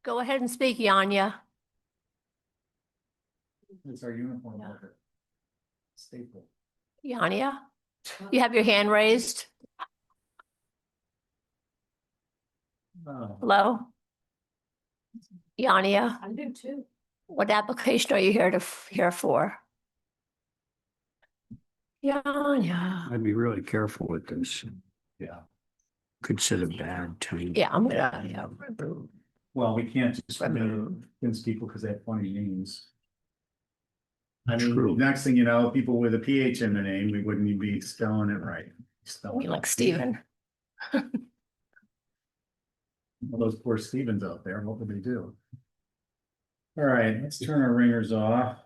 Go ahead and speak, Yanya. It's our uniform Yeah. worker. Staple. Yanya, you have your hand raised. Hello? Yanya, I do too. what application are you here for? Yanya. I'd be really careful with this. Yeah. Could set a bad tone. Yeah, I'm gonna, yeah, remove. Well, we can't just Remove. convince people because they have funny names. I mean, True. next thing you know, people with a PH in their name, we wouldn't even be spelling it right. I Spelling mean, it. like Steven. All those poor Stevens out there, what would they do? All right, let's turn our ringers off.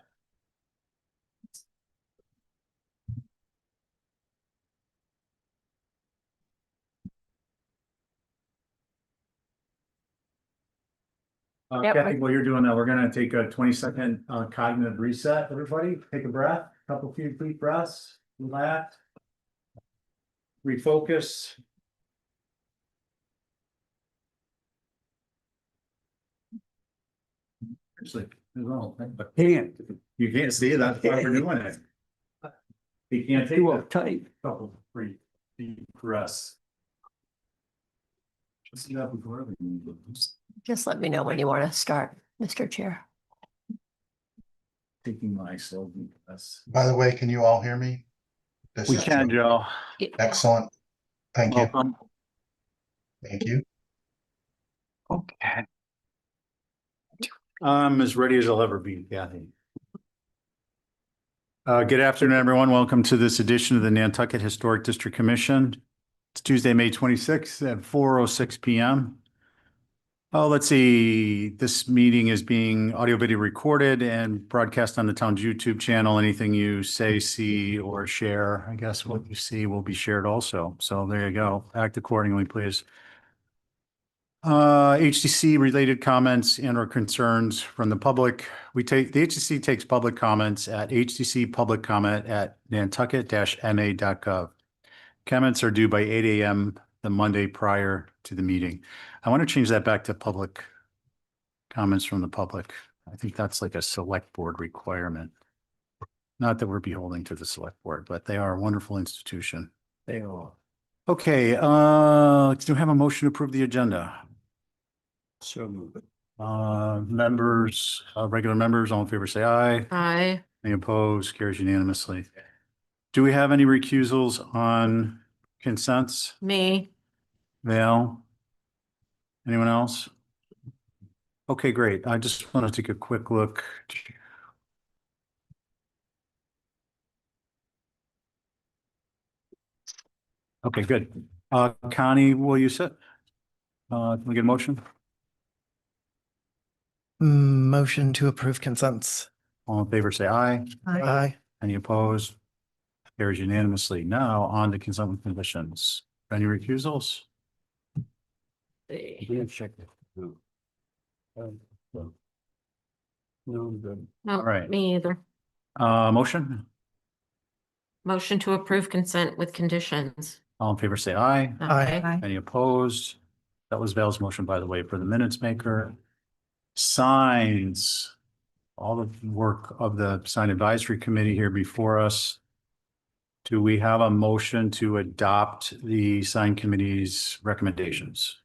Yep. Kathy, while you're doing that, we're gonna take a 20-second cognitive reset. Everybody, take a breath, couple few deep breaths, relax. Refocus. Actually, you can't see, that's why we're doing it. You can't take Too a uptight. couple free deep breaths. Just get up before everything. Just let me know when you want to start, Mr. Chair. Taking my slow deep breaths. By the way, can you all hear me? This We is can, Joe. Joe. Excellent. Thank you. Welcome. Thank you. Okay. I'm as ready as I'll ever be, Kathy. Good afternoon, everyone. Welcome to this edition of the Nantucket Historic District Commission. It's Tuesday, May 26th at 4:06 p.m. Oh, let's see. This meeting is being audio video recorded and broadcast on the town's YouTube channel. Anything you say, see, or share, I guess what you see will be shared also. So there you go. Act accordingly, please. HTC related comments and or concerns from the public. The HTC takes public comments at htcpubliccomment@nantucket-ma.gov. Comments are due by 8 a.m. the Monday prior to the meeting. I want to change that back to public comments from the public. I think that's like a select board requirement. Not that we're beholden to the select board, but they are a wonderful institution. They are. Okay, do we have a motion to approve the agenda? So moved. Regular members, all in favor, say aye. Aye. Any opposed? Carries unanimously. Do we have any recusals on consents? Me. Val? Anyone else? Okay, great. I just want to take a quick look. Okay, good. Connie, will you sit? Can we get a motion? Motion to approve consents. All in favor, say aye. Aye. Any opposed? Carries unanimously. Now on to consent conditions. Any recusals? Check it. No. No, I'm good. No, All right. me either. Motion? Motion to approve consent with conditions. All in favor, say aye. Aye. Any opposed? That was Val's motion, by the way, for the minutes maker. Signs. All the work of the sign advisory committee here before us. Do we have a motion to adopt the sign committee's recommendations?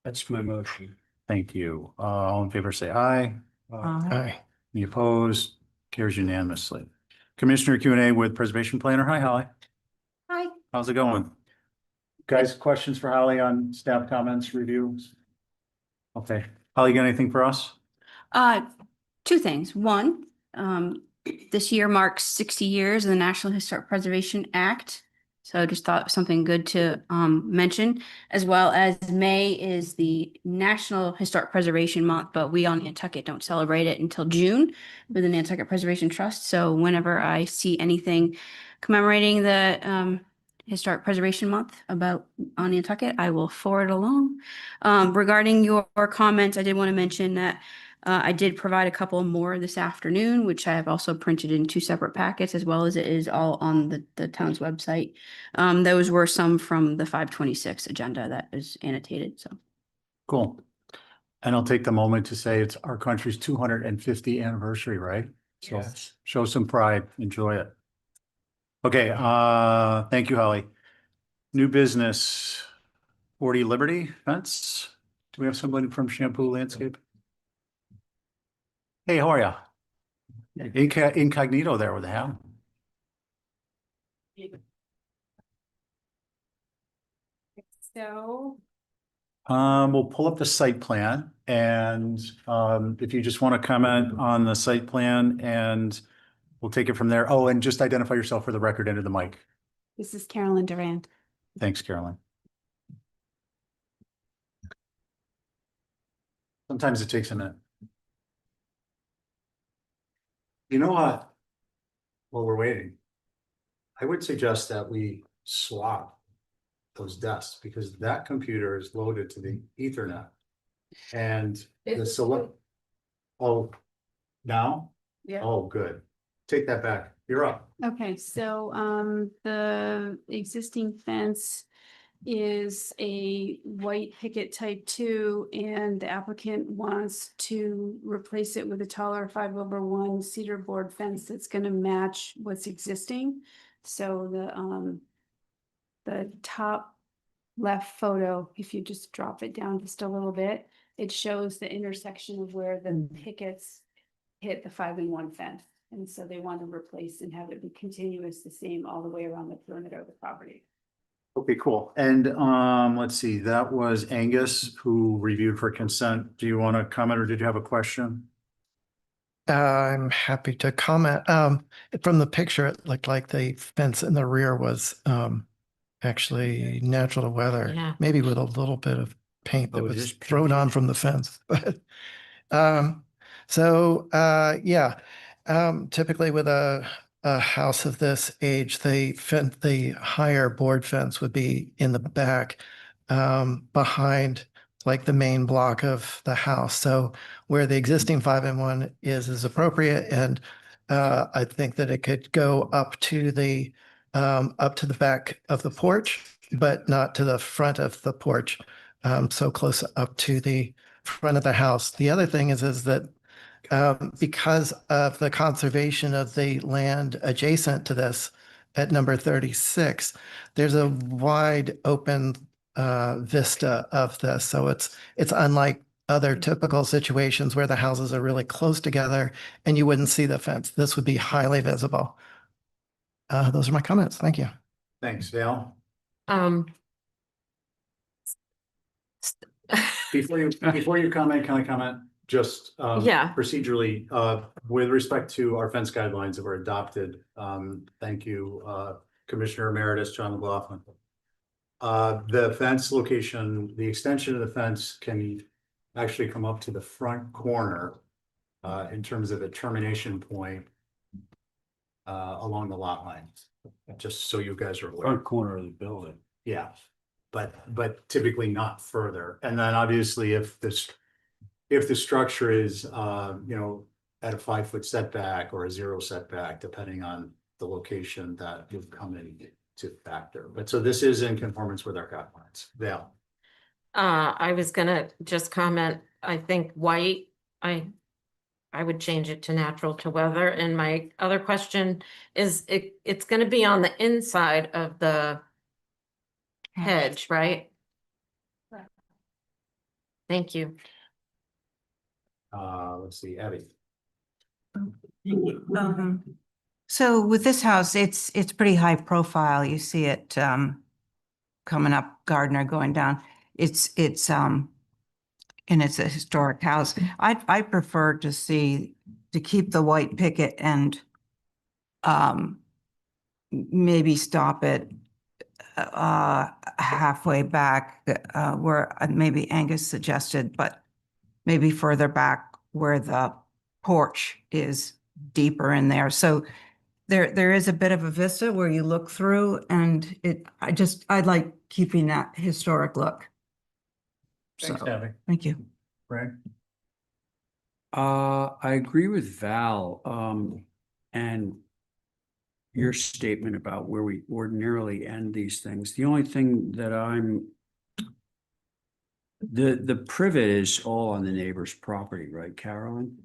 That's my motion. Thank you. All in favor, say aye. Aye. Any opposed? Carries unanimously. Commissioner Q&A with Preservation Planner. Hi, Holly. Hi. How's it going? Guys, questions for Holly on staff comments, reviews? Okay. Holly, you got anything for us? Two things. One, this year marks 60 years of the National Historic Preservation Act. So I just thought something good to mention, as well as May is the National Historic Preservation Month, but we on Nantucket don't celebrate it until June with the Nantucket Preservation Trust. So whenever I see anything commemorating the Historic Preservation Month about on Nantucket, I will forward along. Regarding your comments, I did want to mention that I did provide a couple more this afternoon, which I have also printed in two separate packets, as well as it is all on the town's website. Those were some from the 526 agenda that is annotated, so. Cool. And I'll take the moment to say it's our country's 250th anniversary, right? So Yes. show some pride, enjoy it. Okay, thank you, Holly. New business, 40 Liberty fence. Do we have somebody from Shampoo Landscape? Hey, how are ya? Incognito there with the ham. So. We'll pull up the site plan and if you just want to comment on the site plan and we'll take it from there. Oh, and just identify yourself for the record into the mic. This is Carolyn Durant. Thanks, Carolyn. Sometimes it takes a minute. You know what? While we're waiting, I would suggest that we swap those desks because that computer is loaded to the Ethernet. And the select. Oh, now? Yeah. Oh, good. Take that back. You're up. Okay, so the existing fence is a white picket type 2, and the applicant wants to replace it with a taller 5/1 cedar board fence that's going to match what's existing. So the top left photo, if you just drop it down just a little bit, it shows the intersection of where the pickets hit the 5-in-1 fence. And so they want to replace and have it be continuous, the same all the way around the perimeter of the property. Okay, cool. And let's see, that was Angus who reviewed for consent. Do you want to comment or did you have a question? I'm happy to comment. From the picture, it looked like the fence in the rear was actually natural to weather, Yeah. maybe with a little bit of paint that Oh, it was is thrown on painted. from the fence. But yeah, typically with a house of this age, the higher board fence would be in the back, behind like the main block of the house. So where the existing 5-in-1 is appropriate, and I think that it could go up to the back of the porch, but not to the front of the porch, so close up to the front of the house. The other thing is that because of the conservation of the land adjacent to this at number 36, there's a wide open vista of this. So it's unlike other typical situations where the houses are really close together and you wouldn't see the fence. This would be highly visible. Those are my comments. Thank you. Thanks, Dale. Um. Before you comment, can I comment just Yeah. procedurally, with respect to our fence guidelines that were adopted? Thank you, Commissioner Emeritus John McLaughlin. The fence location, the extension of the fence can actually come up to the front corner in terms of a termination point along the lot lines, just so you guys are aware. Front corner of the building. Yeah, but typically not further. And then obviously if the structure is, at a 5-foot setback or a 0 setback, depending on the location, that would come into factor. But so this is in conformance with our guidelines. Val. I was gonna just comment, I think white, I would change it to natural to weather. And my other question is, it's gonna be on the inside of the hedge, right? Correct. Thank you. Let's see, Abby. So with this house, it's pretty high profile. You see it coming up Gardner going down. And it's a historic house. I prefer to keep the white picket and maybe stop it halfway back where maybe Angus suggested, but maybe further back where the porch is deeper in there. So there is a bit of a vista where you look through, and I like keeping that historic look. Thanks, So, Abby. thank you. Greg. I agree with Val, and your statement about where we ordinarily end these things. The only thing that the privet is all on the neighbor's property, right, Carolyn?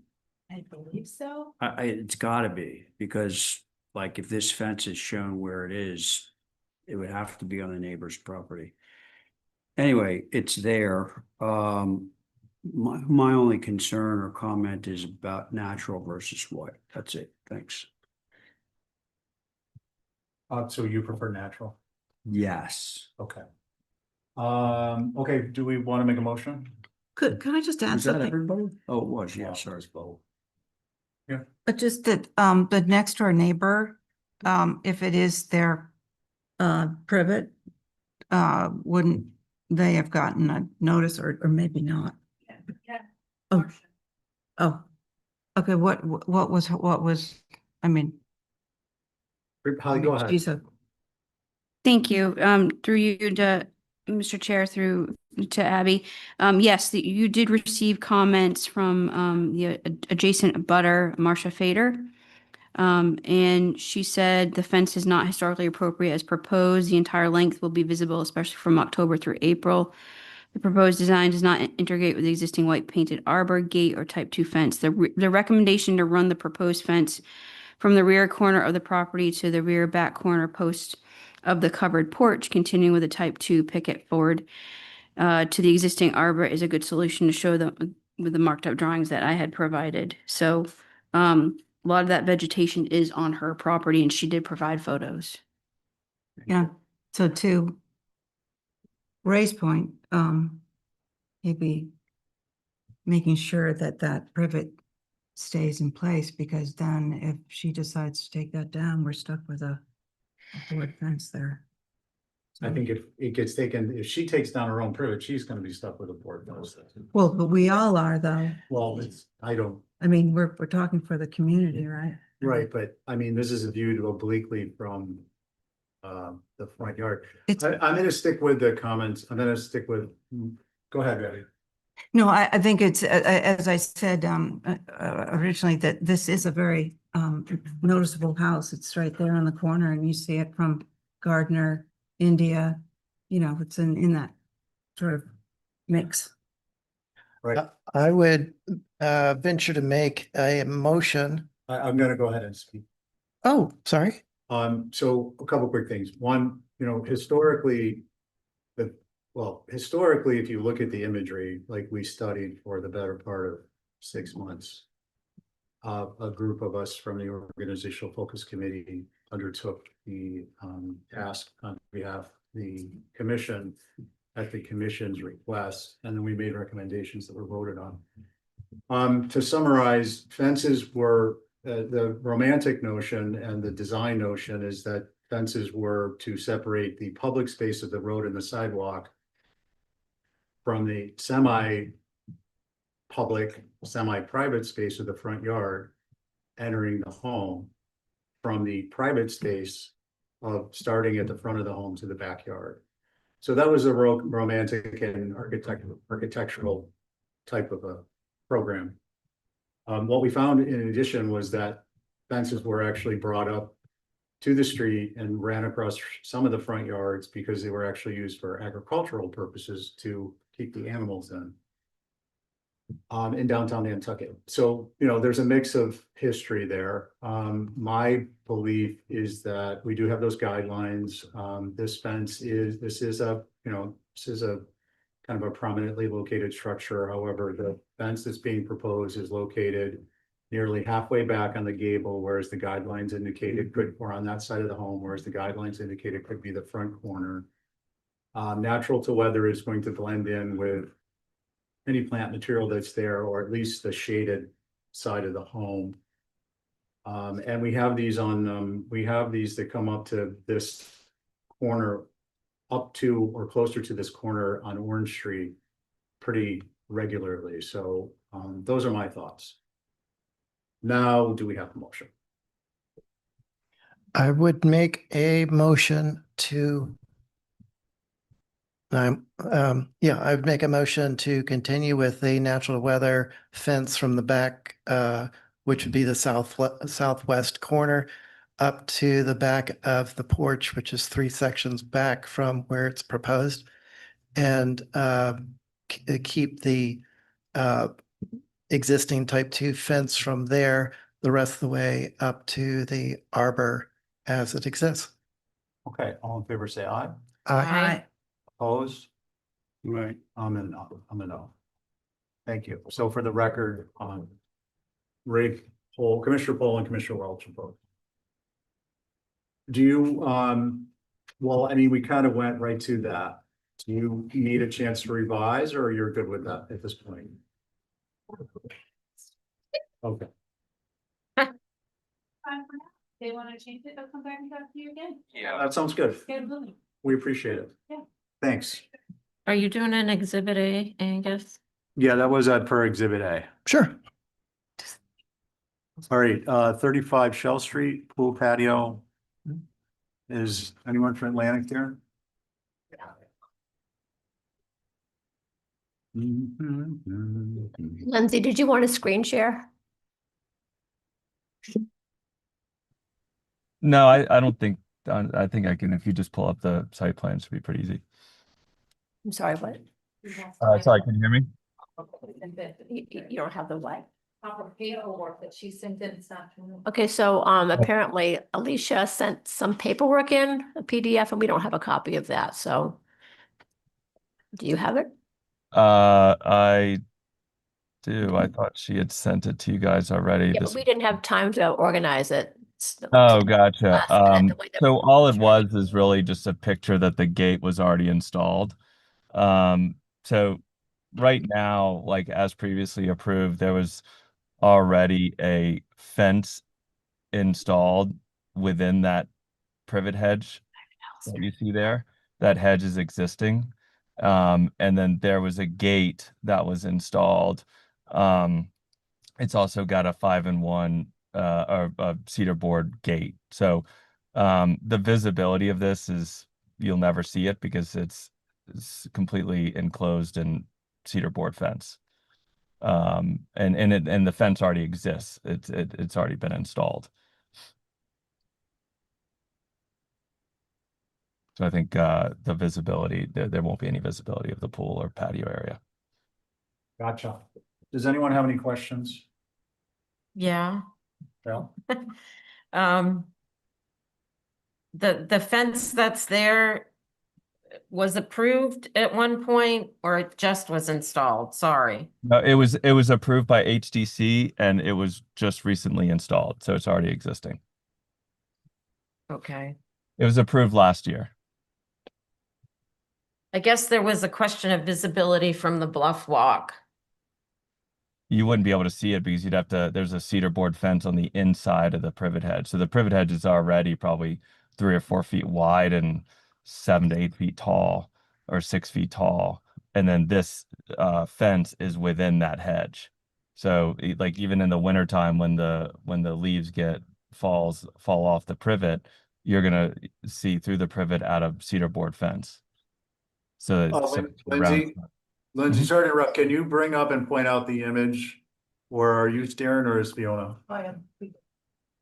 I believe so. It's gotta be, because like if this fence is shown where it is, it would have to be on the neighbor's property. Anyway, it's there. My only concern or comment is about natural versus white. That's it. Thanks. So you prefer natural? Yes. Okay. Okay, do we want to make a motion? Can I just add Is that something? everybody? Oh, it was, yeah, sorry. Just that the next door neighbor, if it is their privet, wouldn't they have gotten a notice, or maybe not? Yeah. Oh. Oh, okay. What was, I mean. Holly, go ahead. She's a. Thank you. Through you to Mr. Chair, through to Abby. Yes, you did receive comments from the adjacent abutter, Marcia Fader. And she said the fence is not historically appropriate as proposed. The entire length will be visible, especially from October through April. The proposed design does not integrate with the existing white painted arbor, gate, or type 2 fence. The recommendation to run the proposed fence from the rear corner of the property to the rear back corner post of the covered porch, continuing with a type 2 picket forward to the existing arbor, is a good solution to show them with the marked up drawings that I had provided. So a lot of that vegetation is on her property and she did provide photos. Yeah, so to Ray's point, maybe making sure that that privet stays in place, because then if she decides to take that down, we're stuck with a board fence there. I think if it gets taken, if she takes down her own privet, she's gonna be stuck with a board fence. Well, but we all are though. Well, it's, I don't, I mean, we're talking for the community, right? right, but I mean, this is viewed obliquely from the front yard. It's, I'm gonna stick with the comments. I'm gonna stick with, go ahead, Betty. no, I think it's, as I said, originally, that this is a very, noticeable house. It's right there on the corner and you see it from Gardner, India, you know, it's in that sort of mix. Right, I would venture to make a motion. I'm gonna go ahead and speak. Oh, sorry. So a couple quick things. One, you know, historically, historically, if you look at the imagery, like we studied for the better part of 6 months, a group of us from the organizational focus committee undertook the task on behalf of the commission at the commission's request, and then we made recommendations that were voted on. To summarize, fences were the romantic notion and the design notion is that fences were to separate the public space of the road and the sidewalk from the semi-public, semi-private space of the front yard, entering the home from the private space of starting at the front of the home to the backyard. So that was a romantic and architectural type of a program. What we found in addition was that fences were actually brought up to the street and ran across some of the front yards because they were actually used for agricultural purposes to keep the animals in downtown Nantucket. So, you know, there's a mix of history there. My belief is that we do have those guidelines. This fence is, this is a kind of a prominently located structure. However, the fence that's being proposed is located nearly halfway back on the gable, whereas the guidelines indicated could, or on that side of the home, whereas the guidelines indicated could be the front corner. Natural to weather is going to blend in with any plant material that's there, or at least the shaded side of the home. And we have these on, we have these that come up to this corner, up to or closer to this corner on Orange Street pretty regularly. So those are my thoughts. Now, do we have a motion? I would make a motion to I'd make a motion to continue with the natural weather fence from the back, which would be the southwest corner, up to the back of the porch, which is 3 sections back from where it's proposed, and keep the existing type 2 fence from there the rest of the way up to the arbor as it exists. Okay, all in favor, say aye. Aye. Opposed? Right. I'm a no. Thank you. So for the record, Commissioner Pohl and Commissioner Welch vote. Do you, well, I mean, we kind of went right to that. Do you need a chance to revise, or you're good with that at this point? Okay, They want to change it, they'll come back and talk to you again. yeah, that sounds good. Get it moving. We appreciate it. Yeah. Thanks. Are you doing an exhibit A, Angus? Yeah, that was per Exhibit A. Sure. All right, 35 Shell Street, pool patio. Is anyone from Atlantic there? Lindsay, did you want to screen share? No, I don't think, I think I can, if you just pull up the site plans, it'll be pretty easy. I'm sorry, what? Sorry, can you hear me? You don't have the what? Paperwork that she sent in this afternoon. Okay, so apparently Alicia sent some paperwork in, a PDF, and we don't have a copy of that, so. Do you have it? I do. I thought she had sent it to you guys already. Yeah, This. but we didn't have time to organize it. Oh, gotcha. Last minute, the way that So we're all it trying was is really just a picture that the gate was already installed. So right now, like as previously approved, there was already a fence installed within that privet hedge that you see there. That hedge is existing. And then there was a gate that was installed. It's also got a 5-in-1 or a cedar board gate. So the visibility of this is you'll never see it because it's completely enclosed in cedar board fence. And the fence already exists. It's already been installed. So I think the visibility there won't be any visibility of the pool or patio area. Gotcha. Does anyone have any questions? Yeah. Well, Um, the fence that's there was approved at one point, or it just was installed? Sorry. No, it was approved by HDC and it was just recently installed, so it's already existing. Okay. It was approved last year. I guess there was a question of visibility from the bluff walk. You wouldn't be able to see it because there's a cedar board fence on the inside of the privet hedge. So the privet hedge is already probably 3 or 4 feet wide and 7 to 8 feet tall or 6 feet tall. And then this fence is within that hedge. So like even in the wintertime when the leaves fall off the privet, you're gonna see through the privet out of cedar board fence. So, Lindsay, Mhm. sorry to interrupt. Can you bring up and point out the image? Or are you staring or is Fiona? I am.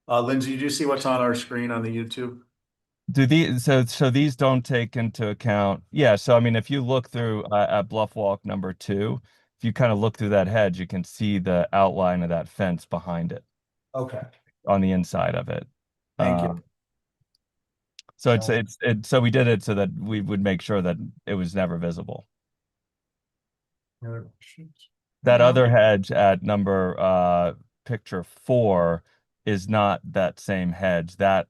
Lindsay, did you see what's on our screen on the YouTube? So these don't take into account, yeah, so I mean if you look through at Bluff Walk number 2, if you kind of look through that hedge, you can see the outline of that fence behind it Okay, on the inside of it. thank you. So so we did it so that we would make sure that it was never visible. Any other questions? That No. other hedge at number picture 4 is not that same hedge. That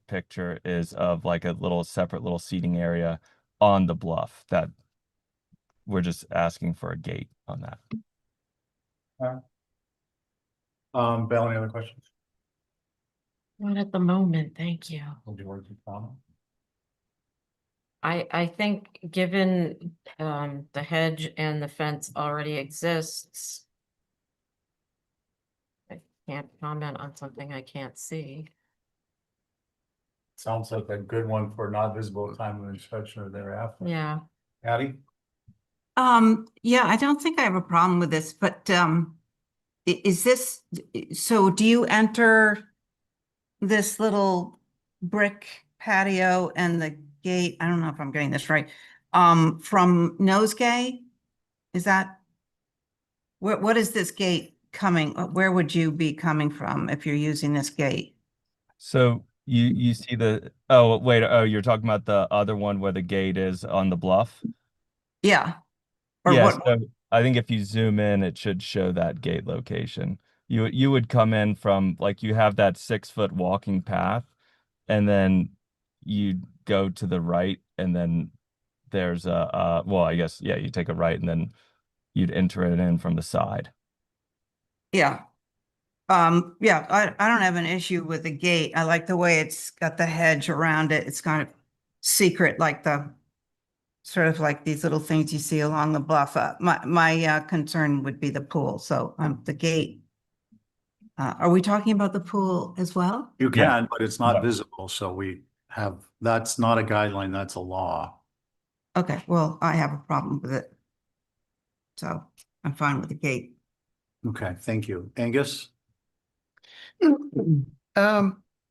picture is of like a little separate little seating area on the bluff that we're just asking for a gate on that. Belle, any other questions? Not at the moment, thank you. Would you want to comment? I think given the hedge and the fence already exists, I can't comment on something I can't see. Sounds like a good one for not visible time of inspection or thereafter. Yeah. Patty? Yeah, I don't think I have a problem with this, but is this, so do you enter this little brick patio and the gate, I don't know if I'm getting this right, from Nosegay? Is that, what is this gate coming, where would you be coming from if you're using this gate? So you see you're talking about the other one where the gate is on the bluff? Yeah. Or Yes, what? so I think if you zoom in, it should show that gate location. You would come in from like you have that 6-foot walking path, and then you go to the right, and then there's well, I guess yeah, you take a right, and then you'd enter it in from the side. Yeah. Yeah, I don't have an issue with the gate. I like the way it's got the hedge around it. It's kind of secret, like the sort of like these little things you see along the bluff. My concern would be the pool. So the gate. Are we talking about the pool as well? You Yeah. can, but it's not Yeah. visible, so that's not a guideline, that's a law. Okay, well, I have a problem with it. So I'm fine with the gate. Okay, thank you. Angus?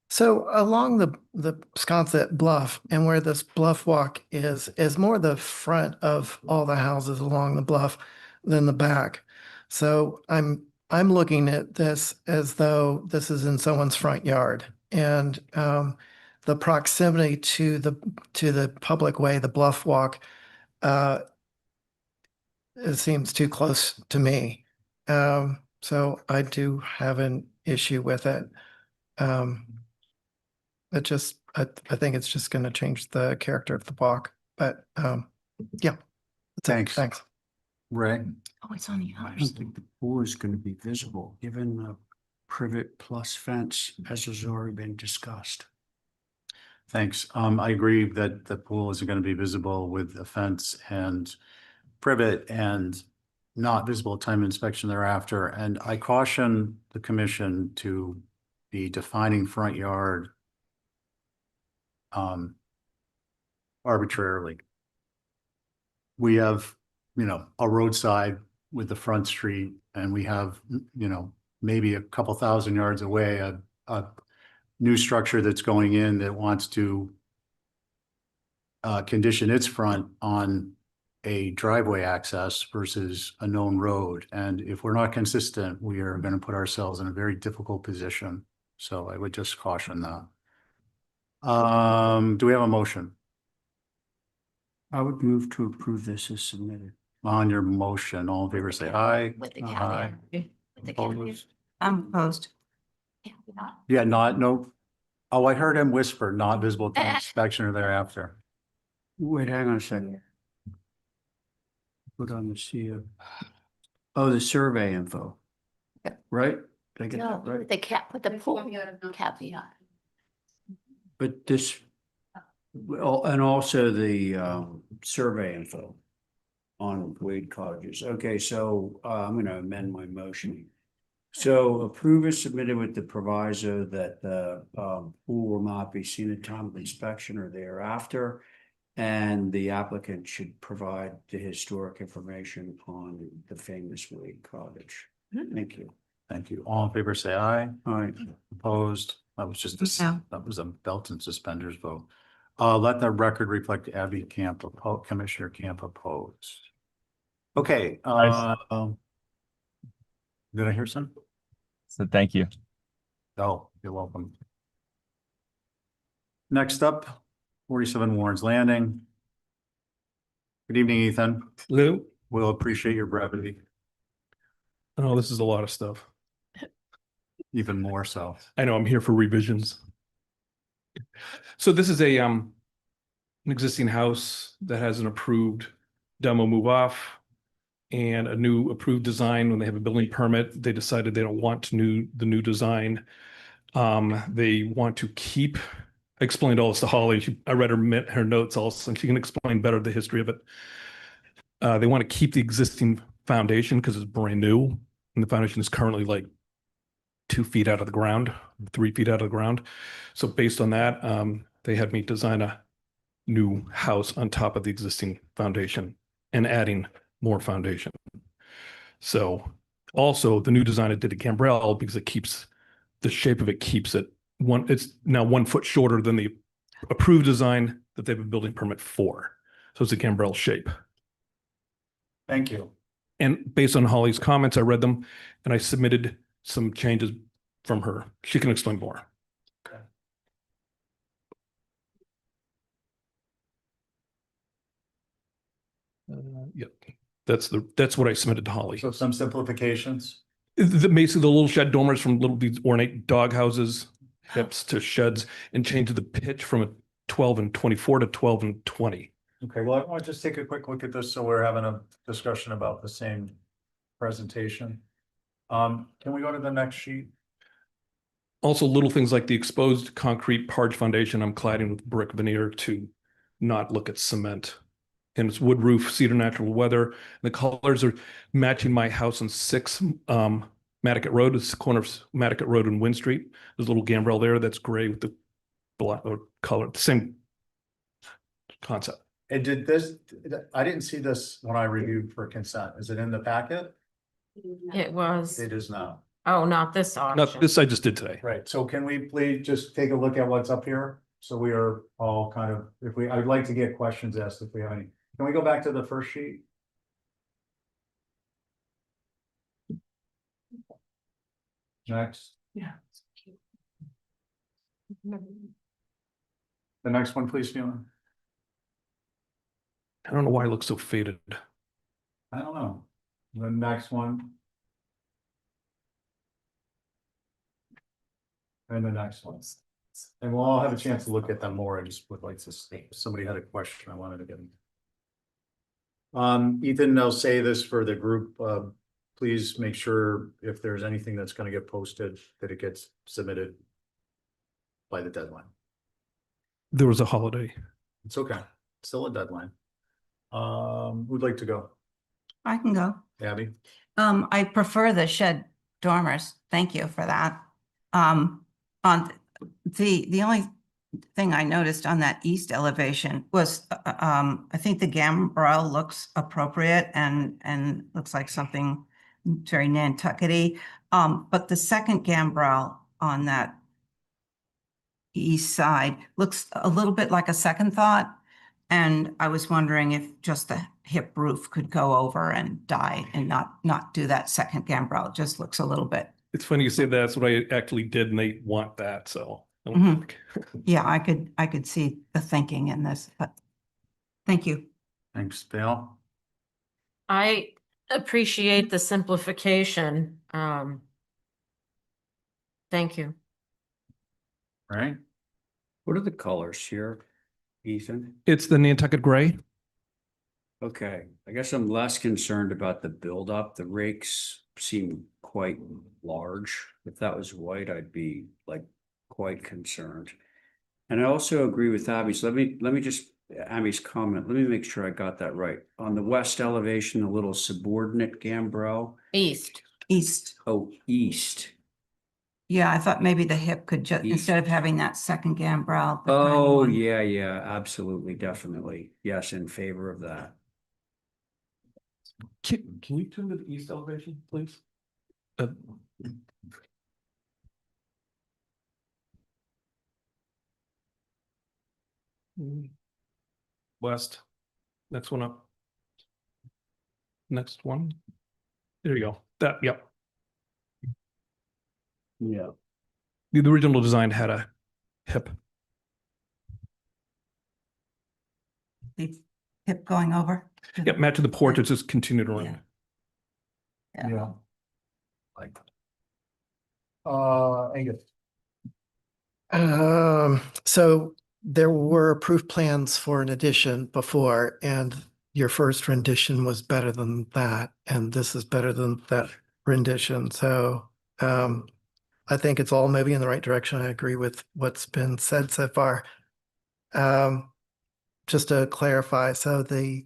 So along the Sconset Bluff and where this bluff walk is more the front of all the houses along the bluff than the back. So I'm looking at this as though this is in someone's front yard, and the proximity to the public way, the bluff walk, it seems too close to me. So I do have an issue with it. It just, I think it's just going to change the character of the walk, but, yeah. That's it. Thanks. Thanks. Ray? Oh, it's on the I other don't side. think the pool is gonna be visible, given the privet plus fence, as has already been discussed. Thanks. I agree that the pool isn't going to be visible with a fence and privet and not visible at time of inspection thereafter. And I caution the commission to be defining front yard arbitrarily. We have, a roadside with the front street, and we have, maybe a couple thousand yards away, a new structure that's going in that wants to condition its front on a driveway access versus a known road. And if we're not consistent, we are going to put ourselves in a very difficult position. So I would just caution that. Do we have a motion I would move to approve this as submitted. on your motion? All in favor, say aye. With the Aye. caveat. With the caveat. Opposed? I'm opposed. Yeah, not- Yeah, no. Oh, I heard him whisper, not visible to inspection or thereafter. Wait, hang on a second. Put on the CO. Oh, the survey info. Yeah. Right? Did I get No, that right? with the with the pool caveat. But this, well, and also the survey info on Wade cottages. Okay, so I'm gonna amend my motion. So approve is submitted with the proviso that the pool will not be seen at time of inspection or thereafter. And the applicant should provide the historic information on the famous Wade cottage. Thank you. Thank you. All in favor, say aye. All right. Opposed? That was just a, No. that was a belt and suspenders vote. Let the record reflect Abby Camp, Commissioner Camp opposed. Okay, did I hear some? So thank you. Oh, you're welcome. Next up, 47 Warren's Landing. Good evening, Ethan. Lou, We'll appreciate your brevity, oh, this is a lot of stuff. even more so. I know I'm here for revisions. So this is an existing house that has an approved demo move off and a new approved design. When they have a building permit, they decided they don't want the new design. They want to keep, I explained all this to Holly. I read her notes also, and she can explain better the history of it. They want to keep the existing foundation because it's brand new, and the foundation is currently like 2 feet out of the ground, 3 feet out of the ground. So based on that, they had me design a new house on top of the existing foundation and adding more foundation. So also the new design I did at Gambrell, because it keeps the shape of it, keeps it one, it's now 1 foot shorter than the approved design that they have a building permit for. So it's a Gambrell shape. Thank you. And based on Holly's comments, I read them and I submitted some changes from her. She can explain more. Yep, that's what I submitted to Holly. So some simplifications. Basically, the little shed dormers from these ornate dog houses, hips to sheds, and change the pitch from a 12 and 24 to 12 and 20. Okay, well, I want to just take a quick look at this, so we're having a discussion about the same presentation. Can we go to the next sheet? Also, little things like the exposed concrete parge foundation, I'm cladding with brick veneer to not look at cement. And it's wood roof, cedar natural weather. The colors are matching my house on 6 Nantucket Road. It's the corner of Nantucket Road and Wind Street. There's a little gambrel there that's gray with the black color, the same concept. And did this, I didn't see this when I reviewed for consent. Is it in the packet? It was, It is not. oh, not this Not auction. this I just did today. Right, so can we please just take a look at what's up here? So we are all kind of, I would like to get questions asked if we have any. Can we go back to the first sheet? Next, Yeah. the next one, please, Fiona. I don't know why it looks so faded. I don't know. The next one. And the next ones. And we'll all have a chance to look at them more. I just would like to see, if somebody had a question I wanted to get. Ethan, I'll say this for the group, please make sure if there's anything that's gonna get posted, that it gets submitted by the deadline. There was a holiday. It's okay, still a deadline. Who'd like to go? I can go. Abby? I prefer the shed dormers. Thank you for that. On the only thing I noticed on that east elevation was, I think the gambrel looks appropriate and looks like something very Nantucket-y. But the second gambrel on that east side looks a little bit like a second thought. And I was wondering if just the hip roof could go over and die and not do that second gambrel. It just looks a little bit. It's funny you say that's what I actually did and they want that, so. I don't Mhm. think- Yeah, I could see the thinking in this, but thank you. Thanks, Dale. I appreciate the simplification. Thank you. Right? What are the colors here, Ethan? It's the Nantucket gray. Okay, I guess I'm less concerned about the buildup. The rakes seem quite large. If that was white, I'd be like quite concerned. And I also agree with Abby. So let me just, Abby's comment, let me make sure I got that right. On the west elevation, a little subordinate gambrel. East. East. Oh, east. Yeah, I thought maybe the hip could just, East. instead of having that second gambrel. the tiny Oh, one. yeah, absolutely, definitely. Yes, in favor of that. Can you turn to the east elevation, please? West. Next one up. Next one. There you go. That, yep. Yeah. The original design had a hip. The hip going over. Yep, match to the porch. It's just continued around. Yeah. Like. Angus. So there were approved plans for an addition before, and your first rendition was better than that, and this is better than that rendition. So I think it's all moving in the right direction. I agree with what's been said so far. Just to clarify, so the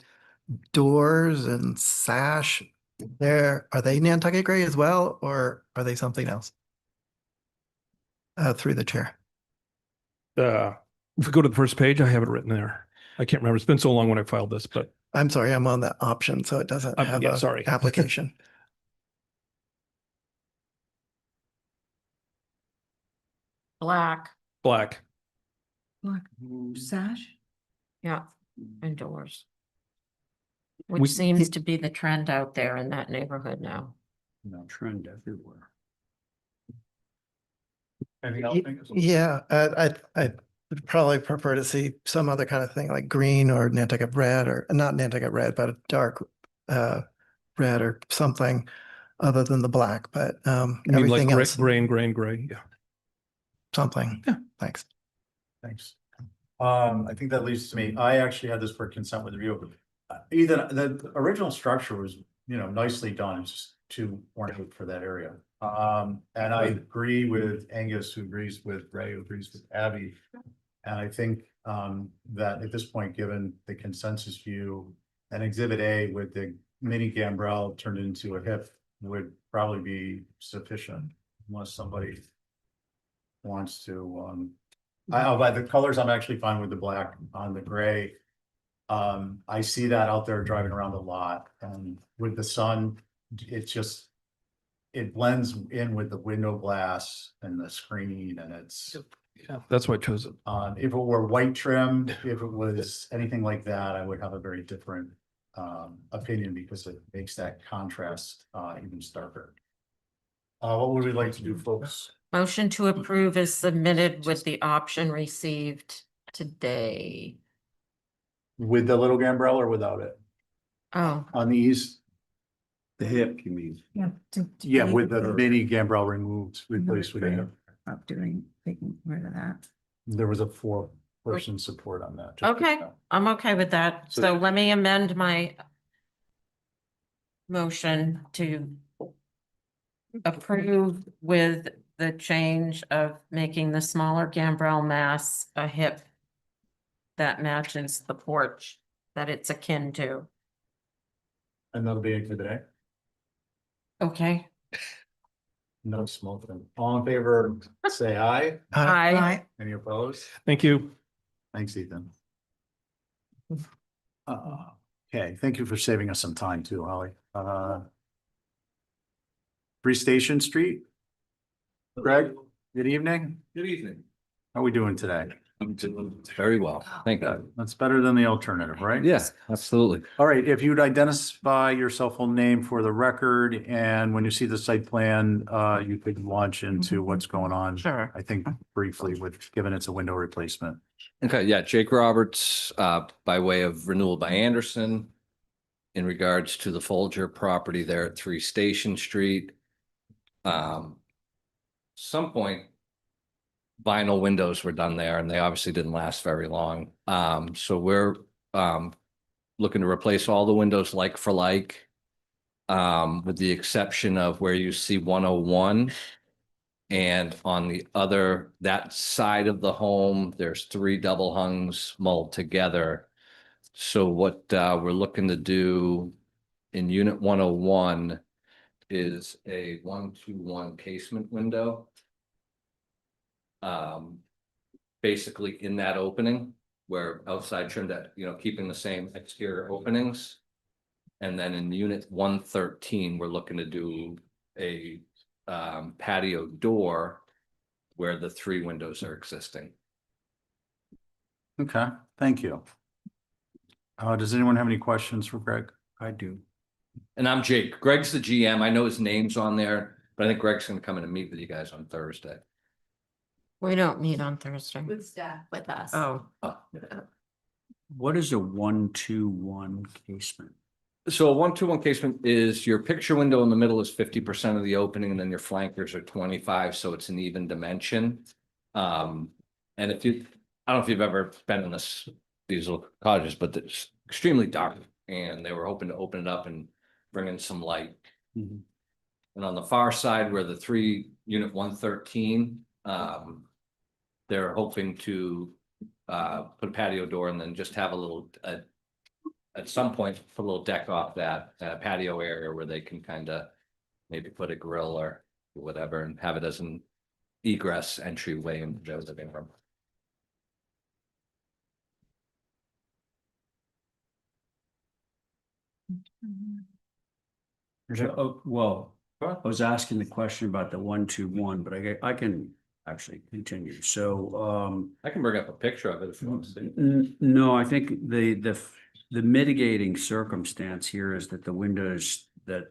doors and sash there, are they Nantucket gray as well, or are they something else? Through the chair. If we go to the first page, I have it written there. I can't remember. It's been so long when I filed this, but I'm sorry, I'm on that option, so it doesn't have yeah, a sorry. application. Black. black. Sash? Yeah. Indoors. We- Which seems to be the trend out there in that neighborhood now. No. Trend everywhere. Anything else? Angus? Yeah, I would probably prefer to see some other kind of thing like green or Nantucket red, or not Nantucket red, but a dark red or something other than the black, but You mean like everything gray, else, gray. Yeah. something. Yeah. Thanks. Thanks. I think that leads to me. I actually had this for consent with review. Either the original structure was, nicely done. It's just too ornate for that area. And I agree with Angus, who agrees with Ray, who agrees with Abby. And I think that at this point, given the consensus view, and Exhibit A with the mini gambrel turned into a hip would probably be sufficient, unless somebody wants to. By the colors, I'm actually fine with the black on the gray. I see that out there driving around a lot, and with the sun, it blends in with the window glass and the screen, and it's. Yeah, that's why I chose it. If it were white trim, if it was anything like that, I would have a very different opinion, because it makes that contrast even starker. What would we like to do, folks? Motion to approve is submitted with the option received today. With the little gambrel or without it? Oh, On the east? The hip, you mean? Yeah. Yeah, with the mini gambrel removed, replaced with a hip. taking rid of that. There was a 4-person support on that. just so you Okay, know. I'm okay with that. So- So let me amend my motion to approve with the change of making the smaller gambrel mass a hip that matches the porch that it's akin to. And that'll be exhibit A. Okay, No smoking. All in favor, say aye. I, Any opposed? Thank you. Thanks, Ethan. Okay, thank you for saving us some time too, Holly. Free Station Street. Greg, good evening. Good evening. How are we doing today? I'm doing very well. Thank you. That's better than the alternative, right? Yeah, absolutely. All right, if you'd identify your cell phone name for the record, and when you see the site plan, you could launch into what's going on. Sure. I think briefly with, given it's a window replacement. Okay, yeah, Jake Roberts, by way of renewal by Anderson in regards to the Folger property there at 3 Station Street. Some point vinyl windows were done there and they obviously didn't last very long. So we're looking to replace all the windows like for like, with the exception of where you see 101. And on the other, that side of the home, there's 3 double hungs mulled together. So what we're looking to do in unit 101 is a 1-2-1 casement window. Basically in that opening where outside trimmed at, keeping the same exterior openings. And then in unit 113, we're looking to do a patio door where the 3 windows are existing. Okay, thank you. Does anyone have any questions for Greg? I do. And I'm Jake. Greg's the GM. I know his name's on there, but I think Greg's gonna come in and meet with you guys on Thursday. we don't meet on Thursday. With staff, with us. Oh, What is a 1-2-1 casement? So a 1-2-1 casement is your picture window in the middle is 50% of the opening, and then your flankers are 25, so it's an even dimension. And if you, I don't know if you've ever been in these little cottages, but it's extremely dark, and they were hoping to open it up and bring in some light. Mhm. And on the far side, where the 3 unit 113, they're hoping to put a patio door and then just have a little at some point, put a little deck off that patio area where they can kind of maybe put a grill or whatever and have it as an egress entryway into their living room. Well, I was asking the question about the 1-2-1, but I can actually continue. So, I can bring up a picture of it if you want to see. no, I think the mitigating circumstance here is that the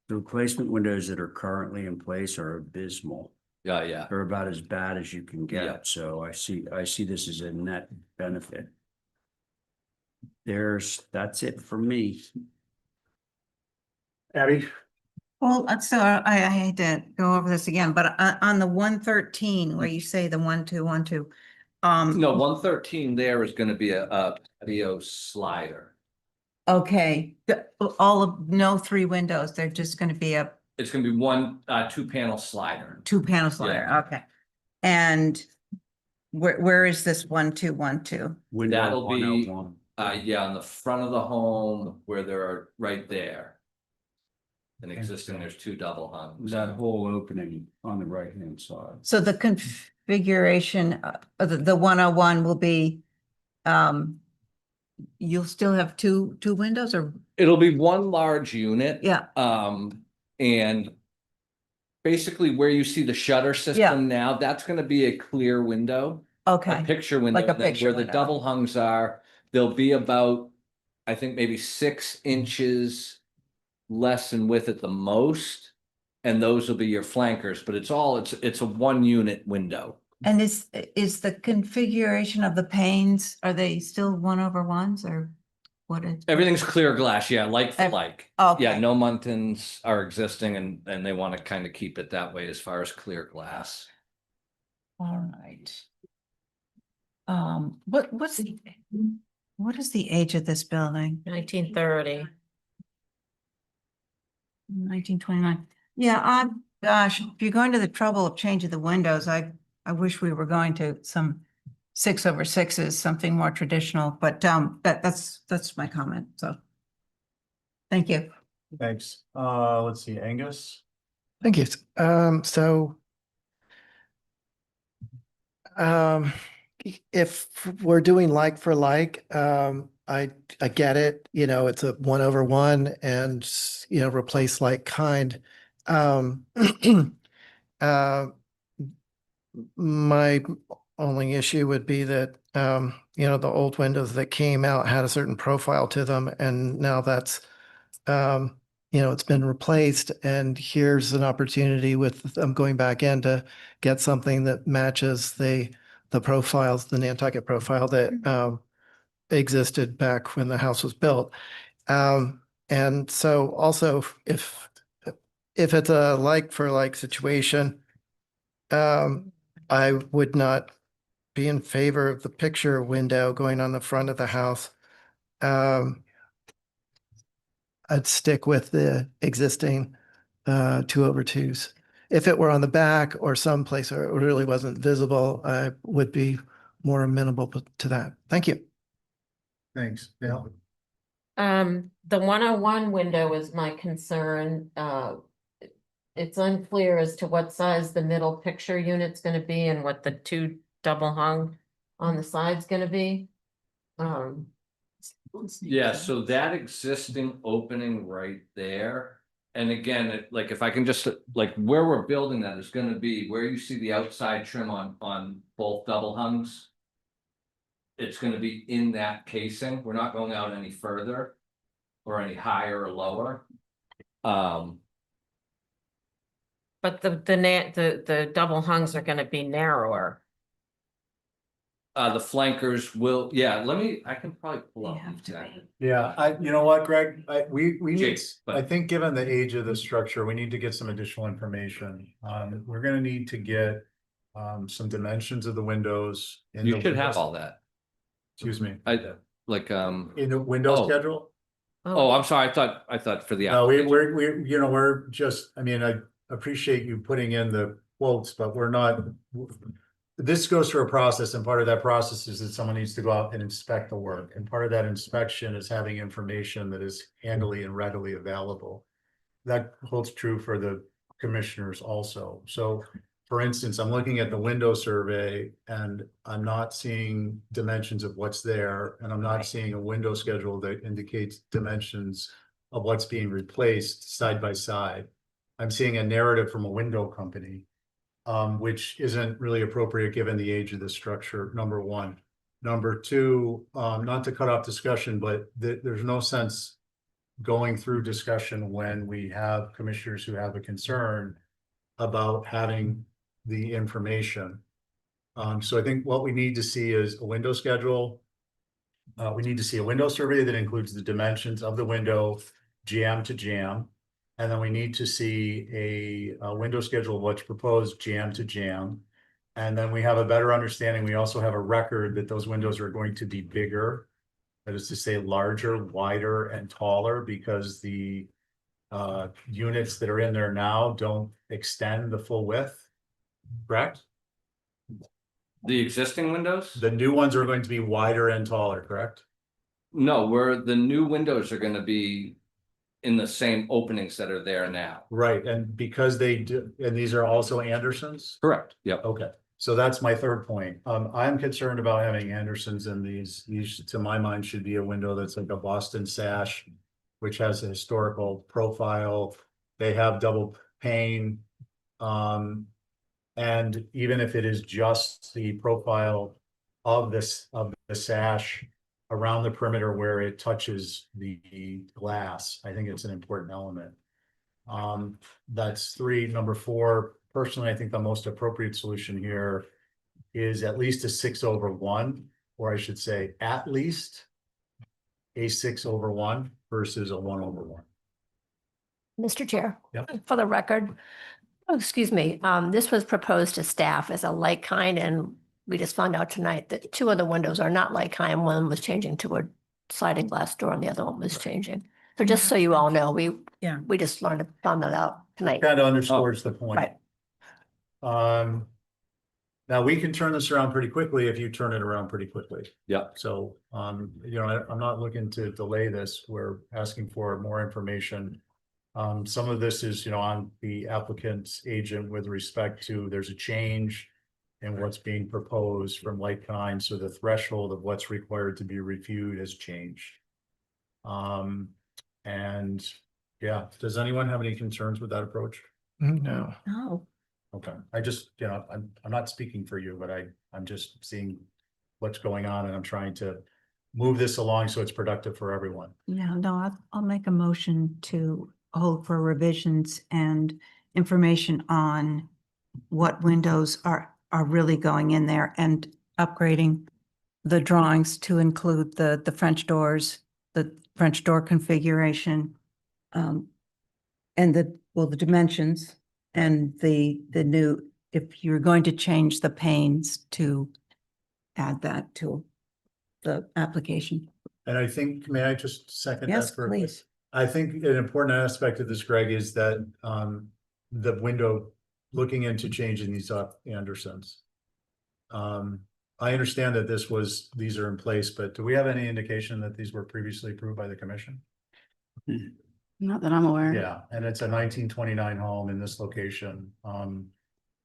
replacement windows that are currently in place are abysmal. Yeah. They're about as bad as you can Yeah. get. So I see this as a net benefit. That's it for me. Abby? Well, so I hate to go over this again, but on the 113, where you say the 1-2-1-2. No, 113 there is going to be a patio slider. Okay, no 3 windows, they're just gonna be a It's going to be one 2-panel slider. 2-panel slider, okay. And where is this 1-2-1-2? Window That'll be 101. Yeah, on the front of the home where there are right there. And existing, there's 2 double hungs. That whole opening on the right-hand side. So the configuration of the 101 will be, you'll still have two windows or, It'll be one large unit. yeah, And basically where you see the shutter system now, that's gonna be a clear window. A okay, picture window. Like a and then picture where the window. double hungs are, they'll be about, I think maybe 6 inches less in width at the most. And those will be your flankers, but it's a 1-unit window. and is the configuration of the panes, are they still 1/1s or what is? Everything's clear glass, yeah, like for like. Okay. Yeah, no muntins are existing and they want to kind of keep it that way as far as clear glass. All right. What is the age of this building? 1930. 1929. Yeah, gosh, if you're going to the trouble of changing the windows, I wish we were going to some 6/6s, something more traditional, but that's my comment, so. Thank you. Thanks. Let's see, Angus. Thank you. Um, if we're doing like for like, I get it, you know, it's a 1/1 and, you know, replace like kind. Um, uh, my only issue would be that, you know, the old windows that came out had a certain profile to them, and now that's, you know, it's been replaced, and here's an opportunity with them going back in to get something that matches the profiles, the Nantucket profile that existed back when the house was built. And so also if it's a like for like situation, I would not be in favor of the picture window going on the front of the house. I'd stick with the existing 2/2s. If it were on the back or someplace where it really wasn't visible, I would be more amenable to that. Thank you. Thanks. Dale. The 101 window is my concern. It's unclear as to what size the middle picture unit's gonna be and what the two double hung on the side's gonna be. Yeah, so that existing opening right there, and again, like if I can just, like where we're building that is gonna be where you see the outside trim on both double hungs. It's gonna be in that casing. We're not going out any further or any higher or lower. But the double hungs are gonna be narrower. The flankers will, yeah, I can probably pull up. Exactly. Yeah, you know what, Greg, we need, Jake's, but- I think given the age of the structure, we need to get some additional information. We're gonna need to get some dimensions of the windows. in You the should have windows- all that, Excuse me. like, In the window Oh. schedule? oh, I'm sorry, I thought for the. No, application. we're, you know, we're just, I mean, I appreciate you putting in the quotes, but we're not. This goes through a process, and part of that process is that someone needs to go out and inspect the work, and part of that inspection is having information that is handily and readily available. That holds true for the commissioners also. So, for instance, I'm looking at the window survey and I'm not seeing dimensions of what's there, and I'm not seeing a window schedule that indicates dimensions of what's being replaced side by side. I'm seeing a narrative from a window company, which isn't really appropriate given the age of the structure, number one. Number two, not to cut off discussion, but there's no sense going through discussion when we have commissioners who have a concern about having the information. So I think what we need to see is a window schedule. We need to see a window survey that includes the dimensions of the window, jam to jam. And then we need to see a window schedule of what's proposed jam to jam. And then we have a better understanding. We also have a record that those windows are going to be bigger. That is to say, larger, wider, and taller, because the units that are in there now don't extend the full width. Correct? The existing windows? The new ones are going to be wider and taller, correct? No, the new windows are gonna be in the same openings that are there now. Right, and because they do, and these are also Andersons? Correct, yep. Okay, so that's my third point. I'm concerned about having Andersons in these. These, to my mind, should be a window that's like a Boston sash, which has a historical profile. They have double pane. And even if it is just the profile of the sash around the perimeter where it touches the glass, I think it's an important element. That's three. Number four, personally, I think the most appropriate solution here is at least a 6/1, or I should say, at least a 6/1 versus a 1/1. Mr. Chair. Yep. For the record, Oh, excuse me. This was proposed to staff as a like kind, and we just found out tonight that two of the windows are not like kind. One was changing to a sliding glass door and the other one was changing. So just so you all know, Yeah. we just found that out tonight. Kind of underscores the point. Right. Now we can turn this around pretty quickly if you turn it around pretty quickly. Yeah. So, you know, I'm not looking to delay this. We're asking for more information. Some of this is, you know, on the applicant's agent with respect to there's a change in what's being proposed from like kind. So the threshold of what's required to be reviewed has changed. And yeah, does anyone have any concerns with that approach? No. Oh, Okay, I just, you know, I'm not speaking for you, but I'm just seeing what's going on and I'm trying to move this along so it's productive for everyone. Yeah, no, I'll make a motion to hold for revisions and information on what windows are really going in there and upgrading the drawings to include the French doors, the French door configuration, and the dimensions and the new, if you're going to change the panes, to add that to the application. And I think, may I just second that? Yes, for- please. I think an important aspect of this, Greg, is that the window, looking into changing these up Andersons. I understand that these are in place, but do we have any indication that these were previously approved by the commission? Not that I'm aware. Yeah, and it's a 1929 home in this location.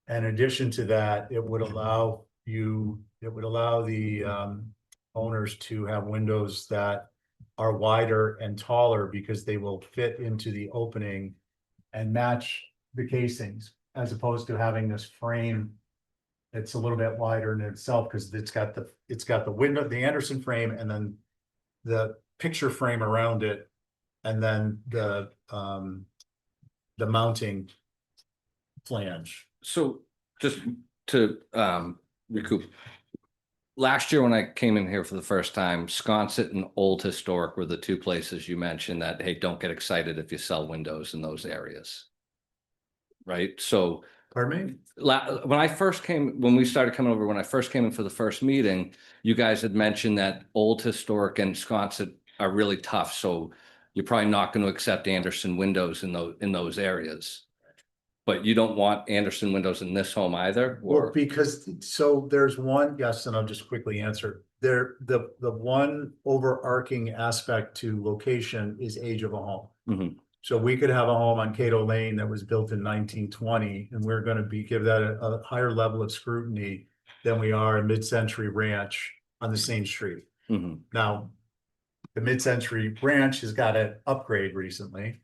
In addition to that, it would allow the owners to have windows that are wider and taller because they will fit into the opening and match the casings, as opposed to having this frame. It's a little bit wider in itself because it's got the window, the Anderson frame, and then the picture frame around it, and then the mounting flange. So just to recoup. Last year when I came in here for the first time, Sconset and Old Historic were the two places you mentioned that, hey, don't get excited if you sell windows in those areas. Right? So Pardon me? when I first came in for the first meeting, you guys had mentioned that Old Historic and Sconset are really tough. So you're probably not going to accept Anderson windows in those areas. But you don't want Anderson windows in this home either? Well, because, so there's one, yes, and I'll just quickly answer. The one overarching aspect to location is age of a home. Mhm. So we could have a home on Cato Lane that was built in 1920, and we're going to give that a higher level of scrutiny than we are a mid-century ranch on the same street. Mhm. Now, the mid-century ranch has got an upgrade recently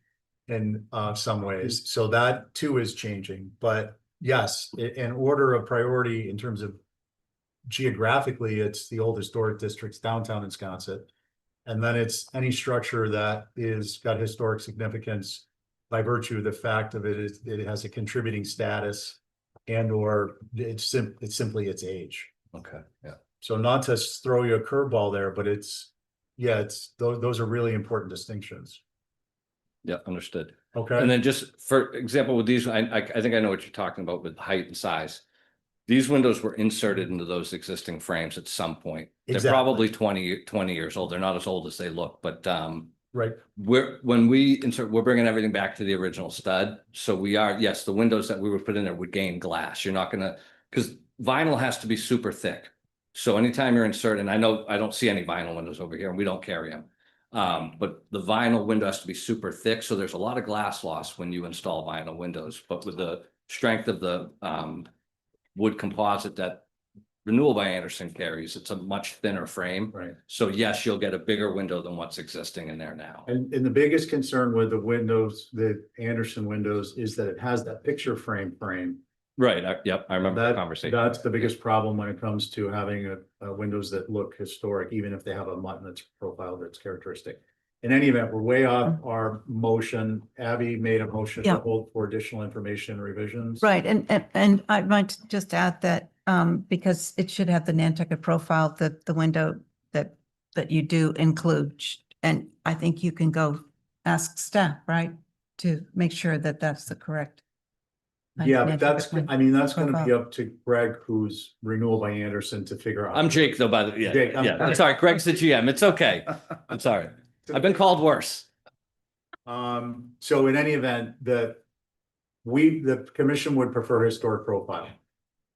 in some ways, so that too is changing. But yes, in order of priority in terms of geographically, it's the old historic districts downtown in Sconset. And then it's any structure that is got historic significance by virtue of the fact of it has a contributing status and or it's simply its age. Okay, yeah. So not to throw you a curveball there, but those are really important distinctions. Yeah, understood. Okay. And then just for example, with these, I think I know what you're talking about with height and size. These windows were inserted into those existing frames at some point. They're Exactly. probably 20 years old. They're not as old as they look, but Right. when we insert, we're bringing everything back to the original stud. So we are, yes, the windows that we would put in there would gain glass. You're not gonna, because vinyl has to be super thick. So anytime you're inserting, I know I don't see any vinyl windows over here and we don't carry them. But the vinyl window has to be super thick. So there's a lot of glass loss when you install vinyl windows, but with the strength of the wood composite that Renewal by Anderson carries, it's a much thinner frame. Right. So yes, you'll get a bigger window than what's existing in there now. And the biggest concern with the windows, the Anderson windows, is that it has that picture frame. Right, yep, I remember the conversation. That's the biggest problem when it comes to having a windows that look historic, even if they have a maintenance profile that's characteristic. In any event, we're way off our motion. Abby made a motion to Yeah. hold for additional information and revisions. Right, and I might just add that, because it should have the Nantucket profile, the window that you do include. And I think you can go ask staff, right, to make sure that that's the correct. Yeah, but Nantucket that's, one. I mean, that's gonna be Profile. up to Greg, who's renewal by Anderson to figure out. I'm Jake though, by the, yeah, Jake, I'm yeah, sorry. it's all right. Greg's the GM. It's okay. I'm sorry. I've been called worse. So in any event, the commission would prefer historic profile.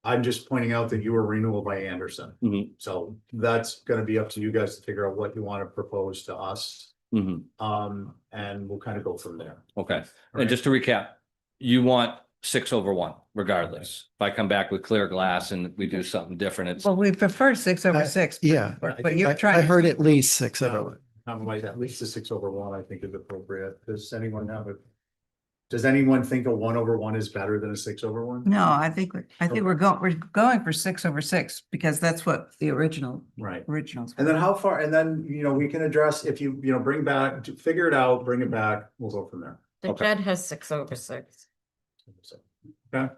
I'm just pointing out that you were renewal by Anderson. Mhm. So that's gonna be up to you guys to figure out what you want to propose to us. Mhm. And we'll kind of go from there. Okay. Right. And just to recap, you want 6/1 regardless. If I come back with clear glass and we do something different, it's, Well, we prefer 6/6. Yeah, But you're I trying. heard at least 6/0. I'm like, at least a 6/1, I think is appropriate. Does anyone have a? Does anyone think a 1/1 is better than a 6/1? No, I think we're going for 6/6 because that's what the Right. originals. And then how far, and then, we can address if you, bring back, figure it out, bring it back, we'll go from there. The Okay. JED has 6/6. Okay,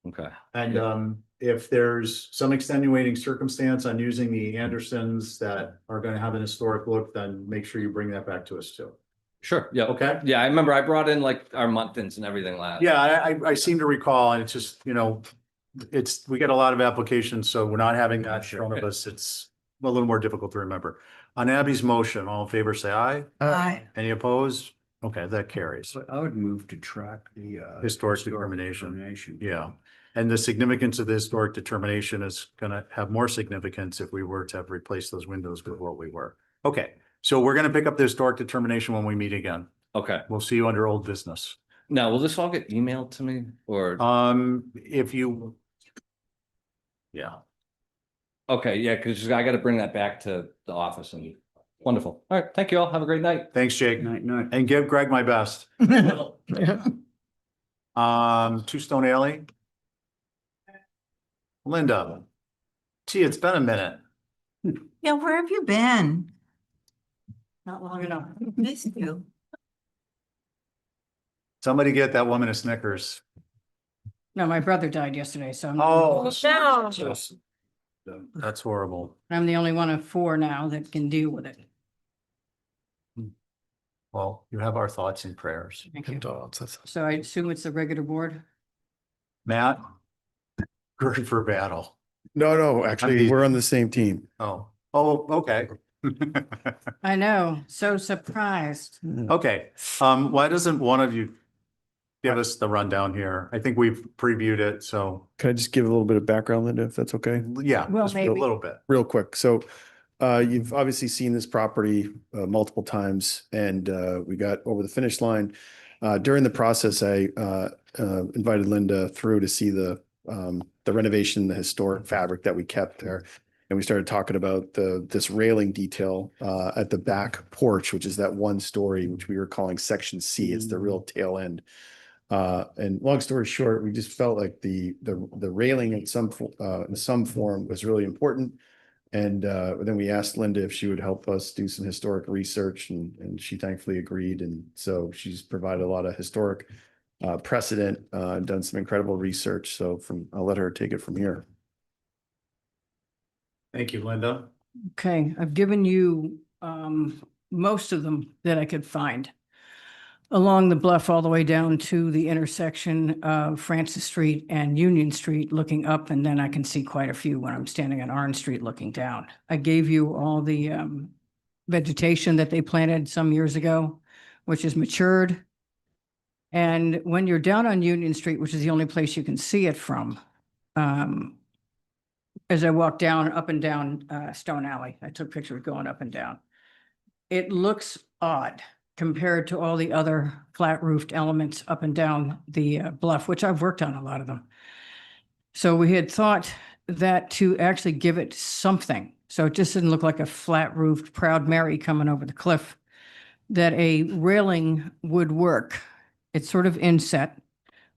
okay. and if there's some extenuating circumstance on using the Andersons that are gonna have an historic look, then make sure you bring that back to us too. Sure. Yeah. Okay? Yeah. I remember I brought in like our Muntins and everything last. Yeah, I seem to recall, and it's just, we get a lot of applications, so we're not having that in front of us. It's a little more difficult to remember. On Abby's motion, all in favor, say aye. Any opposed? Okay, that carries. So I would move to track the Historic determination. determination. Yeah, and the significance of the historic determination is gonna have more significance if we were to have replaced those windows with what we were. Okay, so we're gonna pick up the historic determination when we meet again. Okay. We'll see you under old business. Now, will this all get emailed to me or? If you. Yeah, Okay. Yeah. Cause I got to bring that back to the office and wonderful. All right. Thank you all. Have a great night. thanks, Jake, Night, night. and give Greg my best. Two Stone Alley. Linda. Gee, it's been a minute. Yeah, where have you been? Not long enough. Missed you. Somebody get that woman a Snickers. No, my brother died yesterday, so Oh, No. that's horrible. I'm the only one of 4 now that can deal with it. Well, you have our thoughts and prayers. Thank you. Condolences. So I assume it's the regular board? Matt? Good for battle. No, actually, we're on the same team. Oh, okay. I know, so surprised. Okay, why doesn't one of you give us the rundown here? I think we've previewed it, so, Can I just give a little bit of background, Linda, if that's okay? yeah, Well, just a maybe. little bit. Real quick. So you've obviously seen this property multiple times and we got over the finish line. During the process, I invited Linda through to see the renovation, the historic fabric that we kept there. And we started talking about this railing detail at the back porch, which is that one story, which we were calling section C. It's the real tail end. And long story short, we just felt like the railing in some form was really important. And then we asked Linda if she would help us do some historic research, and she thankfully agreed. And so she's provided a lot of historic precedent, done some incredible research. So I'll let her take it from here. Thank you, Linda. Okay, I've given you most of them that I could find. Along the bluff all the way down to the intersection of Francis Street and Union Street looking up, and then I can see quite a few when I'm standing on Orange Street looking down. I gave you all the vegetation that they planted some years ago, which has matured. And when you're down on Union Street, which is the only place you can see it from, as I walk down, up and down Stone Alley, I took pictures going up and down. It looks odd compared to all the other flat roofed elements up and down the bluff, which I've worked on a lot of them. So we had thought that to actually give it something, so it just didn't look like a flat roofed Proud Mary coming over the cliff, that a railing would work. It's sort of inset.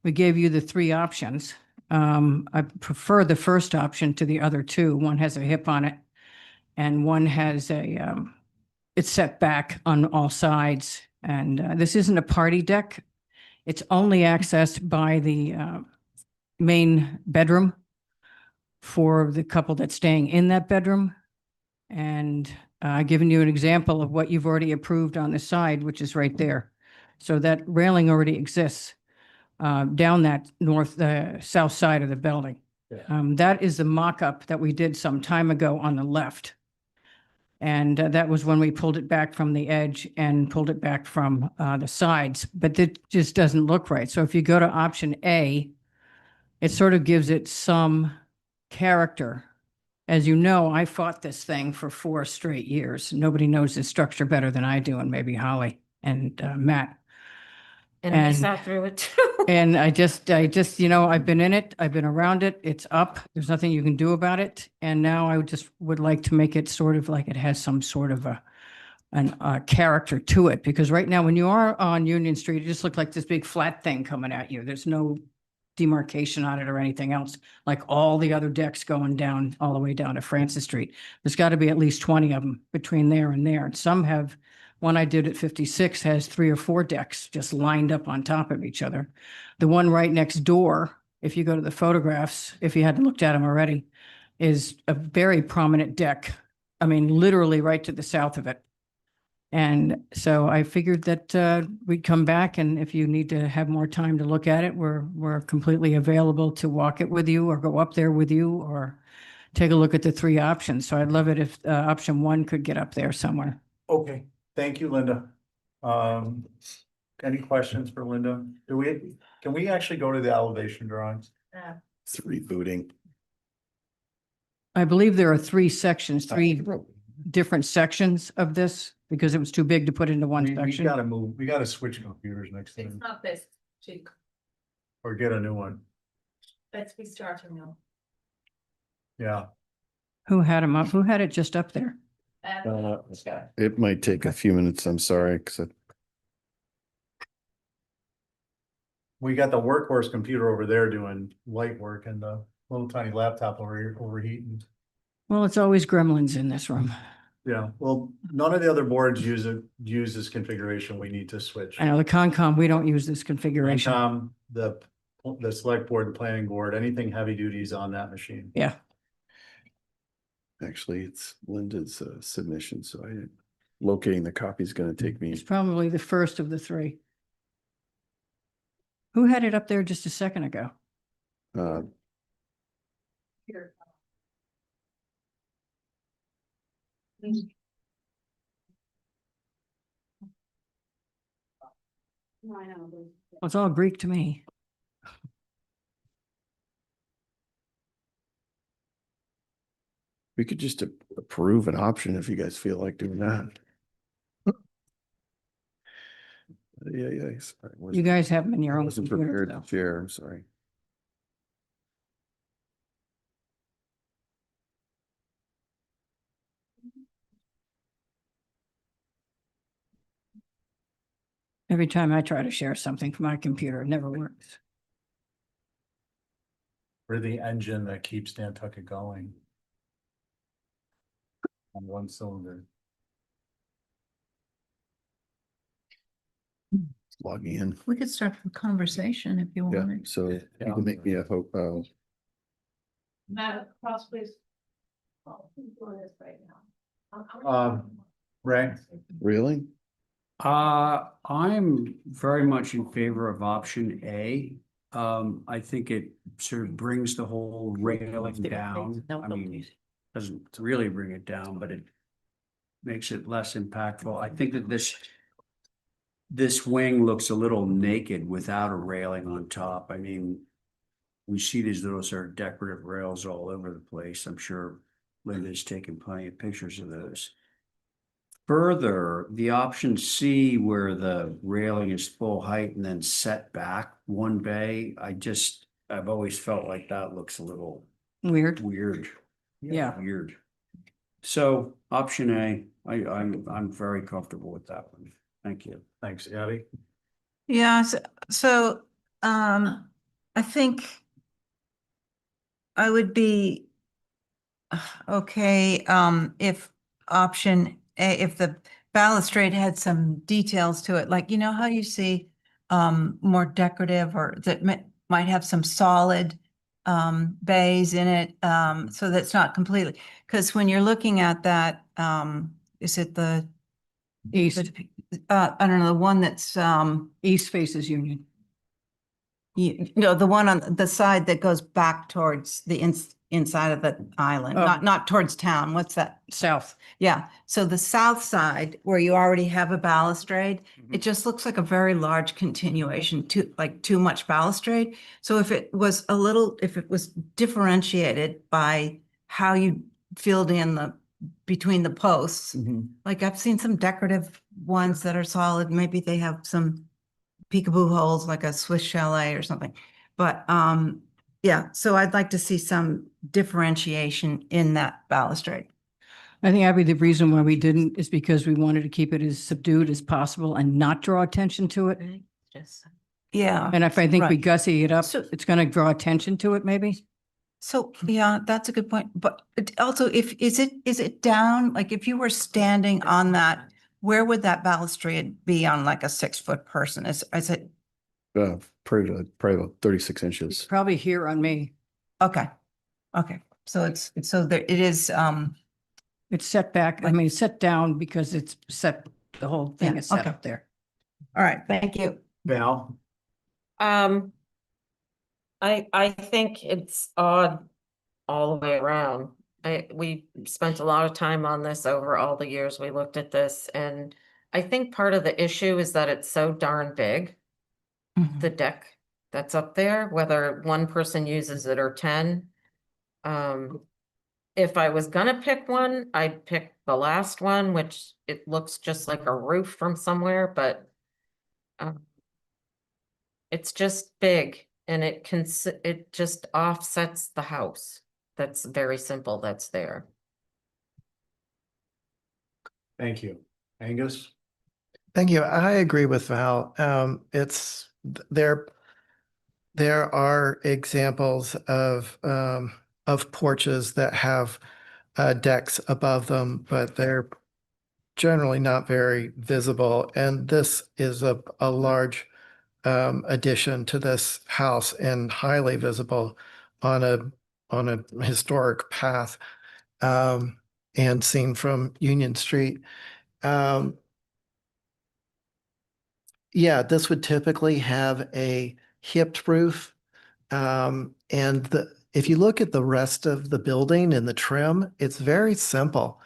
We gave you the 3 options. I prefer the first option to the other 2. One has a hip on it and one has it's set back on all sides. And this isn't a party deck. It's only accessed by the main bedroom for the couple that's staying in that bedroom. And I've given you an example of what you've already approved on the side, which is right there. So that railing already exists. down that south side of the building. That is the mock-up that we did some time ago on the left. And that was when we pulled it back from the edge and pulled it back from the sides, but it just doesn't look right. So if you go to option A, it sort of gives it some character. As you know, I fought this thing for 4 straight years. Nobody knows this structure better than I do, and maybe Holly and Matt. And we And- sat through it too. And I just, I've been in it, I've been around it, it's up, there's nothing you can do about it. And now I would like to make it sort of like it has some sort of a character to it. Because right now, when you are on Union Street, it just looks like this big flat thing coming at you. There's no demarcation on it or anything else, like all the other decks going down, all the way down to Francis Street. There's got to be at least 20 of them between there and there. And some have, one I did at 56 has 3 or 4 decks just lined up on top of each other. The one right next door, if you go to the photographs, if you hadn't looked at them already, is a very prominent deck. I mean, literally right to the south of it. And so I figured that we'd come back, and if you need to have more time to look at it, we're completely available to walk it with you or go up there with you or take a look at the 3 options. So I'd love it if option 1 could get up there somewhere. Okay, thank you, Linda. Any questions for Linda? Can we actually go to the elevation drawings? It's rebooting. I believe there are 3 sections, 3 different sections of this because it was too big to put into one We section. gotta move, we gotta switch computers next time not this, cheap. or get a new one. Let's be starting now. Yeah, Who had them up? Who had it just up there? It might take a few minutes, I'm sorry, because we got the workhorse computer over there doing light work and the little tiny laptop over here overheating. Well, it's always gremlins in this room. Yeah, well, none of the other boards use this configuration. We need to switch. I know the Concom, we don't use this configuration. The select board, the planning board, anything heavy duty is on that machine. Yeah. actually it's Linda's submission, so locating the copy is going to take me. It's probably the first of the 3. Who had it up there just a second ago? Uh, It's all Greek to me. we could just approve an option if you guys feel like doing that. Yeah. Sorry, You guys have them in your own wasn't computer, prepared though. to share, I'm sorry. Every time I try to share something from my computer, it never works. We're the engine that keeps Nantucket going. On one cylinder. Logging in. We could start a conversation if you Yeah, wanted. so you can make me a hope. Matt, cross please. Oh, who's doing this right now? Ray? Really? I'm very much in favor of option A. I think it sort of brings the whole railing down. I mean, doesn't really bring it down, but it makes it less impactful. I think that this wing looks a little naked without a railing on top. I mean, we see these little sort of decorative rails all over the place. I'm sure Linda's taken plenty of pictures of those. Further, the option C where the railing is full height and then set back 1 bay, I've always felt like that looks a little Weird. weird. Yeah. Weird. So option A, I'm very comfortable with that one. Thank you. Thanks, Abby. Yeah, so I think I would be okay, if option A, if the balustrade had some details to it, like, you know, how you see more decorative or that might have some solid bays in it, so that's not completely, because when you're looking at that, is it the East, I don't know, the one that's east faces Union. You know, the one on the side that goes back towards the inside of the island, Oh. not towards town. What's that? South. Yeah, so the south side where you already have a balustrade, Mm-hmm. it just looks like a very large continuation, too much balustrade. So if it was if it was differentiated by how you filled in between the posts, like I've seen some decorative ones that are solid, maybe they have some peekaboo holes like a Swiss chalet or something. But yeah, so I'd like to see some differentiation in that balustrade. I think Abby, the reason why we didn't is because we wanted to keep it as subdued as possible and not draw attention to it. Yeah. And if I think we Right. gussy it up, So- it's going to draw attention to it, maybe. So, yeah, that's a good point. But also is it down, like if you were standing on that, where would that balustrade be on like a 6-foot person? Is it, Probably about 36 inches. Probably here on me. okay. Okay. So it is, It's set back. I mean, it's set down because it's set, the whole thing Yeah, is set okay. up there. all right, thank you. Val? I think it's odd all the way around. We spent a lot of time on this over all the years we looked at this, and I think part of the issue is that it's so darn big, the deck that's up there, whether one person uses it or 10. If I was gonna pick one, I'd pick the last one, which it looks just like a roof from somewhere, but it's just big and it just offsets the house. That's very simple, that's there. Thank you. Angus? Thank you. I agree with Val. There are examples of porches that have decks above them, but they're generally not very visible. And this is a large addition to this house and highly visible on a historic path and seen from Union Street. Yeah, this would typically have a hipped roof. And if you look at the rest of the building and the trim, it's very simple.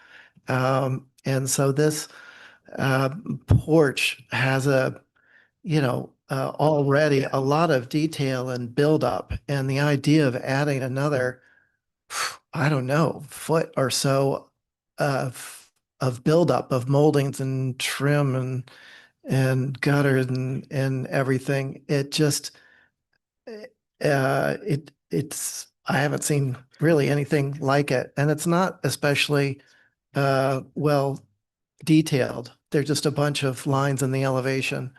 And so this porch has already a lot of detail and buildup. And the idea of adding another, I don't know, foot or so of buildup of moldings and trim and gutters and everything. It just, I haven't seen really anything like it. And it's not especially well detailed. They're just a bunch of lines in the elevation.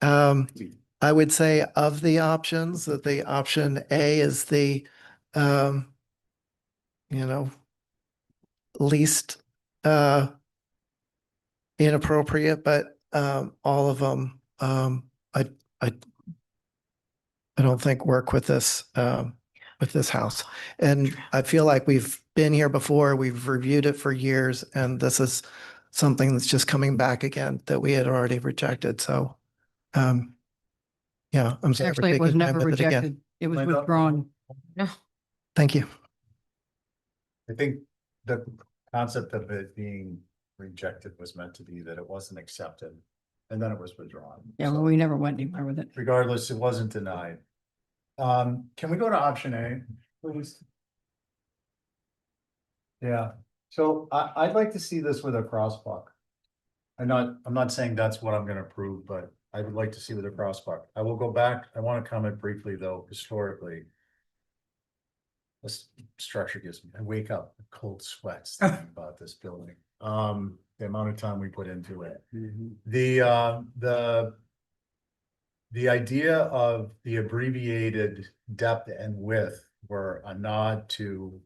I would say of the options that the option A is the, least inappropriate, but all of them, I don't think work with this house. And I feel like we've been here before, we've reviewed it for years, and this is something that's just coming back again that we had already rejected. So, yeah, I'm sorry for Actually, it was taking time never with it again. rejected. It was withdrawn. No, Thank you. I think the concept of it being rejected was meant to be that it wasn't accepted and then it was withdrawn. Yeah, well, So we never went anywhere with it. regardless, it wasn't denied. Can we go to option A, please? Yeah, so I'd like to see this with a crosswalk. I'm not saying that's what I'm gonna approve, but I would like to see with a crosswalk. I will go back. I want to comment briefly, though, historically. This structure gives me, I wake up with cold sweats thinking about this building. The amount of time we put into it. The idea of the abbreviated depth and width were a nod to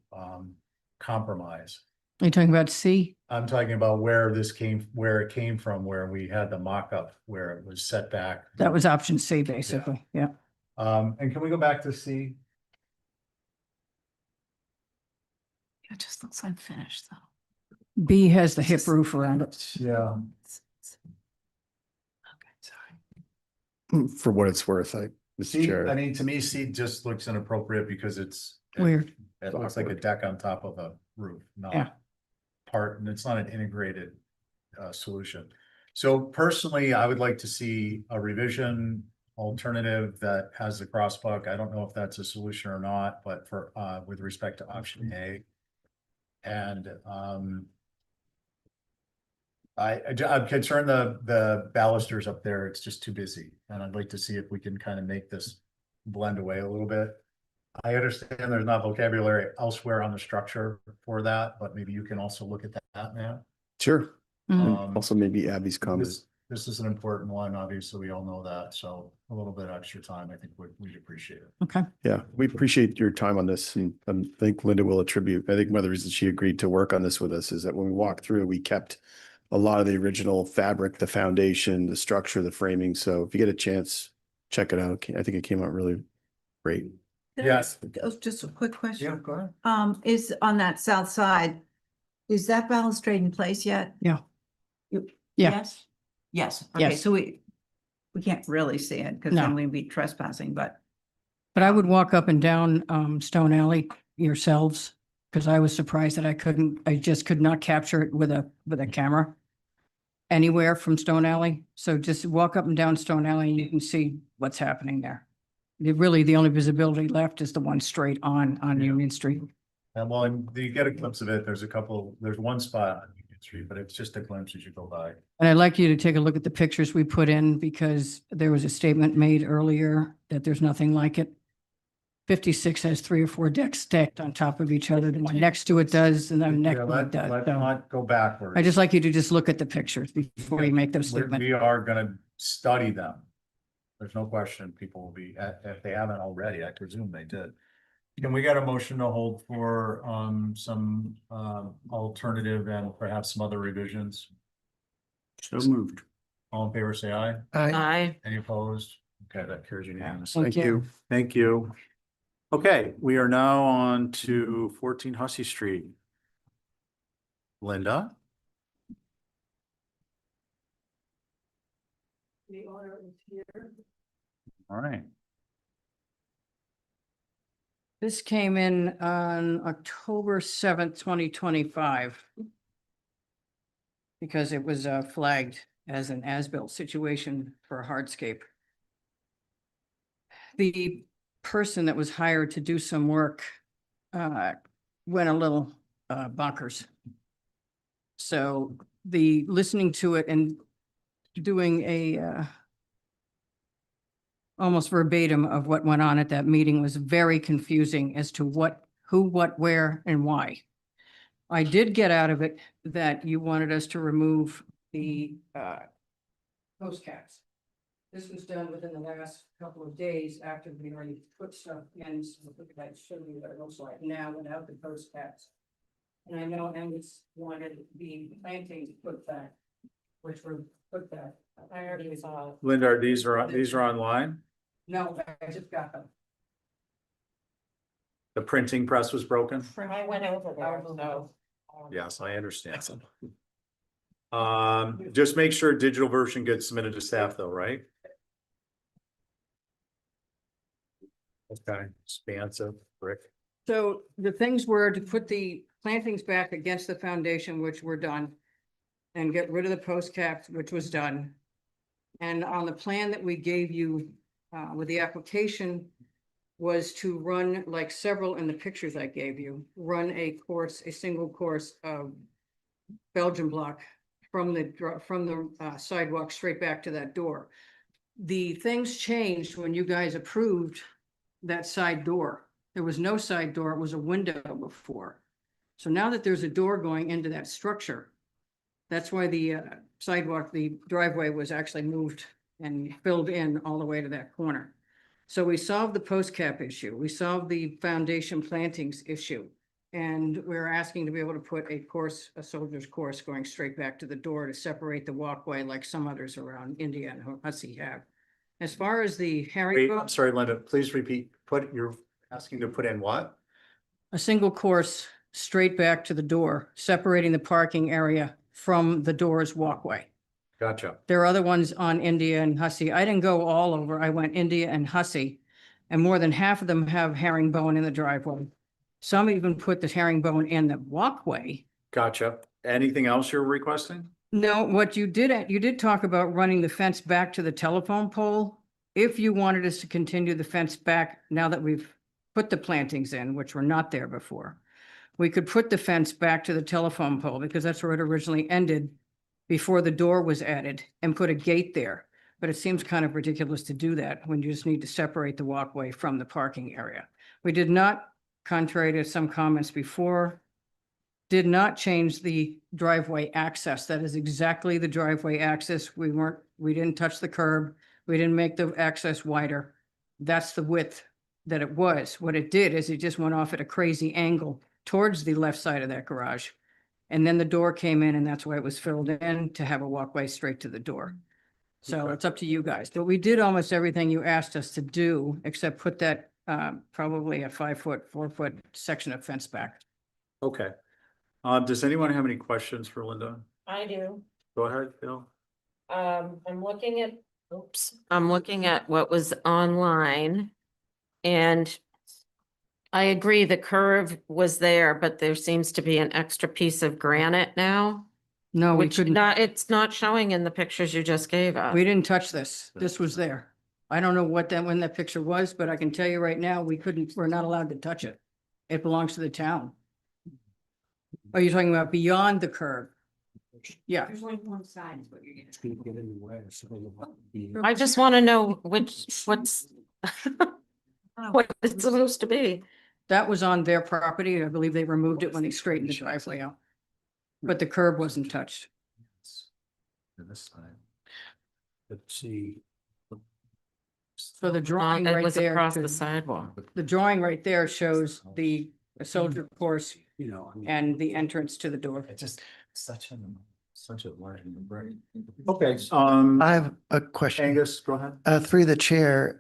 compromise. Are you talking about C? I'm talking about where it came from, where we had the mock-up, where it was set back. That was option C, basically. Yeah. And can we go back to C? It just looks unfinished though. B has the hip roof around it. Yeah. Okay, sorry. For what it's worth, Mr. See, Chair. I mean, to me, C just looks inappropriate because it's. Weird. It looks like a deck on top of a roof, Yeah. not part, and it's not an integrated solution. So personally, I would like to see a revision alternative that has the crossbuck. I don't know if that's a solution or not, but for with respect to option A. And I'm concerned the balusters up there, it's just too busy, and I'd like to see if we can kind of make this blend away a little bit. I understand there's not vocabulary elsewhere on the structure for that, but maybe you can also look at that now. Sure. Mhm. And also maybe Abby's comment. This is an important one, obviously, we all know that, so a little bit extra time, I think we'd appreciate it. Okay. Yeah, we appreciate your time on this, and I think Linda will attribute. I think one of the reasons she agreed to work on this with us is that when we walked through, we kept a lot of the original fabric, the foundation, the structure, the framing. So if you get a chance, check it out. I think it came out really great. Yes. Just a quick question. go ahead. Is on that south side, is that balustrade in place yet? Yeah. You- Yeah. Yes? Yes. Okay, Yes. so we can't really see it because No. then we'd be trespassing, but But I would walk up and down Stone Alley yourselves, because I was surprised that I just could not capture it with a camera anywhere from Stone Alley. So just walk up and down Stone Alley and you can see what's happening there. Really, the only visibility left is the one straight on Yeah. Union Street. And well, and you get a glimpse of it, there's one spot on Union Street, but it's just a glimpse as you go by. And I'd like you to take a look at the pictures we put in, because there was a statement made earlier that there's nothing like it. 56 has 3 or 4 decks stacked on top of each other. The one next to it does, and then next Yeah, to it let's does. So not go backwards. I just like you to just look at the pictures before you make those statements. We are gonna study them. There's no question people will be, if they haven't already, I presume they did. Can we get a motion to hold for some alternative and perhaps some other revisions? So moved. All in favor, say aye. Aye. Any opposed? Okay, that carries unanimously. Thank Thank you. you. Thank you. Okay, we are now on to 14 Hussey Street. Linda? All right. This came in on October 7th, 2025. Because it was flagged as an as-built situation for a hardscape. The person that was hired to do some work went a little bonkers. So listening to it and doing a almost verbatim of what went on at that meeting was very confusing as to who, what, where, and why. I did get out of it that you wanted us to remove the post caps. This was done within the last couple of days after we already put stuff in, so I show you what it looks like now without the post caps. And I know Angus wanted the plantings put back, which were put back. I already saw. Linda, these are online? No, I just got them. The printing press was broken? I went over there, so. Yes, I understand. Just make sure digital version gets submitted to staff though, right? Okay, expansive, Rick. So the things were to put the plantings back against the foundation, which were done. And get rid of the post caps, which was done. And on the plan that we gave you with the application was to run, like several in the pictures I gave you, run a single course of Belgian block from the sidewalk straight back to that door. The things changed when you guys approved that side door. There was no side door, it was a window before. So now that there's a door going into that structure, that's why the sidewalk, the driveway was actually moved and filled in all the way to that corner. So we solved the post cap issue. We solved the foundation plantings issue. And we're asking to be able to put a soldier's course going straight back to the door to separate the walkway like some others around India and Hussey have. As far as the Wait, I'm Harry, sorry, Linda, please repeat. You're asking to put in what? a single course straight back to the door, separating the parking area from the door's walkway. Gotcha. There are other ones on India and Hussey. I didn't go all over. I went India and Hussey. And more than half of them have herringbone in the driveway. Some even put the herringbone in the walkway. Gotcha. Anything else you're requesting? No, what you did talk about running the fence back to the telephone pole. If you wanted us to continue the fence back, now that we've put the plantings in, which were not there before, we could put the fence back to the telephone pole because that's where it originally ended before the door was added, and put a gate there. But it seems kind of ridiculous to do that when you just need to separate the walkway from the parking area. We did not, contrary to some comments before, did not change the driveway access. That is exactly the driveway access. We didn't touch the curb. We didn't make the access wider. That's the width that it was. What it did is it just went off at a crazy angle towards the left side of that garage. And then the door came in, and that's why it was filled in to have a walkway straight to the door. So it's up to you guys. But we did almost everything you asked us to do, except put that probably a 5-foot, 4-foot section of fence back. Okay. Does anyone have any questions for Linda? I do. Go ahead, Bill. I'm looking at what was online. And I agree, the curve was there, but there seems to be an extra piece of granite now. No, we Which couldn't, it's not showing in the pictures you just gave us. we didn't touch this. This was there. I don't know when that picture was, but I can tell you right now, we're not allowed to touch it. It belongs to the town. Are you talking about beyond the curb? Yeah. There's only one side is what you're getting. It's gonna get in the way, so they won't be- I just want to know what's what it's supposed to be. That was on their property. I believe they removed it when they straightened the driveway out. But the curb wasn't touched. This side. Let's see. So the drawing It right was there, across the sidewalk. the drawing right there shows the soldier course You know, I mean. and the entrance to the door. It's just such a large break. Okay, I have a question. Angus, go ahead. Through the chair,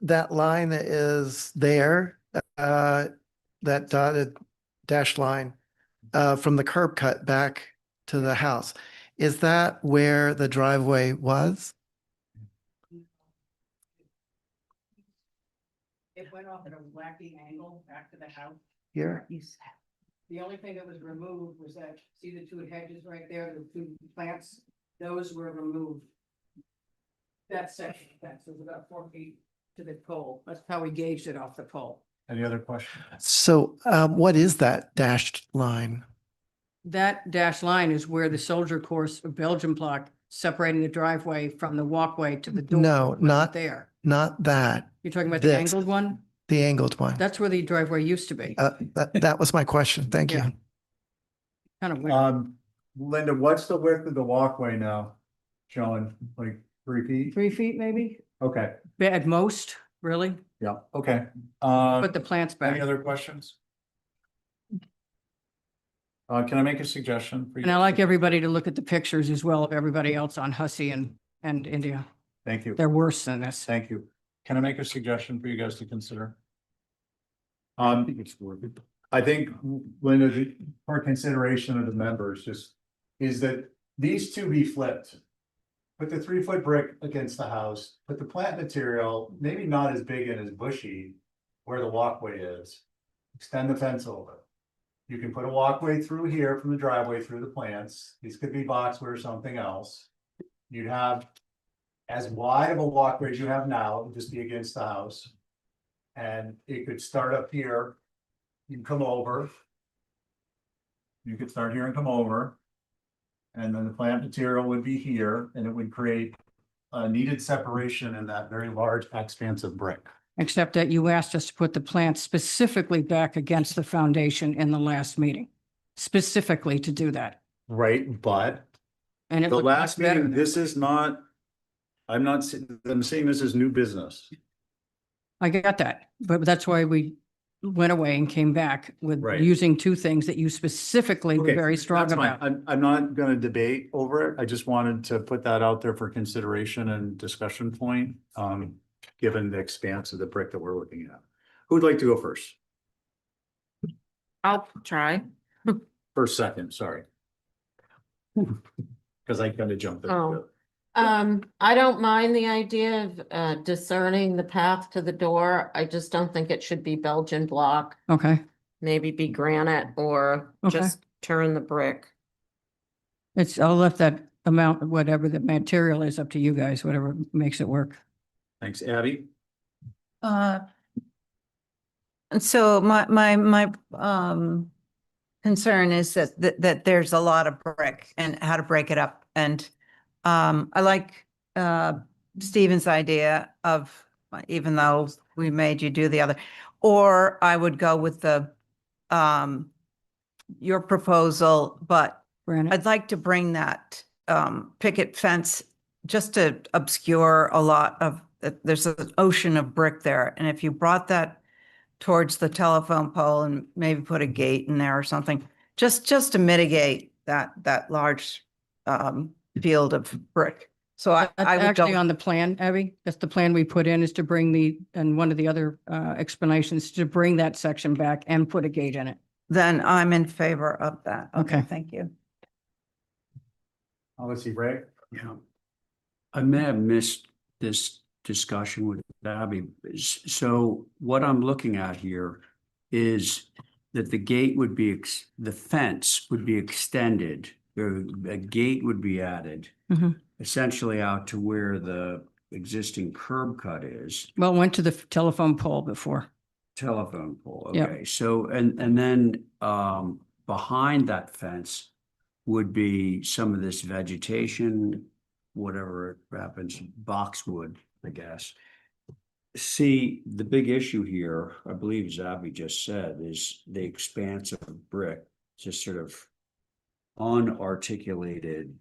that line that is there, that dotted dash line, from the curb cut back to the house, is that where the driveway was? It went off at a wacky angle back to the house. Here? The only thing that was removed was that, see the two hedges right there, the two plants, those were removed. That section, that was about 4 feet to the pole. That's how we gauged it off the pole. Any other questions? So, what is that dashed line? That dash line is where the soldier course of Belgian block separating the driveway from the walkway to the door. No, wasn't not there. Not that, You're talking about the this. angled one? the angled one. That's where the driveway used to be. That was my question. Thank Yeah. you. Kind of weird. Linda, what's the width of the walkway now? Showing like 3 feet? 3 feet maybe, Okay, at most, really, yeah, okay. put the plants Any back. other questions? Can I make a suggestion for you? And I like everybody to look at the pictures as well of everybody else on Hussey and India. Thank you. They're worse than this. Thank you. Can I make a suggestion for you guys to consider? It's worth it. I think, Linda, for consideration of the members, just is that these two be flipped. Put the 3-foot brick against the house, put the plant material, maybe not as big and as bushy where the walkway is. Extend the fence over. You can put a walkway through here from the driveway through the plants. These could be boxwood or something else. You'd have as wide of a walkway as you have now, it would just be against the house. And it could start up here. You can come over. You could start here and come over. And then the plant material would be here and it would create a needed separation in that very large expansive brick. Except that you asked us to put the plants specifically back against the foundation in the last meeting. Specifically to do that. Right, but And it the looked last much better. meeting, this is not, I'm seeing this as new business. I get that, but that's why we went away and came back with Right. using two things that you specifically were Okay, very strong that's fine. about. I'm not gonna debate over it. I just wanted to put that out there for consideration and discussion point. Given the expanse of the brick that we're looking at. Who'd like to go first? I'll try. First, second, sorry. Cause I kind of jumped. in. Oh. I don't mind the idea of discerning the path to the door. I just don't think it should be Belgian block. Okay, Maybe be granite or Okay. just turn the brick. I'll left that amount, whatever the material is, up to you guys, whatever makes it work. Thanks, Abby. And so my concern is that there's a lot of brick and how to break it up. And I like Stephen's idea of, even though we made you do the other, or I would go with the your proposal, but Granite, I'd like to bring that picket fence just to obscure a lot of, there's an ocean of brick there. And if you brought that towards the telephone pole and maybe put a gate in there or something, just to mitigate that large field of brick. So I that's would actually go, on the plan, Abby. That's the plan we put in, is to bring and one of the other explanations, to bring that section back and put a gate in it. then I'm in favor of that. Okay, Okay. thank you. Let's see, Ray. Yeah. I may have missed this discussion with Abby. So what I'm looking at here is that the gate would be, the fence would be extended, or a gate would be added Mhm. essentially out to where the existing curb cut is. Well, it went to the telephone pole before. Telephone pole, Yep. okay, so, and then, behind that fence would be some of this vegetation, whatever happens, boxwood, I guess. See, the big issue here, I believe as Abby just said, is the expanse of brick, just sort of unarticulated.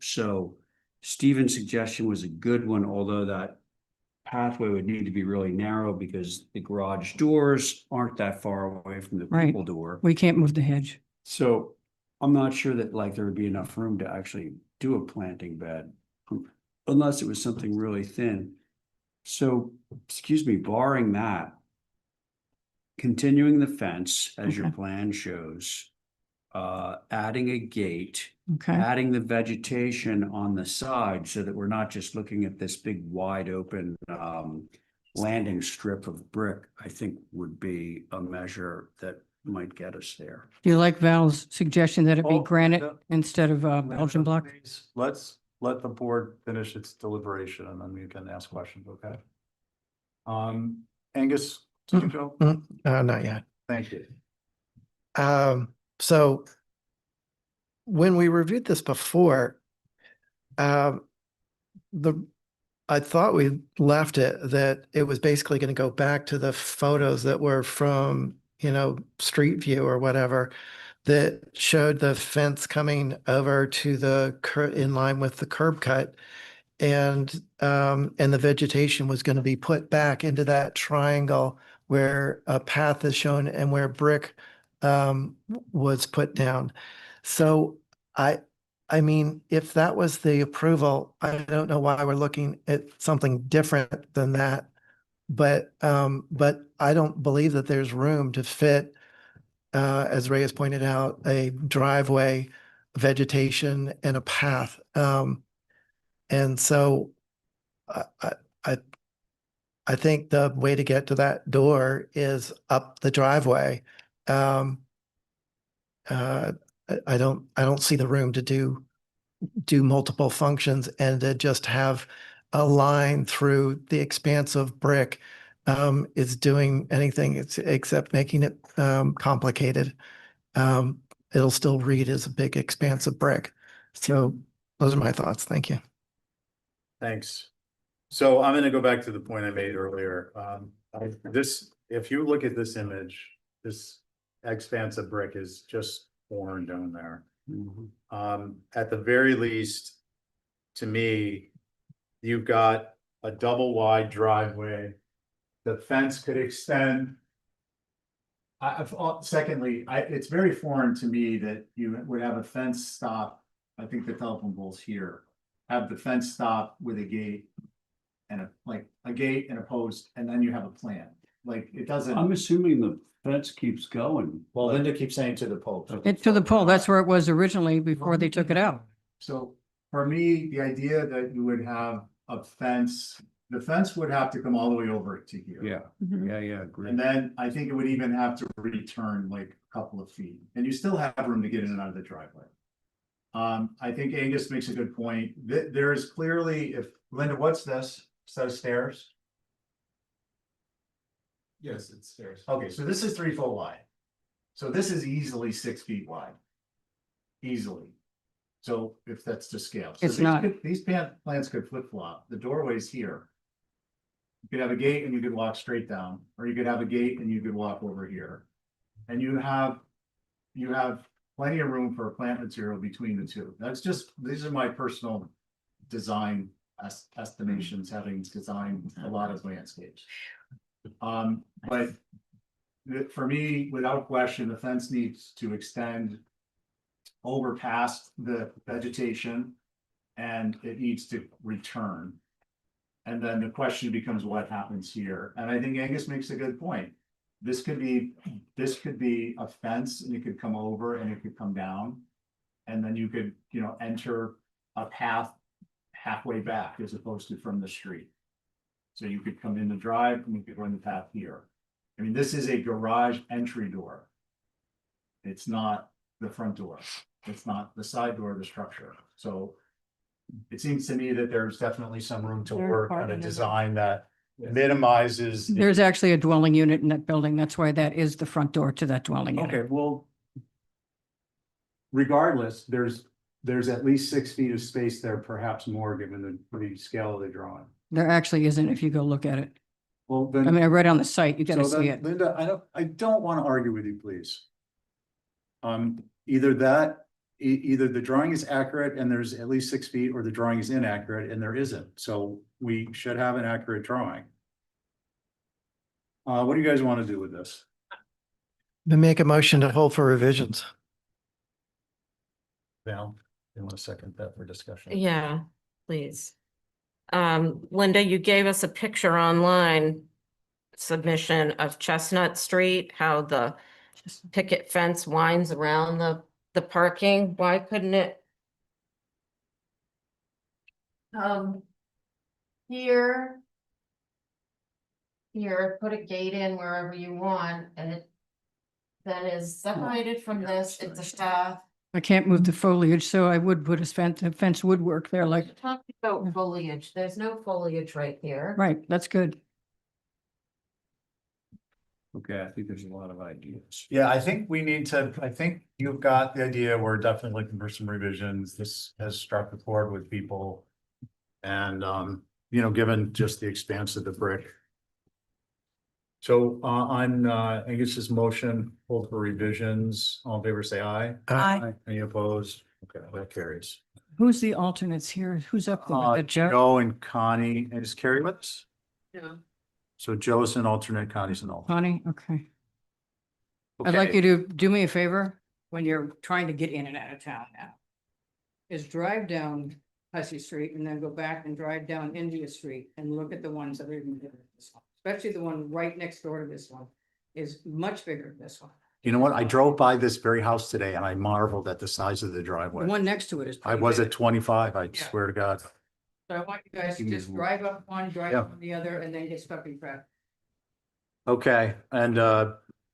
So Stephen's suggestion was a good one, although that pathway would need to be really narrow because the garage doors aren't that far away from the Right. people door. We can't move the hedge. So I'm not sure that like there would be enough room to actually do a planting bed unless it was something really thin. So, excuse me, barring that, continuing the fence as your Okay. plan shows, adding a gate, Okay, adding the vegetation on the side so that we're not just looking at this big wide open landing strip of brick, I think would be a measure that might get us there. do you like Val's suggestion that it be Oh, granite Linda. instead of Belgian block? Let's let the board finish its deliberation and then we can ask questions, okay? Angus, did you go? Not yet. Thank you. So when we reviewed this before, I thought we left it that it was basically going to go back to the photos that were from, Street View or whatever, that showed the fence coming over to in line with the curb cut. And the vegetation was going to be put back into that triangle where a path is shown and where brick was put down. So I mean, if that was the approval, I don't know why we're looking at something different than that. But I don't believe that there's room to fit, as Ray has pointed out, a driveway, vegetation, and a path. And so I think the way to get to that door is up the driveway. I don't see the room to do multiple functions and to just have a line through the expanse of brick is doing anything except making it complicated. It'll still read as a big expanse of brick. So those are my thoughts. Thank you. Thanks. So I'm going to go back to the point I made earlier. If you look at this image, this expanse of brick is just worn down there. At the very least, to me, you've got a double wide driveway. The fence could extend. Secondly, it's very foreign to me that you would have a fence stop. I think the telephone pole's here. Have the fence stop with a gate and a gate and a post, and then you have a plan. Like it doesn't. I'm assuming the fence keeps going. Well, Linda keeps saying to the post. It's to the pole. That's where it was originally before they took it out. So for me, the idea that you would have a fence, the fence would have to come all the way over to here. Yeah, Mhm. yeah, agree. And then I think it would even have to return like a couple of feet, and you still have room to get in and out of the driveway. I think Angus makes a good point. There is clearly, if, Linda, what's this set of stairs? Yes, it's stairs. Okay, so this is 3 foot wide. So this is easily 6 feet wide. Easily. So if that's to scale. So It's these not. These plans could flip flop. The doorway's here. You could have a gate and you could walk straight down, or you could have a gate and you could walk over here. And you have plenty of room for plant material between the two. That's just, these are my personal design estimations, having designed a lot of landscapes. But for me, without question, the fence needs to extend over past the vegetation, and it needs to return. And then the question becomes what happens here? And I think Angus makes a good point. This could be a fence, and it could come over and it could come down. And then you could, enter a path halfway back as opposed to from the street. So you could come in the drive and you could run the path here. I mean, this is a garage entry door. It's not the front door. It's not the side door of the structure. So it seems to me that there's definitely some room to There's work on a parking in there. design that minimizes. There's actually a dwelling unit in that building. That's why that is the front door to that dwelling unit. Okay, well. Regardless, there's at least 6 feet of space there, perhaps more, given the pretty scale of the drawing. There actually isn't if you go look at it. Well, I then. mean, I read on the site, you gotta So see then, it. Linda, I don't want to argue with you, please. Either that, either the drawing is accurate and there's at least 6 feet, or the drawing is inaccurate and there isn't. So we should have an accurate drawing. What do you guys want to do with this? Then make a motion to hold for revisions. Val, you want to second that for discussion? Yeah, please. Linda, you gave us a picture online submission of Chestnut Street, how the picket fence winds around the parking. Why couldn't it? Here. Here, put a gate in wherever you want, and it then is separated from this. It's a staff. I can't move the foliage, so I would put a fence would work there like, Talk about foliage. There's no foliage right here. right, that's good. Okay, I think there's a lot of ideas. Yeah, I think you've got the idea. We're definitely looking for some revisions. This has struck a chord with people. And, given just the expanse of the brick. So, on, Angus's motion, hold for revisions, all in favor, say aye. Aye. Any opposed? Okay, that carries. Who's the alternates here? Who's up there? with Joe? Joe and Connie, and is Carrie with us? Yeah. So Joe's an alternate, Connie's an alternate. Connie, okay. I'd like you to do me a favor when you're trying to get in and out of town now. Is drive down Hussey Street and then go back and drive down India Street and look at the ones that are even bigger than this one. Especially the one right next door to this one is much bigger than this one. You know what? I drove by this very house today and I marveled at the size of the The driveway. one next to it is. I pretty was big. at 25, I Yeah. swear to God. So I want you guys to Give me just a- drive up one, drive Yeah. up the other, and then get stuck in traffic. Okay, and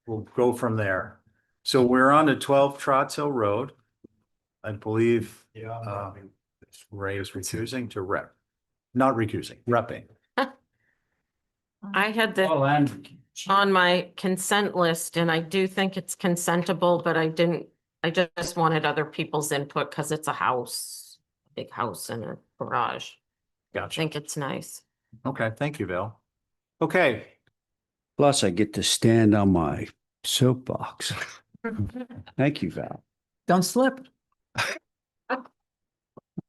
we'll go from there. So we're on to 12 Trotz Hill Road. I believe Ray is refusing to rep, not recusing, repping. I had the Oh, and on my consent list, and I do think it's consentable, but I just wanted other people's input because it's a house, big house and a garage. I Gotcha. think it's nice. Okay, thank you, Val. Okay, plus I get to stand on my soapbox. Thank you, Val. Don't slip.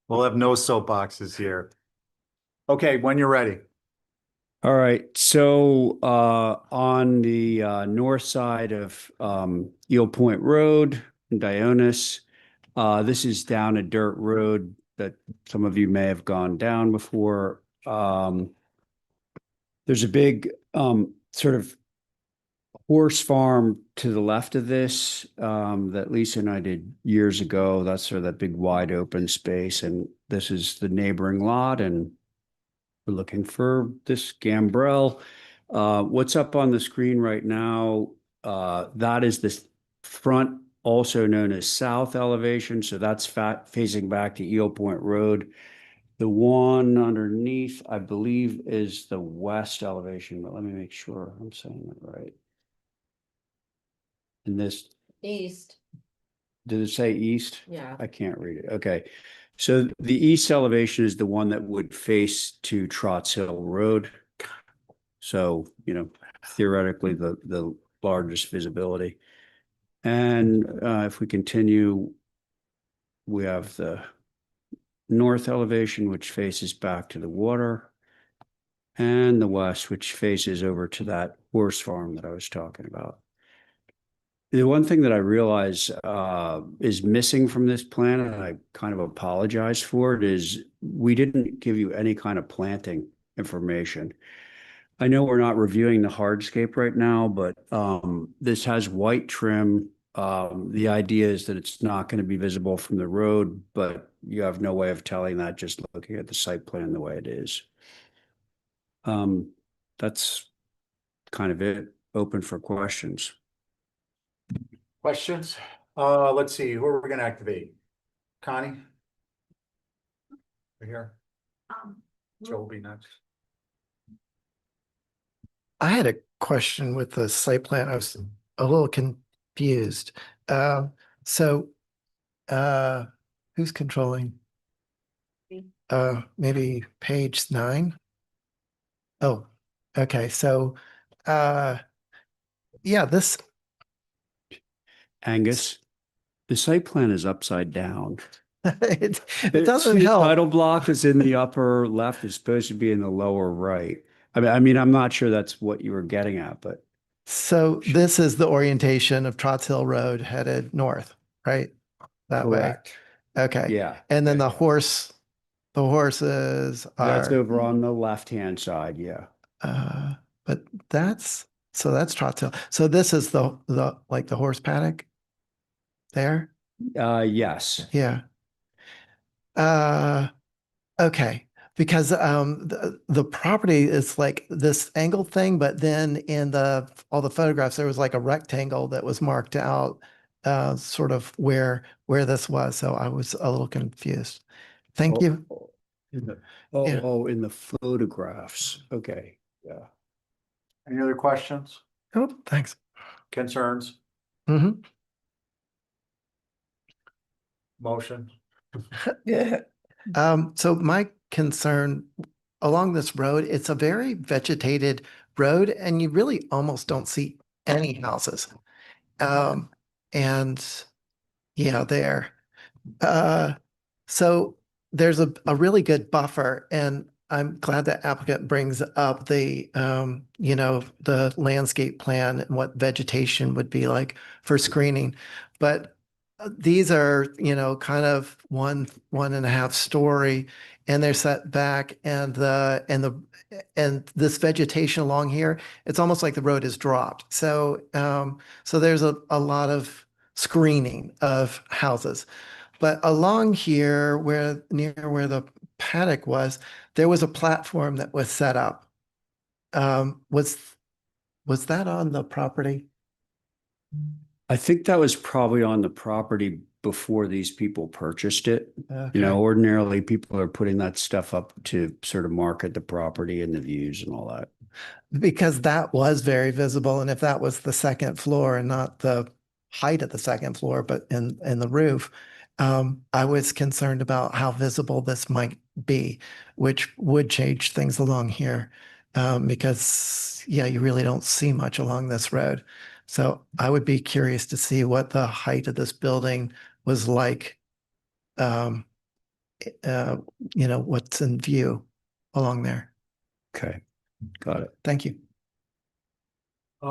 we'll have no soapboxes here. Okay, when you're ready. All right, so on the north side of Eel Point Road in Dionis, this is down a dirt road that some of you may have gone down before. There's a big sort of horse farm to the left of this that Lisa and I did years ago. That's sort of that big wide open space. And this is the neighboring lot and we're looking for this gambrel. What's up on the screen right now? That is this front, also known as south elevation. So that's facing back to Eel Point Road. The one underneath, I believe, is the west elevation, but let me make sure I'm saying that right. And this, East, did it say east? yeah. I can't read it. Okay. So the east elevation is the one that would face to Trotz Hill Road. So, theoretically, the largest visibility. And if we continue, we have the north elevation, which faces back to the water, and the west, which faces over to that horse farm that I was talking about. The one thing that I realize is missing from this plan, and I kind of apologize for it, is we didn't give you any kind of planting information. I know we're not reviewing the hardscape right now, but this has white trim. The idea is that it's not going to be visible from the road, but you have no way of telling that just looking at the site plan the way it is. That's kind of it. Open for questions. Questions? Let's see, who are we gonna activate? Connie? We're here. Joe will be next. I had a question with the site plan. I was a little confused. So, who's controlling? Me. Maybe page 9? Oh, okay. So, yeah, this, Angus, the site plan is upside down. it The doesn't help. title block is in the upper left, is supposed to be in the lower right. I mean, I'm not sure that's what you were getting at, but So this is the orientation of Trotz Hill Road headed north, right? That correct. way. Okay. Yeah. And then Yeah, the yeah. horses That's are, over on the left-hand side, yeah. but so that's Trotz Hill. So this is the like the horse paddock there? Yes. Yeah. Uh, okay. Because the property is like this angle thing, but then in all the photographs there was like a rectangle that was marked out sort of where this was. So I was a little confused. Thank you. In the, Yeah. in the photographs. Okay, yeah. Any other questions, Oh, thanks. concerns, Hmm. motion? Yeah. So my concern along this road, it's a very vegetated road and you really almost don't see any houses. And yeah, there. So there's a really good buffer and I'm glad that applicant brings up the, the landscape plan and what vegetation would be like for screening. But these are, kind of one and a half story and they're set back and this vegetation along here, it's almost like the road is dropped. So, so there's a lot of screening of houses. But along here, near where the paddock was, there was a platform that was set up. Was that on the property? I think that was probably on the property before these people purchased it. Okay. Ordinarily people are putting that stuff up to sort of market the property and the views and all that. Because that was very visible, and if that was the second floor and not the height of the second floor, but in the roof, I was concerned about how visible this might be, which would change things along here. Because yeah, you really don't see much along this road. So I would be curious to see what the height of this building was like. Um, what's in view along there. Okay, got it. Thank you.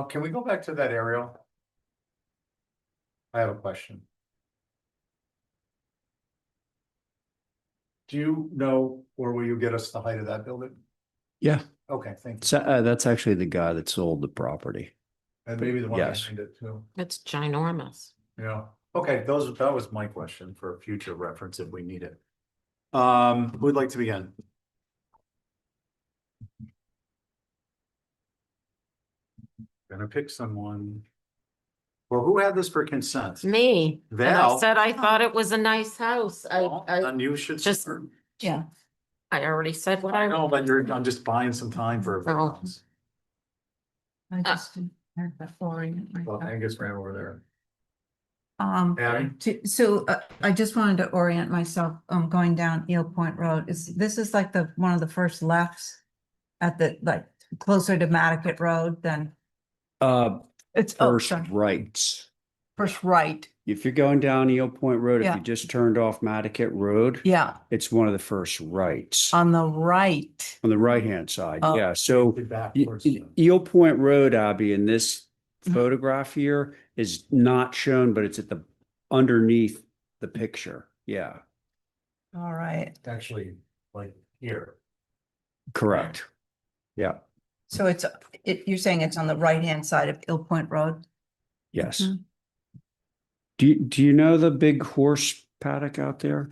Can we go back to that aerial? I have a question. Do you know, or will you get us the height of that building? Yeah, Okay, thank you. so that's actually the guy that sold the property. And maybe the one Yes. behind it too. It's ginormous. Yeah, okay, that was my question for future reference if we need it. Who would like to begin? Gonna pick someone. Well, who had this for consent? Me, and I Val? said I thought it was a nice house. Then you should just- start. Yeah. I already said what I. No, but I'm just buying some time for everyone Oh. else. I just heard before. Well, Angus ran over there. Um, so I just wanted to orient myself, going down Eel Point Road. This is like one of the first lefts at the, like, closer to Mattocket Road than it's First sorry. right. First right. If you're going down Eel Point Road, if Yeah. you just turned off Mattocket Road, Yeah, it's one of the first rights on the right. on the right-hand side. Oh. Yeah, so Backwards. Eel Point Road, Abby, in this Mhm. photograph here is not shown, but it's at the underneath the picture. Yeah, All right. Actually, like here. correct. Yeah, So you're saying it's on the right-hand side of Eel Point Road? yes. Mhm. Do you know the big horse paddock out there?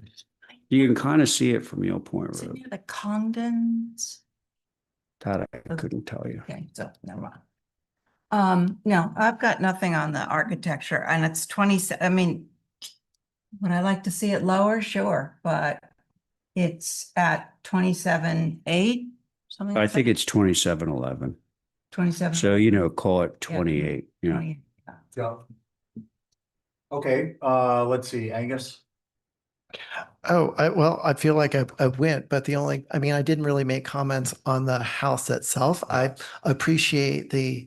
You can kind of see it from Eel Point Is it Road. near the Congdons? That I couldn't tell you. Okay, so never mind. No, I've got nothing on the architecture and it's I mean, would I like to see it lower? Sure, but it's at 27.8, something. I think it's 2711. 27. So, call it 28. Yeah. 28, yeah. Yeah. Okay, let's see, Angus. Oh, well, I feel like I went, but I mean, I didn't really make comments on the house itself. I appreciate the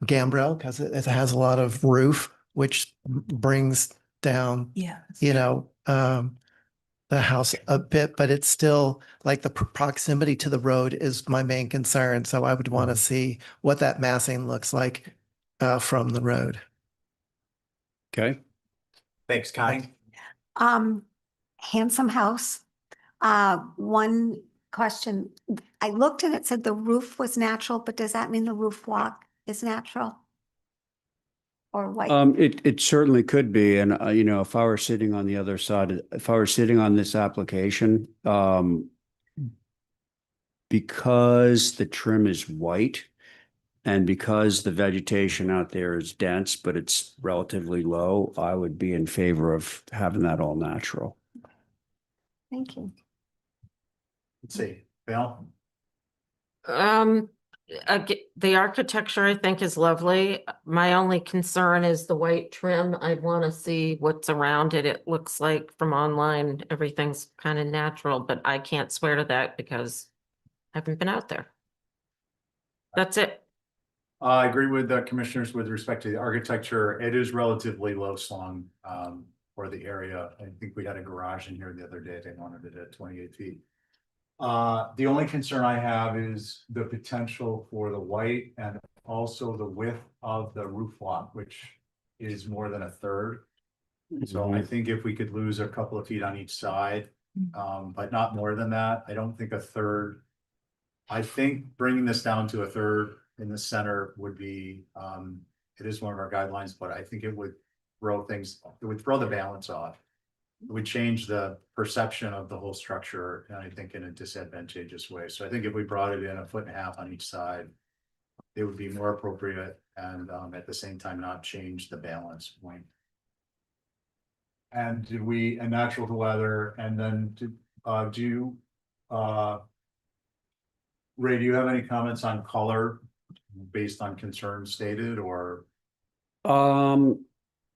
gambrel because it has a lot of roof, which brings down, Yeah. the house a bit, but it's still like the proximity to the road is my main concern. So I would want to see what that massing looks like from the road. Okay. Thanks, Connie. Handsome house. One question, I looked and it said the roof was natural, but does that mean the roof block is natural? Or white? It certainly could be. And, if I were sitting on the other side, if I were sitting on this application, because the trim is white and because the vegetation out there is dense, but it's relatively low, I would be in favor of having that all natural. Thank you. Let's see, Val. The architecture I think is lovely. My only concern is the white trim. I want to see what's around it. It looks like from online, everything's kind of natural, but I can't swear to that because I haven't been out there. That's it. I agree with the commissioners with respect to the architecture. It is relatively low slung for the area. I think we had a garage in here the other day. They wanted it at 28 feet. The only concern I have is the potential for the white and also the width of the roof block, which is more than a third. So I think if we could lose a couple of feet on each side, but not more than that, I don't think a third. I think bringing this down to a third in the center would be, it is one of our guidelines, but I think it would it would throw the balance off. It would change the perception of the whole structure, and I think in a disadvantageous way. So I think if we brought it in 1.5 feet on each side, it would be more appropriate and at the same time not change the balance point. And natural to weather, and then Ray, do you have any comments on color based on concerns stated or?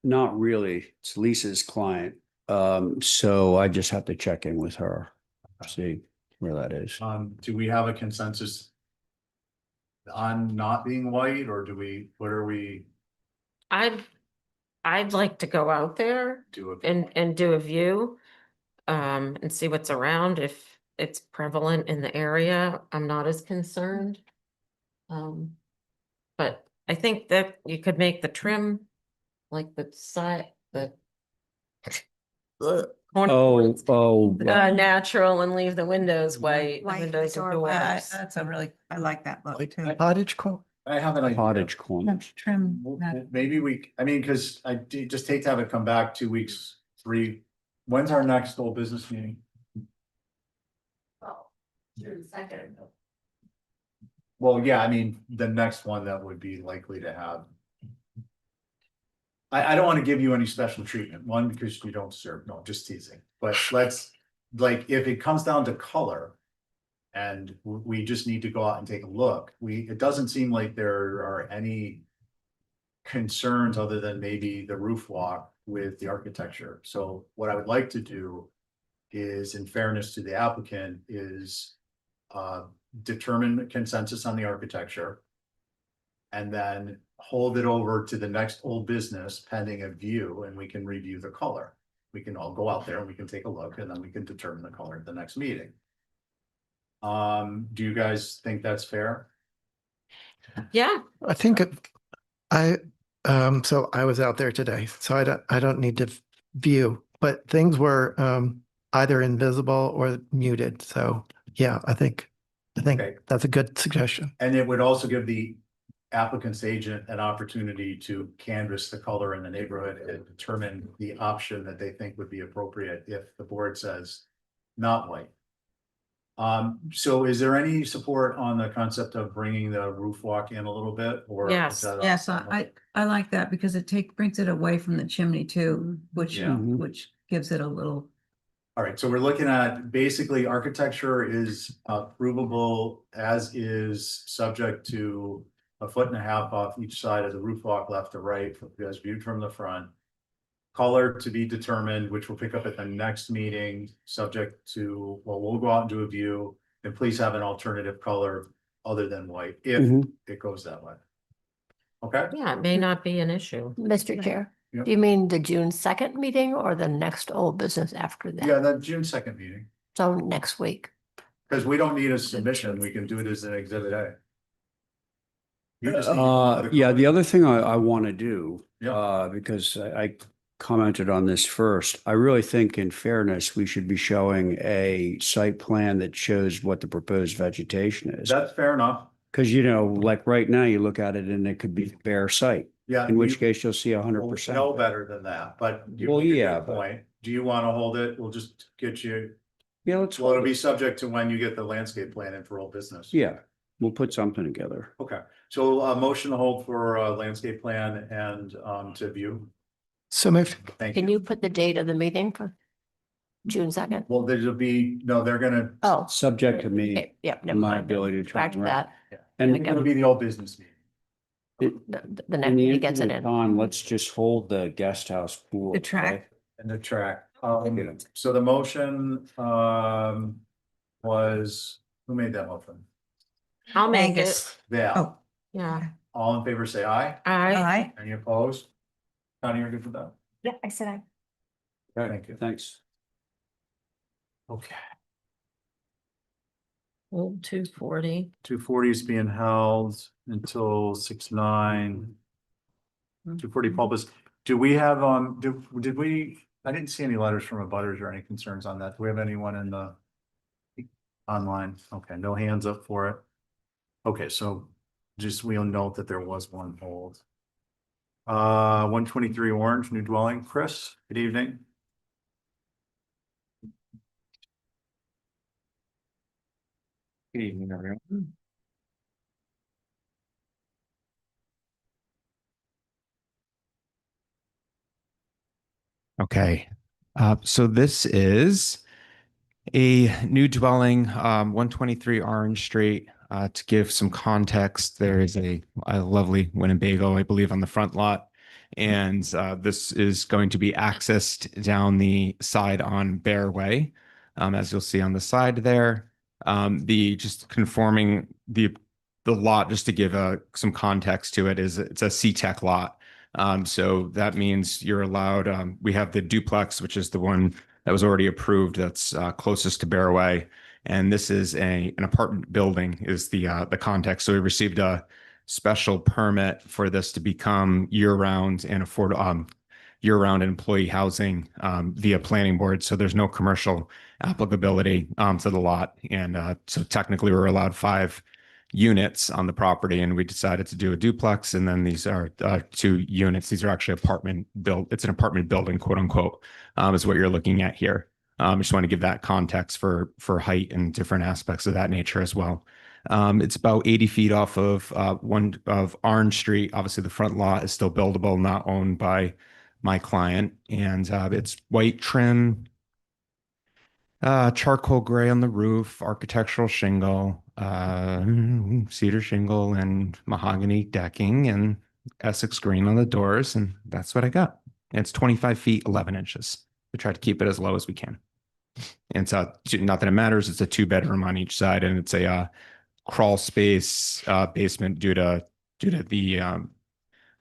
Not really. It's Lisa's client. So I just have to check in with her, see where that is. Do we have a consensus on not being white, or what are we I'd like to go out there do? and do a view and see what's around. If it's prevalent in the area, I'm not as concerned. But I think that you could make the trim like the side, the natural and leave the windows white. White, Windows the and door doors. That's I like that look Like too. cottage core. I have an idea. Cottage corner. Trim. Maybe because I just hate to have it come back 2 weeks, 3 When's our next old business meeting? Well, yeah, I mean, the next one that would be likely to have. I don't want to give you any special treatment, one, because you don't serve, no, just teasing, but let's, like, if it comes down to color. And we just need to go out and take a look, it doesn't seem like there are any. Concerns other than maybe the roof walk with the architecture, so what I would like to do. Is, in fairness to the applicant, is determine consensus on the architecture. And then hold it over to the next old business pending a view, and we can review the color. We can all go out there and we can take a look, and then we can determine the color at the next meeting. Do you guys think that's fair? Yeah, I think so I was out there today, so I don't need to view, but things were either invisible or muted. So yeah, I think Okay. that's a good suggestion. And it would also give the applicant's agent an opportunity to canvass the color in the neighborhood and determine the option that they think would be appropriate if the board says not white. So is there any support on the concept of bringing the roof walk in a little bit, or? Yes. is that Yes, I like that because it brings it away from the chimney too, which Yeah. which gives it a little. All right, so we're looking at basically architecture is approvable as is, subject to 1.5 feet off each side of the roof walk, left to right, as viewed from the front. Color to be determined, which we'll pick up at the next meeting, subject to, well, we'll go out and do a view, and please have an alternative color other than white, if it goes that way. Okay? yeah, it may not be an issue. Mr. Chair, Yep. do you mean the June 2nd meeting or the next old business after that? Yeah, that June 2nd meeting, So next week. because we don't need a submission, we can do it as an exhibit A. You just need to know Yeah, color. the other thing I want to do, Yeah. because I commented on this first, I really think in fairness, we should be showing a site plan that shows what the proposed vegetation is. That's fair enough. Because, like right now, you look at it and it could be bare site, Yeah. in which you- case you'll see We'll 100%. know better than that, but you Well, make a good yeah, but- point. Do you want to hold it? We'll just get you, Yeah, let's. well, it'll be subject to when you get the landscape plan in for old business. Yeah, we'll put something together. Okay, so motion to hold for landscape plan and to view. So moved. Thank Can you. you put the date of the meeting for June 2nd? Well, there'll be, no, they're gonna, Oh, Subject to me, okay, yep, never my mind. ability to. Scratch that. And Okay. it'll be the old business meeting. The next in the meeting gets it interest in. on, let's just hold the guest house pool. The track. okay? And the track. Yeah. So the motion was, who made that motion? I'll make it. Angus. Yeah, Oh, Yeah, all in favor, say aye. I, Any opposed? Connie, you're good for that? Yeah, I said I. Thank you. Thanks. Okay. old 240. 240 is being held until 6/9. 240 Pulpus. Do we have, did we, I didn't see any letters from abutters or any concerns on that. Do we have anyone in the online? Okay, no hands up for it. Okay, so just we'll note that there was one hold. 123 Orange, new dwelling. Chris, good evening. Good evening, everyone. Okay, so this is a new dwelling, 123 Orange Street. To give some context, there is a lovely Winnebago, I believe, on the front lot. And this is going to be accessed down the side on Bear Way. As you'll see on the side there, just conforming the lot, just to give some context to it, is it's a C-Tech lot. So that means you're allowed, we have the duplex, which is the one that was already approved, that's closest to Bear Way. And this is an apartment building is the context. So we received a special permit for this to become year-round and year-round employee housing via planning board. So there's no commercial applicability to the lot. And so technically we're allowed 5 units on the property, and we decided to do a duplex. And then these are 2 units. These are actually it's an apartment building, quote unquote, is what you're looking at here. I just want to give that context for height and different aspects of that nature as well. It's about 80 feet off of Orange Street. Obviously, the front lot is still buildable, not owned by my client, and it's white trim, charcoal gray on the roof, architectural shingle, cedar shingle, and mahogany decking, and Essex green on the doors, and that's what I got. It's 25 feet 11 inches. We try to keep it as low as we can. And it's not that it matters. It's a 2-bedroom on each side, and it's a crawl space basement due to the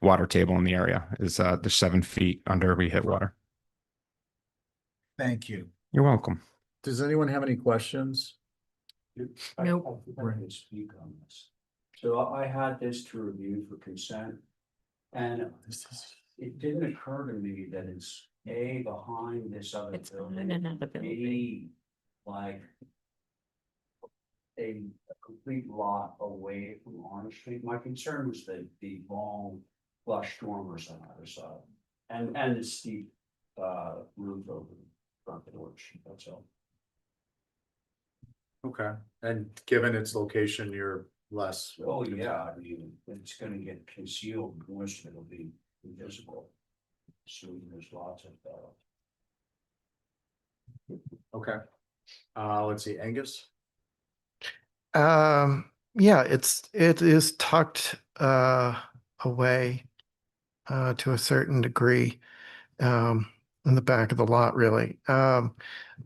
water table in the area is the 7 feet under we hit water. Thank you. You're welcome. Does anyone have any questions? Nope. I speak on this. So I had this to review for consent, and it didn't occur to me that it's behind this other It's building, behind another building. like a complete lot away from Orange Street. My concern was the long flush dormers on either side, and the steep roof over the front porch. That's all. Okay, and given its location, you're less. Oh, yeah, I mean, it's gonna get concealed, most of it'll be invisible. So there's lots of Okay. Let's see, Angus? Yeah, it is tucked away to a certain degree in the back of the lot, really.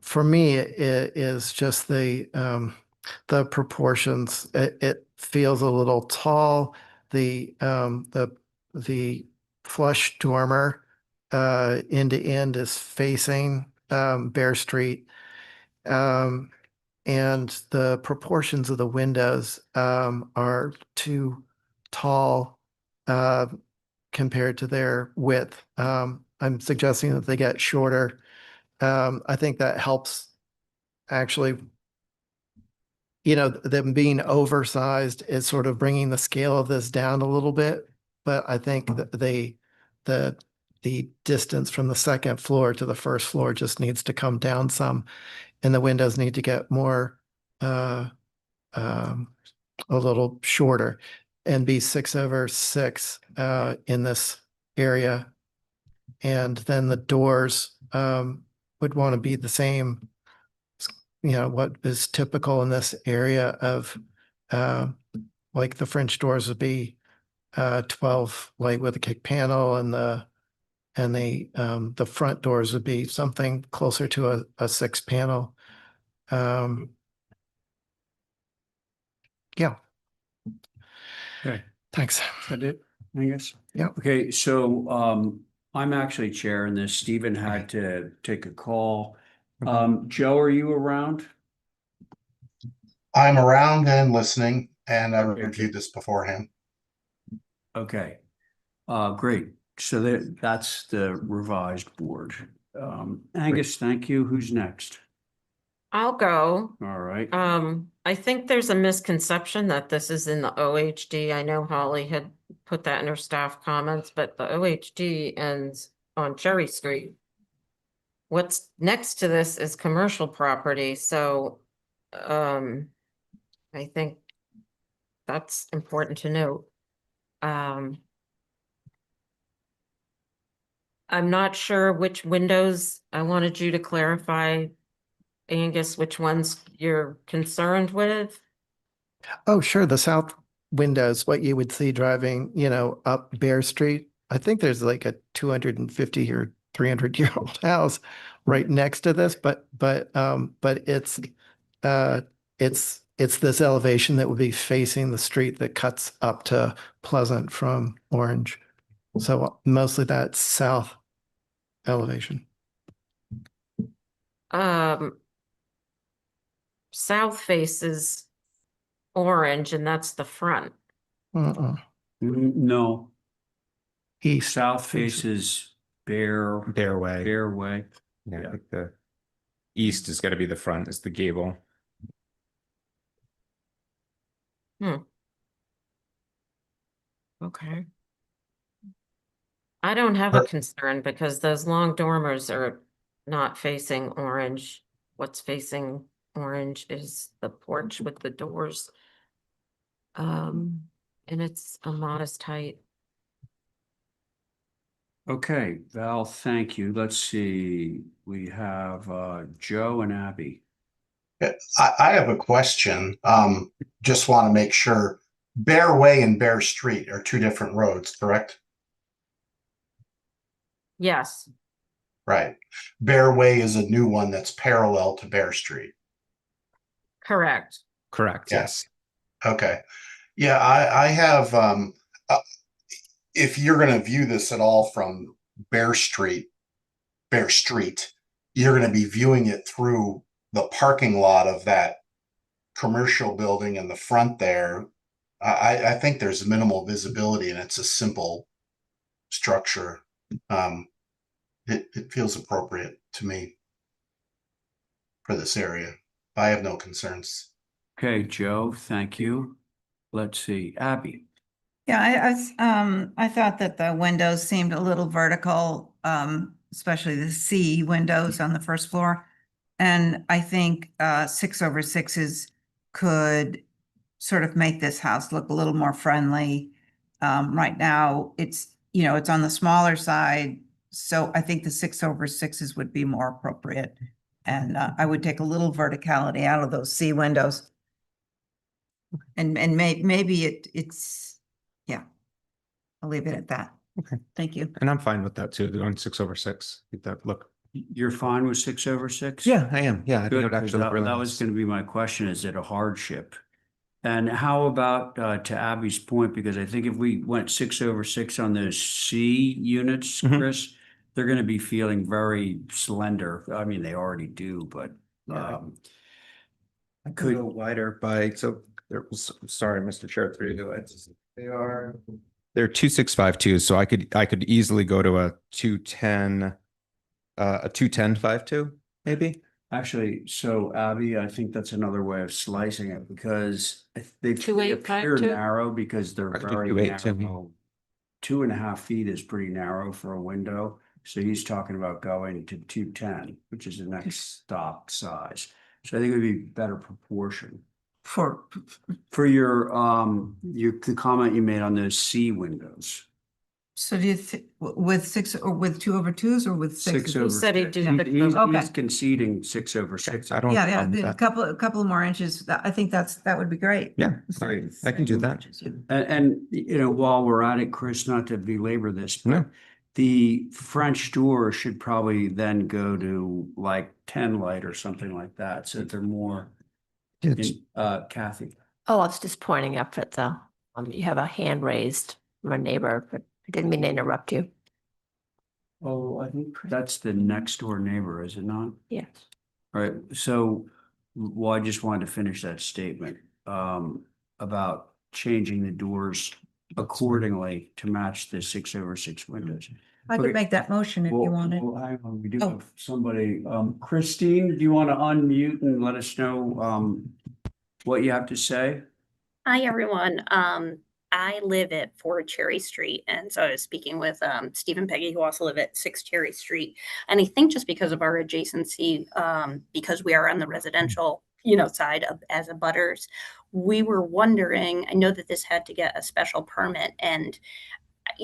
For me, it is just the proportions. It feels a little tall. The flush dormer end to end is facing Bear Street. And the proportions of the windows are too tall compared to their width. I'm suggesting that they get shorter. I think that helps actually, them being oversized is sort of bringing the scale of this down a little bit. But I think that the distance from the second floor to the first floor just needs to come down some, and the windows need to get more a little shorter and be 6/6 in this area. And then the doors would want to be the same, what is typical in this area of like the French doors would be 12 light with a kick panel, and the front doors would be something closer to a 6 panel. Yeah. Okay. Thanks. Is that it, I guess? Yeah. Okay, so I'm actually chairing this. Stephen had to take a call. Joe, are you around? I'm around and listening, and I Okay. reviewed this beforehand. Okay. Great. So that's the revised board. Angus, thank you. Who's next? I'll go. All right. I think there's a misconception that this is in the OHD. I know Holly had put that in her staff comments, but the OHD ends on Cherry Street. What's next to this is commercial property, so I think that's important to note. I'm not sure which windows I wanted you to clarify, Angus, which ones you're concerned with. Oh, sure. The south windows, what you would see driving, up Bear Street. I think there's like a 250 or 300-year-old house right next to this, but it's this elevation that would be facing the street that cuts up to Pleasant from Orange. So mostly that south elevation. South faces Orange, and that's the front. No, East. south faces Bear Way. Way. Yeah, I think the east is going to be the front, is the gable. Okay. I don't have a concern because those long dormers are not facing orange. What's facing orange is the porch with the doors. And it's a modest height. Okay, Val, thank you. Let's see, we have Joe and Abby. I have a question. Just want to make sure. Bear Way and Bear Street are two different roads, correct? Yes, Right. Bear Way is a new one that's parallel to Bear Street. correct. Correct. Yes. Okay. Yeah, I have, if you're going to view this at all from Bear Street, you're going to be viewing it through the parking lot of that commercial building in the front there. I think there's minimal visibility and it's a simple structure. It feels appropriate to me for this area. I have no concerns. Okay, Joe, thank you. Let's see, Abby. Yeah, I thought that the windows seemed a little vertical, especially the C windows on the first floor. And I think 6/6s could sort of make this house look a little more friendly. Right now, it's on the smaller side, so I think the 6/6s would be more appropriate. And I would take a little verticality out of those C windows. And maybe it's, yeah. I'll leave it at that. Okay. Thank you. And I'm fine with that too, going 6/6. Get that look. You're fine with 6/6? Yeah, I am. Yeah, I think it Good, would 'cause actually look that really that was nice. going to be my question. Is it a hardship? And how about to Abby's point, because I think if we went 6/6 on those C units, Mhm. Chris, they're going to be feeling very slender. I mean, they already do, but Yeah. um, I could could- go wider by, so there was, sorry, Mr. Chair, through you. They're 2.652, so I could easily go to a 210, a 210.52, maybe. actually, so Abby, I think that's another way of slicing it because they appear 2.852? narrow because they're I could do very 2.8 too. narrow. 2.5 feet is pretty narrow for a window. So he's talking about going to 210, which is the next stop size. So I think it would be better proportion. For, For the comment you made on those C windows. so do you, with 6 or with 2/2s or with 6? 6/6. said he'd do He- 6/6. Okay. He's conceding 6/6. I don't. Yeah, have a yeah, problem with a that. couple more inches. I think that would be great. Yeah, I can do that. And while we're at it, Chris, not to belabor this, No. but the French door should probably then go to like 10 light or something like that, so that they're more, Kathy. Oh, I was just pointing up at the, you have a hand raised from a neighbor, but I didn't mean to interrupt you. Oh, I think that's the next door neighbor, is it not? Yes. All right, so, well, I just wanted to finish that statement, about changing the doors accordingly to match the 6/6 windows. I could Okay. make that motion if you wanted. Well, hang on, we do Oh. have somebody, Christine, do you want to unmute and let us know, what you have to say? Hi, everyone. I live at 4 Cherry Street, and so I was speaking with Steve and Peggy, who also live at 6 Cherry Street. And I think just because of our adjacency, because we are on the residential, side of as a butters, we were wondering. I know that this had to get a special permit, and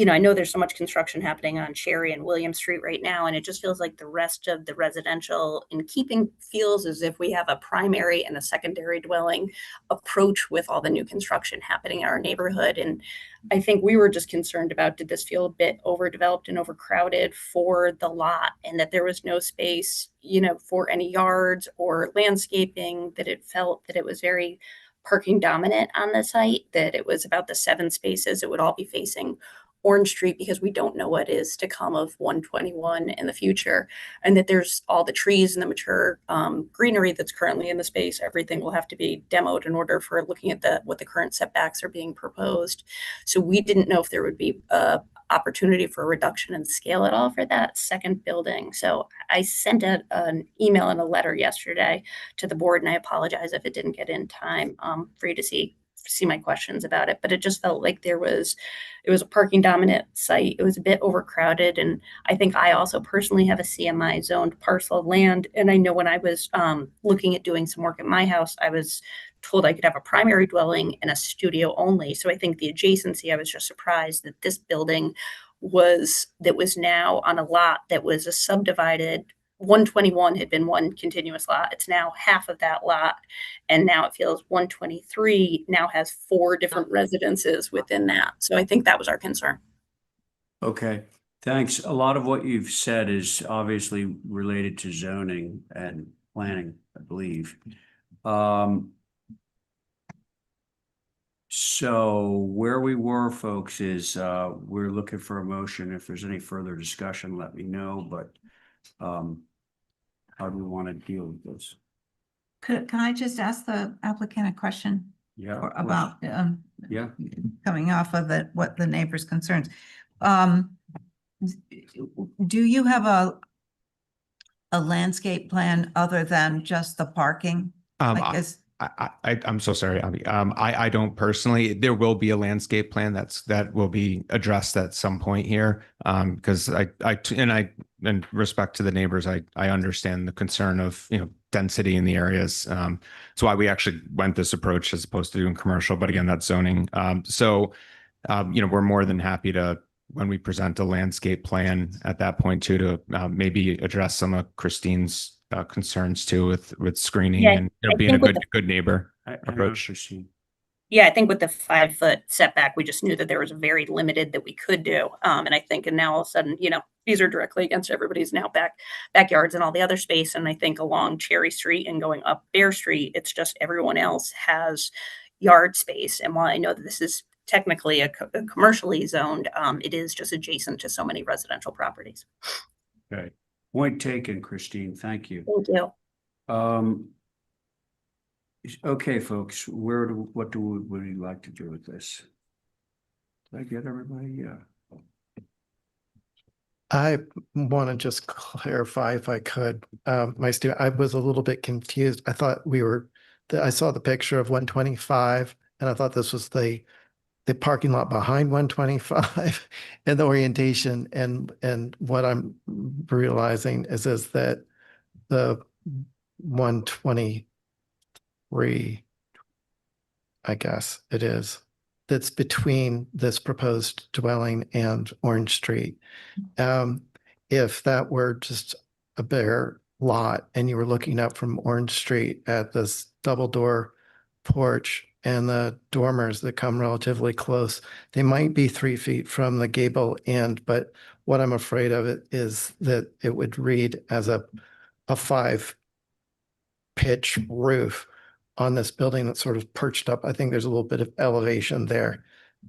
I know there's so much construction happening on Cherry and William Street right now, and it just feels like the rest of the residential in keeping feels as if we have a primary and a secondary dwelling approach with all the new construction happening in our neighborhood. And I think we were just concerned about, did this feel a bit overdeveloped and overcrowded for the lot, and that there was no space, for any yards or landscaping, that it felt that it was very parking dominant on the site, that it was about the 7 spaces, it would all be facing Orange Street, because we don't know what is to come of 121 in the future, and that there's all the trees and the mature greenery that's currently in the space. Everything will have to be demoed in order for looking at what the current setbacks are being proposed. So we didn't know if there would be a opportunity for a reduction in scale at all for that second building. So I sent an email and a letter yesterday to the board, and I apologize if it didn't get in time for you to see see my questions about it, but it just felt like it was a parking dominant site. It was a bit overcrowded. And I think I also personally have a CMI zoned parcel of land. And I know when I was looking at doing some work at my house, I was told I could have a primary dwelling and a studio only. So I think the adjacency, I was just surprised that this building was now on a lot that was a subdivided 121 had been one continuous lot. It's now half of that lot. And now it feels 123 now has 4 different residences within that. So I think that was our concern. Okay, thanks. A lot of what you've said is obviously related to zoning and planning, I believe. So where we were, folks, is we're looking for a motion. If there's any further discussion, let me know, but how do we want to deal with this? Can I just ask the applicant a question? Yeah. Or of course. about, Yeah. coming off of what the neighbor's concerns. Do you have a landscape plan other than just the parking? I'm so sorry, Abby. I don't personally. There will be a landscape plan that will be addressed at some point here. Because in respect to the neighbors, I understand the concern of density in the areas. That's why we actually went this approach as opposed to doing commercial. But again, that's zoning. We're more than happy to, when we present a landscape plan at that point too, to maybe address some of Christine's concerns too with screening and being a good neighbor approach. Yeah, I think with the 5-foot setback, we just knew that there was very limited that we could do. And I think, and now all of a sudden, these are directly against everybody's now backyards and all the other space. And I think along Cherry Street and going up Bear Street, it's just everyone else has yard space. And while I know that this is technically a commercially zoned, it is just adjacent to so many residential properties. Okay. Point taken, Christine. Thank you. Thank you. Okay, folks, what would you like to do with this? Did I get everybody? Yeah. I want to just clarify if I could. I was a little bit confused. I thought I saw the picture of 125 and I thought this was the parking lot behind 125 and the orientation. And what I'm realizing is that the 123, I guess it is, that's between this proposed dwelling and Orange Street. If that were just a bare lot and you were looking up from Orange Street at this double door porch and the dormers that come relatively close, they might be 3 feet from the gable end, but what I'm afraid of it is that it would read as a 5-pitch roof on this building that's sort of perched up. I think there's a little bit of elevation there.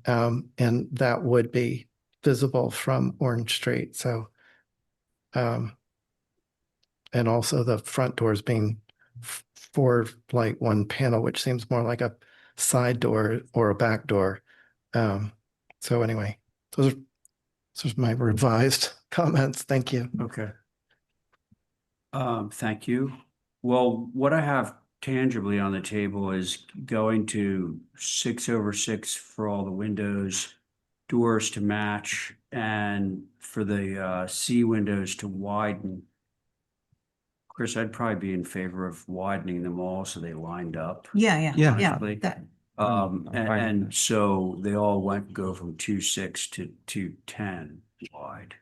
And that would be visible from Orange Street. So, and also the front doors being for like one panel, which seems more like a side door or a back door. So anyway, those are my revised comments. Thank you. Okay. Thank you. Well, what I have tangibly on the table is going to 6/6 for all the windows, doors to match, and for the C windows to widen. Chris, I'd probably be in favor of widening them all so they lined up. Yeah. Honestly. That, I'm fine with And so they all go from 2.6 to 2.10 wide.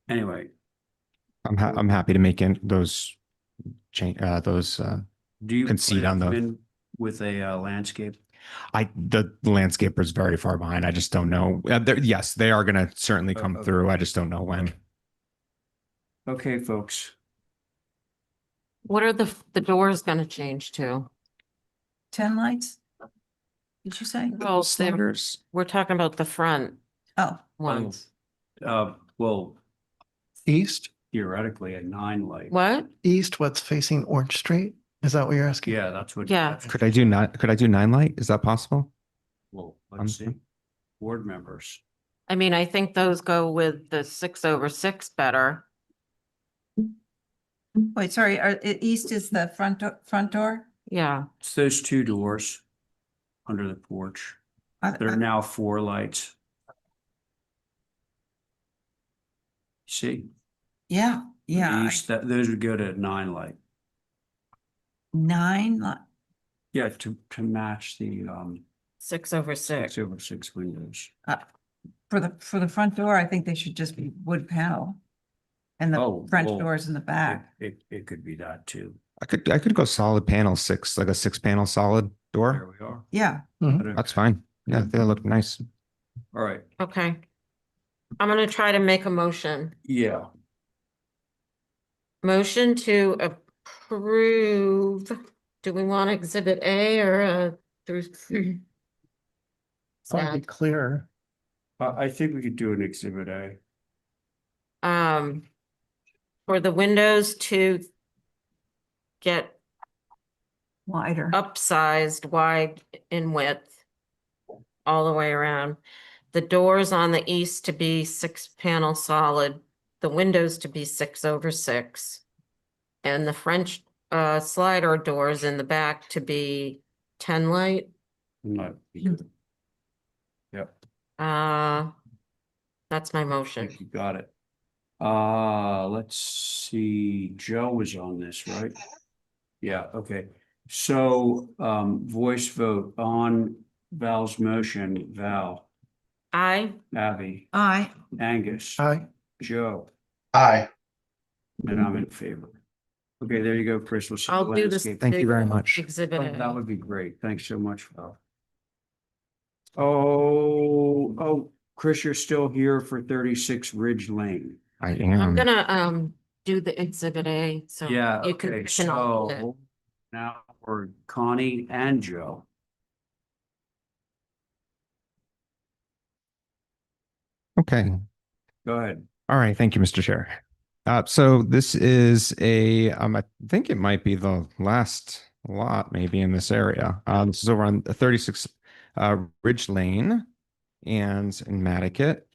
Anyway, I'm happy to make those change do you concede plan on to come the. in with a landscape? The landscaper is very far behind. I just don't know. Yes, they are going to certainly come Okay. through. I just don't know when. Okay, folks. What are the doors gonna change to? 10 lights? Did you say? Well, Sliders. we're talking about the front Oh, ones. Well, East? theoretically a 9 light. What? East, what's facing Orange Street? Is that what you're asking? Yeah, that's what. Yeah. Could I do 9 light? Is that possible? Well, let's see. Board members. I mean, I think those go with the 6/6 better. wait, sorry, east is the front door? Yeah, It's those two doors under the porch. There are now 4 lights. See? Yeah, yeah, East, those would go to 9 light. 9, Yeah, to match the 6/6. 6/6 windows. for the front door, I think they should just be wood panel. And Oh, the French well, doors in the back. It could be that too. I could go solid panel 6, like a 6-panel solid There door. we are. Yeah, That's fine. Yeah, they look nice. All right. Okay. I'm gonna try to make a motion. Yeah. Motion to approve. Do we want exhibit A or through? Probably clear. I think we could do an exhibit A. For the windows to get wider. upsized wide in width all the way around. The doors on the east to be 6-panel solid, the windows to be 6/6. And the French slider doors in the back to be 10 light. Not. Yep, That's my I motion. think you got it. Let's see, Joe was on this, right? Yeah, okay. So, voice vote on Val's motion. Val, Aye. Abby, Aye. Angus, Aye. Joe, Aye. and I'm in favor. Okay, there you go, Chris. We'll see the I'll do this. landscape. Thank you big very much. Exhibit Oh, that A. would be great. Thanks so much, Val. Oh, Chris, you're still here for 36 Ridge Lane. I I'm am. gonna do the exhibit A, so Yeah, you can okay, pick an alternate. so now for Connie and Joe. Okay. Go ahead. All right. Thank you, Mr. Chair. So this is I think it might be the last lot maybe in this area. This is over on 36 Ridge Lane and in Nantucket.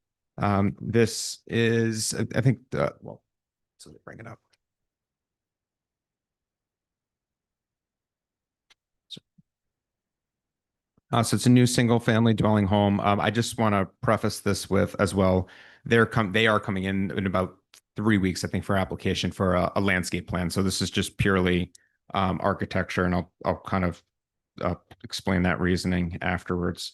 This is, I think, well, so they bring it up. So it's a new single family dwelling home. I just want to preface this with as well. They are coming in about 3 weeks, I think, for application for a landscape plan. So this is just purely architecture, and I'll kind of explain that reasoning afterwards.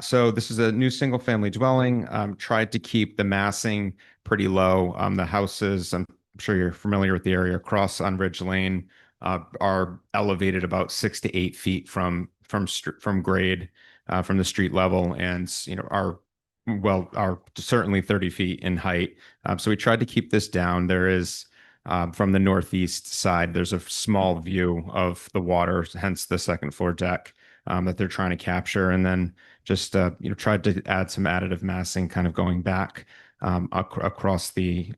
So this is a new single family dwelling. Tried to keep the massing pretty low. The houses, I'm sure you're familiar with the area across on Ridge Lane, are elevated about 6 to 8 feet from grade, from the street level, and are certainly 30 feet in height. So we tried to keep this down. There is from the northeast side, there's a small view of the water, hence the second floor deck that they're trying to capture, and then just tried to add some additive massing, kind of going back across the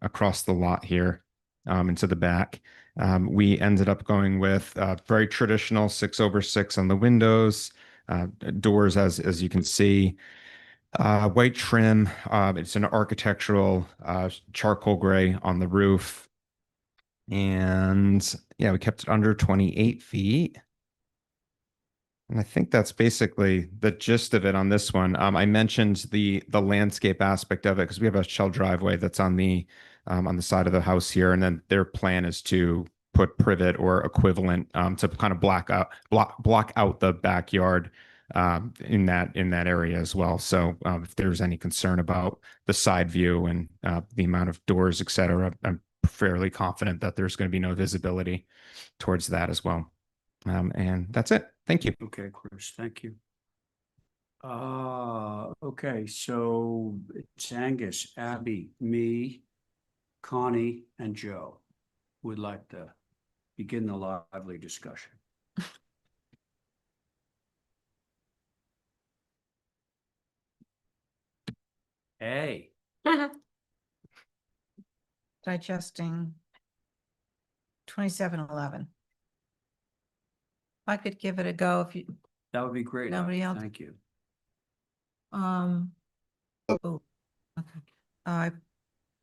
lot here into the back. We ended up going with very traditional 6/6 on the windows, doors as you can see, white trim. It's an architectural charcoal gray on the roof, and yeah, we kept it under 28 feet. And I think that's basically the gist of it on this one. I mentioned the landscape aspect of it because we have a shell driveway that's on the side of the house here, and then their plan is to put privet or equivalent to kind of block out the backyard in that area as well. So if there's any concern about the side view and the amount of doors, et cetera, I'm fairly confident that there's going to be no visibility towards that as well. And that's it. Thank you. Okay, Chris, thank you. Okay, so it's Angus, Abby, me, Connie, and Joe would like to begin the lively discussion. Hey. Digesting 2711. I could give it a go if you, That would be great. Nobody Abby, else? Thank you. oh, okay. I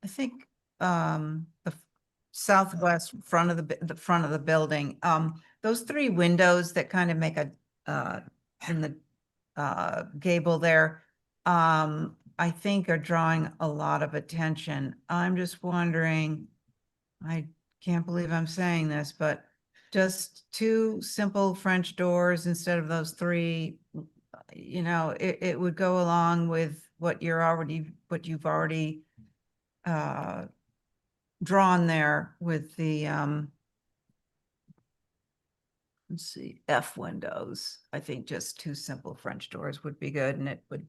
think, the southwest front of the front of the building, those three windows that kind of make a, in the, gable there, I think are drawing a lot of attention. I'm just wondering, I can't believe I'm saying this, but just two simple French doors instead of those three, it would go along with what you've already drawn there with the, let's see, F windows. I think just two simple French doors would be good, and it would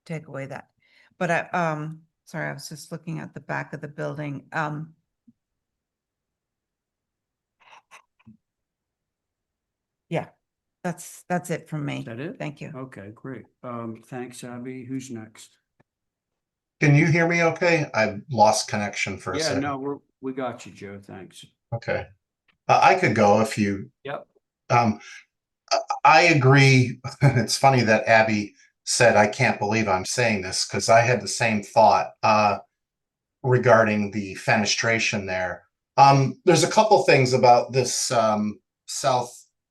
take away that. But sorry, I was just looking at the back of the building. Yeah, that's it from me. Is that it? Thank you. Okay, great. Thanks, Abby. Who's next? Can you hear me okay? I lost connection for a Yeah, second. no, we got you, Joe. Thanks. Okay. I could go if you, Yep. I agree. It's funny that Abby said, I can't believe I'm saying this, because I had the same thought regarding the fenestration there. There's a couple things about this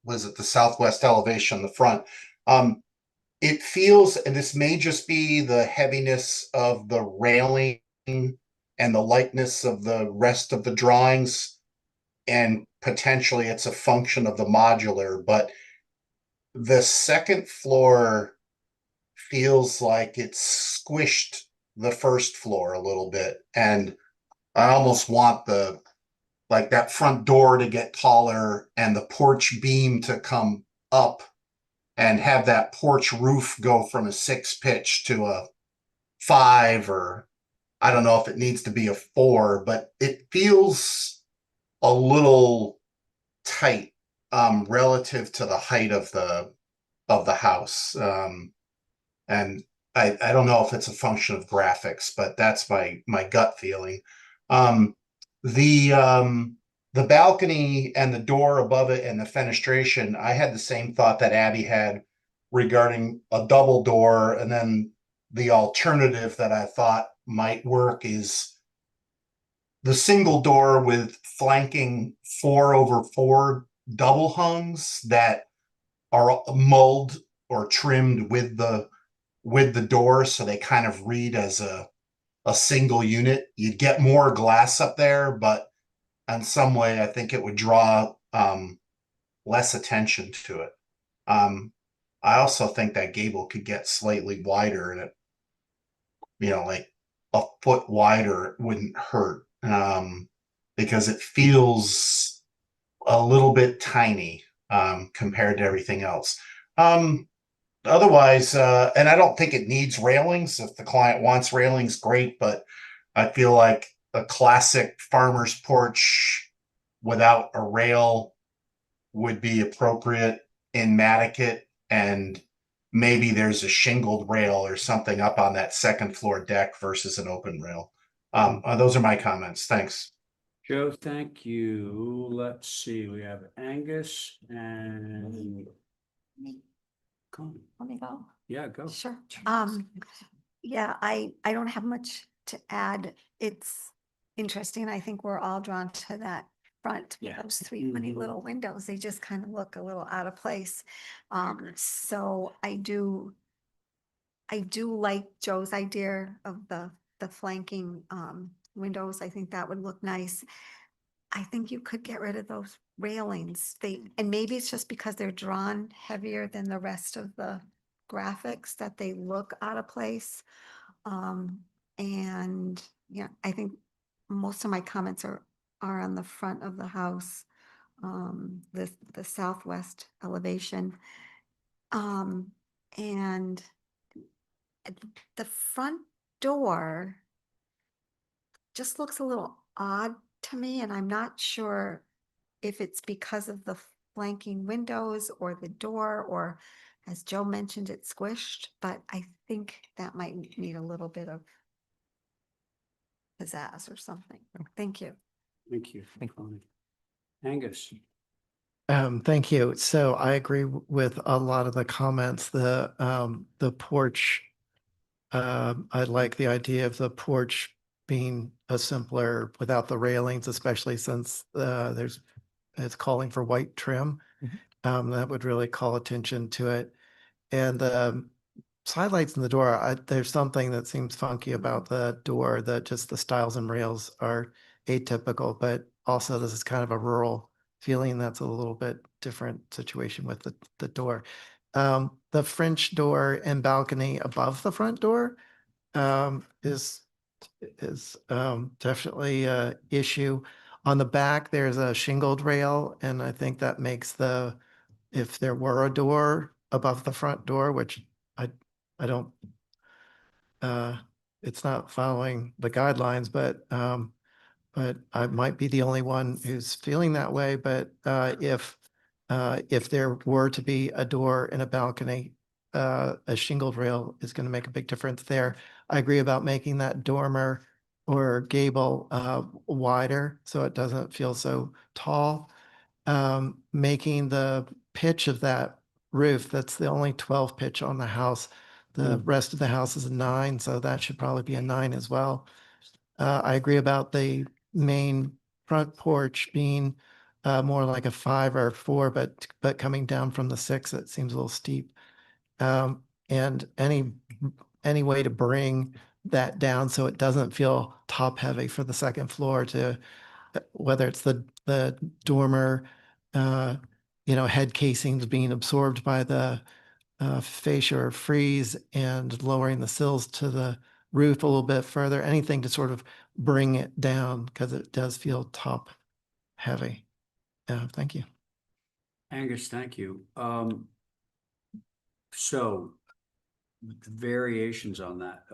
the southwest elevation, the front. It feels, and this may just be the heaviness of the railing and the lightness of the rest of the drawings, and potentially it's a function of the modular, but the second floor feels like it's squished the first floor a little bit. And I almost want that front door to get taller and the porch beam to come up and have that porch roof go from a 6 pitch to a 5, or I don't know if it needs to be a 4, but it feels a little tight relative to the height of the house. And I don't know if it's a function of graphics, but that's my gut feeling. The balcony and the door above it and the fenestration, I had the same thought that Abby had regarding a double door. And then the alternative that I thought might work is the single door with flanking 4/4 double hungs that are mulled or trimmed with the door, so they kind of read as a single unit. You'd get more glass up there, but in some way I think it would draw less attention to it. I also think that gable could get slightly wider, and like a foot wider wouldn't hurt, because it feels a little bit tiny compared to everything else. Otherwise, and I don't think it needs railings. If the client wants railings, great, but I feel like a classic farmer's porch without a rail would be appropriate in Nantucket, and maybe there's a shingled rail or something up on that second floor deck versus an open rail. Those are my comments. Thanks. Joe, thank you. Let's see, we have Angus and. Let me go. Yeah, go. Sure. Yeah, I don't have much to add. It's interesting. I think we're all drawn to that front, with Yeah. those three funny Mhm. little windows. They just kind of look a little out of place. So I do like Joe's idea of the flanking windows. I think that would look nice. I think you could get rid of those railings. And maybe it's just because they're drawn heavier than the rest of the graphics that they look out of place. And yeah, I think most of my comments are on the front of the house, the southwest elevation. And the front door just looks a little odd to me, and I'm not sure if it's because of the flanking windows or the door, or as Joe mentioned, it's squished, but I think that might need a little bit of pizzazz or something. Thank you. Thank you. Angus. Thank you. So I agree with a lot of the comments. The porch, I like the idea of the porch being a simpler without the railings, especially since there's it's calling for white trim. That would really call attention to it. And side lights in the door, there's something that seems funky about the door, that just the stiles and rails are atypical, but also this is kind of a rural feeling. That's a little bit different situation with the door. The French door and balcony above the front door is definitely a issue. On the back, there's a shingled rail, and I think that makes if there were a door above the front door, which I don't, it's not following the guidelines, but I might be the only one who's feeling that way. But if there were to be a door in a balcony, a shingled rail is going to make a big difference there. I agree about making that dormer or gable wider so it doesn't feel so tall. Making the pitch of that roof, that's the only 12 pitch on the house. The rest of the house is a 9, so that should probably be a 9 as well. I agree about the main front porch being more like a 5 or a 4, but coming down from the 6, it seems a little steep. And any way to bring that down so it doesn't feel top heavy for the second floor, to whether it's the dormer, head casings being absorbed by the fascia or frieze and lowering the sills to the roof a little bit further, anything to sort of bring it down because it does feel top heavy. Thank you. Angus, thank you. So variations on that.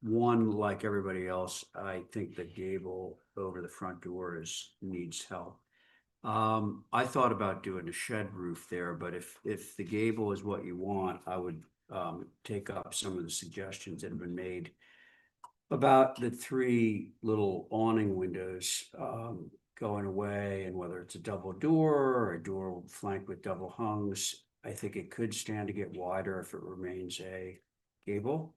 One, like everybody else, I think the gable over the front door needs help. I thought about doing a shed roof there, but if the gable is what you want, I would take up some of the suggestions that have been made about the 3 little awning windows going away, and whether it's a double door or a door flanked with double hungs. I think it could stand to get wider if it remains a gable.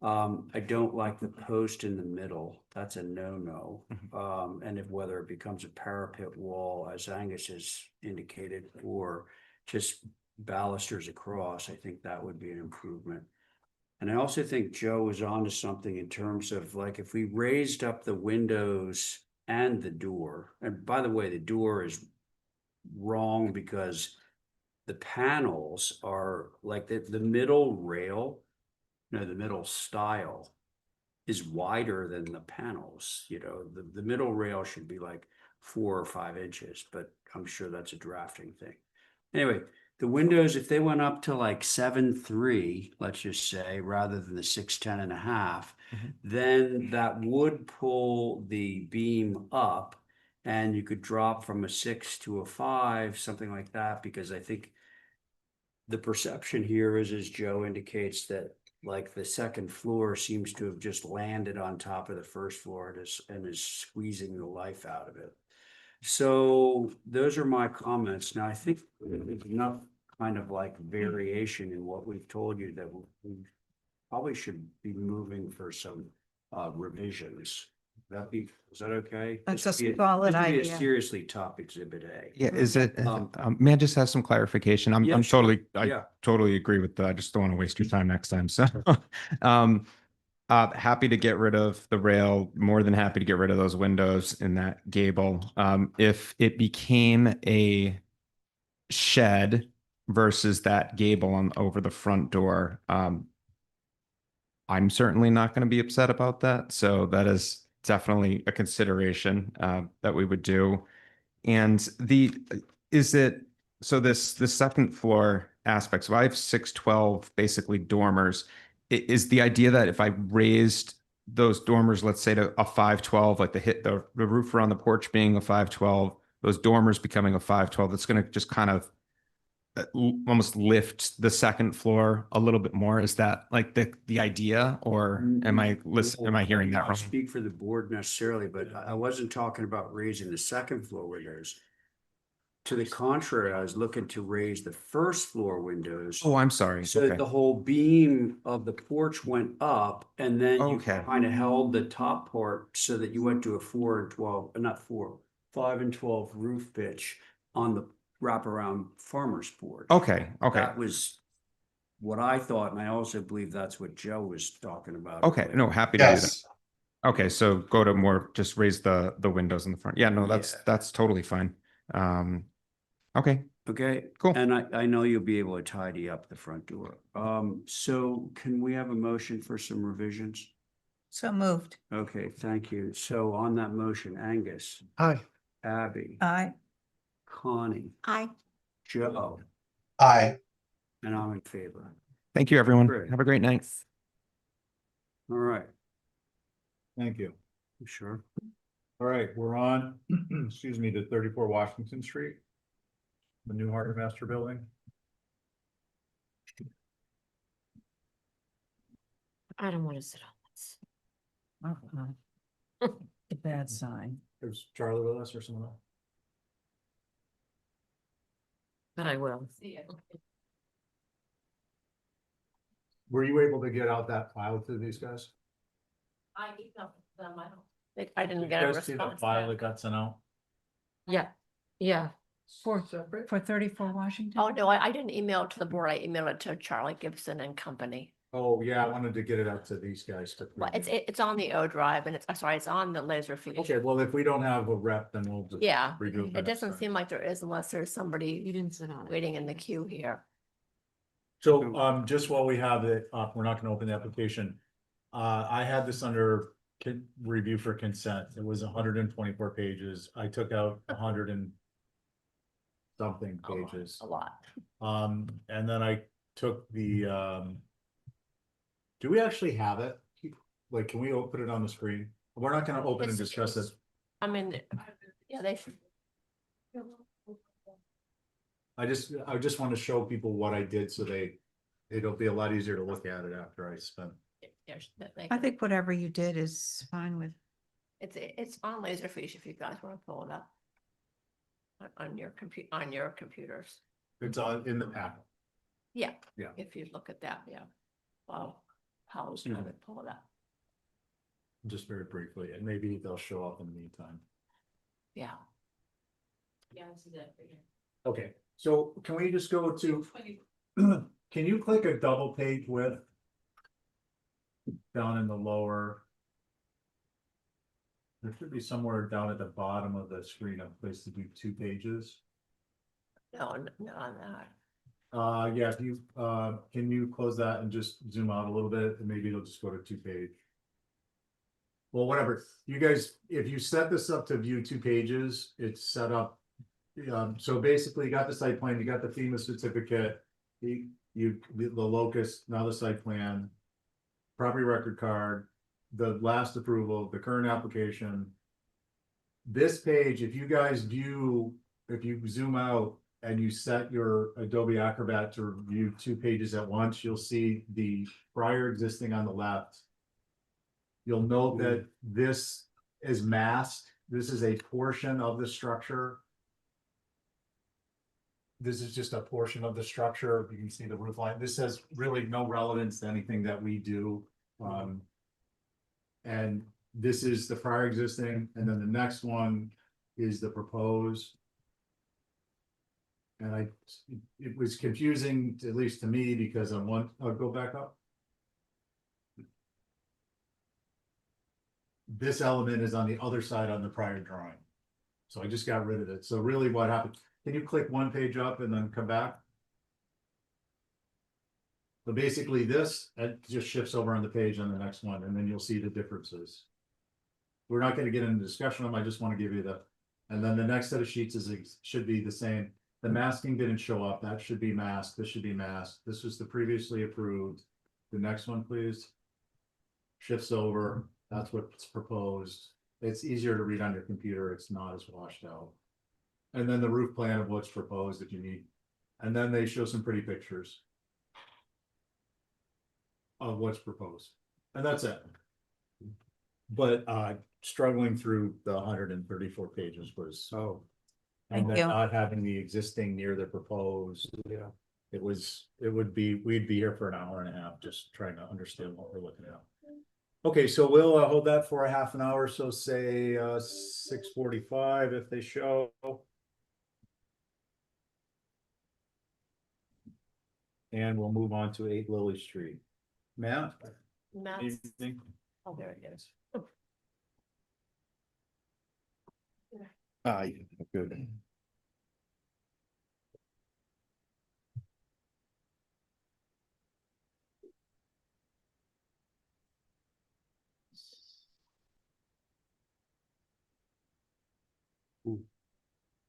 I don't like the post in the middle. That's a no-no. And whether it becomes a parapet wall, as Angus has indicated, or just balusters across, I think that would be an improvement. And I also think Joe was onto something in terms of, like, if we raised up the windows and the door, and by the way, the door is wrong because the panels are like the middle rail, the middle stile is wider than the panels. The middle rail should be like 4 or 5 inches, but I'm sure that's a drafting thing. Anyway, the windows, if they went up to like 7.3, let's just say, rather than the 6.10.5, then that would pull the beam up, and you could drop from a 6 to a 5, something like that, because I think the perception here is, as Joe indicates, that like the second floor seems to have just landed on top of the first floor and is squeezing the life out of it. So those are my comments. Now, I think there's enough kind of like variation in what we've told you that we probably should be moving for some revisions. Is that okay? That's a This would be solid this would be a idea. seriously top exhibit A. Yeah, is it, Um, may I just have some clarification? Yeah, I'm sure. I Yeah. totally agree with that. I just don't want to waste your time next time. So, happy to get rid of the rail, more than happy to get rid of those windows in that gable. If it became a shed versus that gable over the front door, I'm certainly not going to be upset about that. So that is definitely a consideration that we would do. And the second floor aspect, so I have 612 basically dormers. Is the idea that if I raised those dormers, let's say to a 512, like the roof around the porch being a 512, those dormers becoming a 512, it's going to just kind of almost lift the second floor a little bit more? Is that like the idea, or am I hearing that I'll wrong? speak for the board necessarily, but I wasn't talking about raising the second floor windows. To the contrary, I was looking to raise the first floor windows. Oh, I'm sorry. So Okay. that the whole beam of the porch went up, and then you Okay. kind of held the top part so that you went to a 4 and 12, not 4, 5 and 12 roof pitch on the wraparound farmer's board. Okay, okay. That was what I thought, and I also believe that's what Joe was talking about. Okay, earlier. no, happy to do that. Yes, Okay, so go to more, just raise the windows in the front. Yeah, no, Yeah. that's totally fine. Okay, Okay. Cool. And I know you'll be able to tidy up the front door. So can we have a motion for some revisions? So moved. Okay, thank you. So on that motion, Angus, Hi. Abby, Aye. Connie, I, Joe, I, and I'm in favor. thank you, everyone. Great. Have a great night. All right, Thank you. you sure? All right, we're on, excuse me, to 34 Washington Street, the new Harbor Master Building. I don't want to sit on this. A bad sign. There's Charlie with us or someone else? But I will. Were you able to get out that file to these guys? I emailed them, I don't think, I didn't Did get you a guys see the response file back. that got sent out? Yeah, yeah. For 34 Washington? Oh, no, I didn't email it to the board. I emailed it to Charlie Gibson and Company. Oh, yeah, I wanted to get it out to these guys. Well, it's on the O drive and it's on the laser feed. Okay, well, if we don't have a rep, then we'll just. Yeah, redo it next doesn't time. seem like there is unless there's You somebody didn't sit on it. waiting in the queue here. So, just while we have it up, we're not gonna open the application. I had this under review for consent. It was 124 pages. I took out 100 and something pages. A lot. And then I took the, do we actually have it? Like, can we put it on the screen? We're not gonna open and It's- discuss it. I mean, yeah, they should. I just want to show people what I did so it'll be a lot easier to look at it after I spent. Yeah, they I can- think whatever you did is fine with. It's on Laserfish if you guys want to pull it up. On your computers. It's in the packet. Yeah. Yeah. If you look at that, yeah. Well, Paul's trying to pull it up. Just very briefly, and maybe they'll show up in the meantime. Yeah. Yeah, I see that. Okay, so can we just go to, can you click a double page width? Down in the lower. There should be somewhere down at the bottom of the screen, a place to do 2 pages. No, not on that. Yeah, if you, can you close that and just zoom out a little bit, and maybe it'll just go to 2 page. Well, whatever, you guys, if you set this up to view 2 pages, it's set up. So basically you got the site plan, you got the FEMA certificate, the locus, now the site plan. Property record card, the last approval, the current application. This page, if you guys view, if you zoom out and you set your Adobe Acrobat to view 2 pages at once, you'll see the prior existing on the left. You'll note that this is masked. This is a portion of the structure. This is just a portion of the structure. You can see the roof line. This has really no relevance to anything that we do. And this is the prior existing, and then the next one is the proposed. And it was confusing, at least to me, because on one, I'll go back up. This element is on the other side on the prior drawing. So I just got rid of it. So really what happened, can you click 1 page up and then come back? So basically this, it just shifts over on the page on the next one, and then you'll see the differences. We're not gonna get into discussion on them, I just wanna give you the, and then the next set of sheets should be the same. The masking didn't show up, that should be masked, this should be masked, this was the previously approved. The next one, please. Shifts over, that's what's proposed. It's easier to read on your computer, it's not as washed out. And then the roof plan of what's proposed if you need. And then they show some pretty pictures of what's proposed, and that's it. But struggling through the 134 pages was and then not having the existing near the proposed. Yeah, we'd be here for an hour and a half just trying to understand what we're looking at. Okay, so we'll hold that for a half an hour, so say 6:45 if they show. And we'll move on to 8 Lily Street. Matt? Matt's, Evening. oh, there it is. Yeah, good.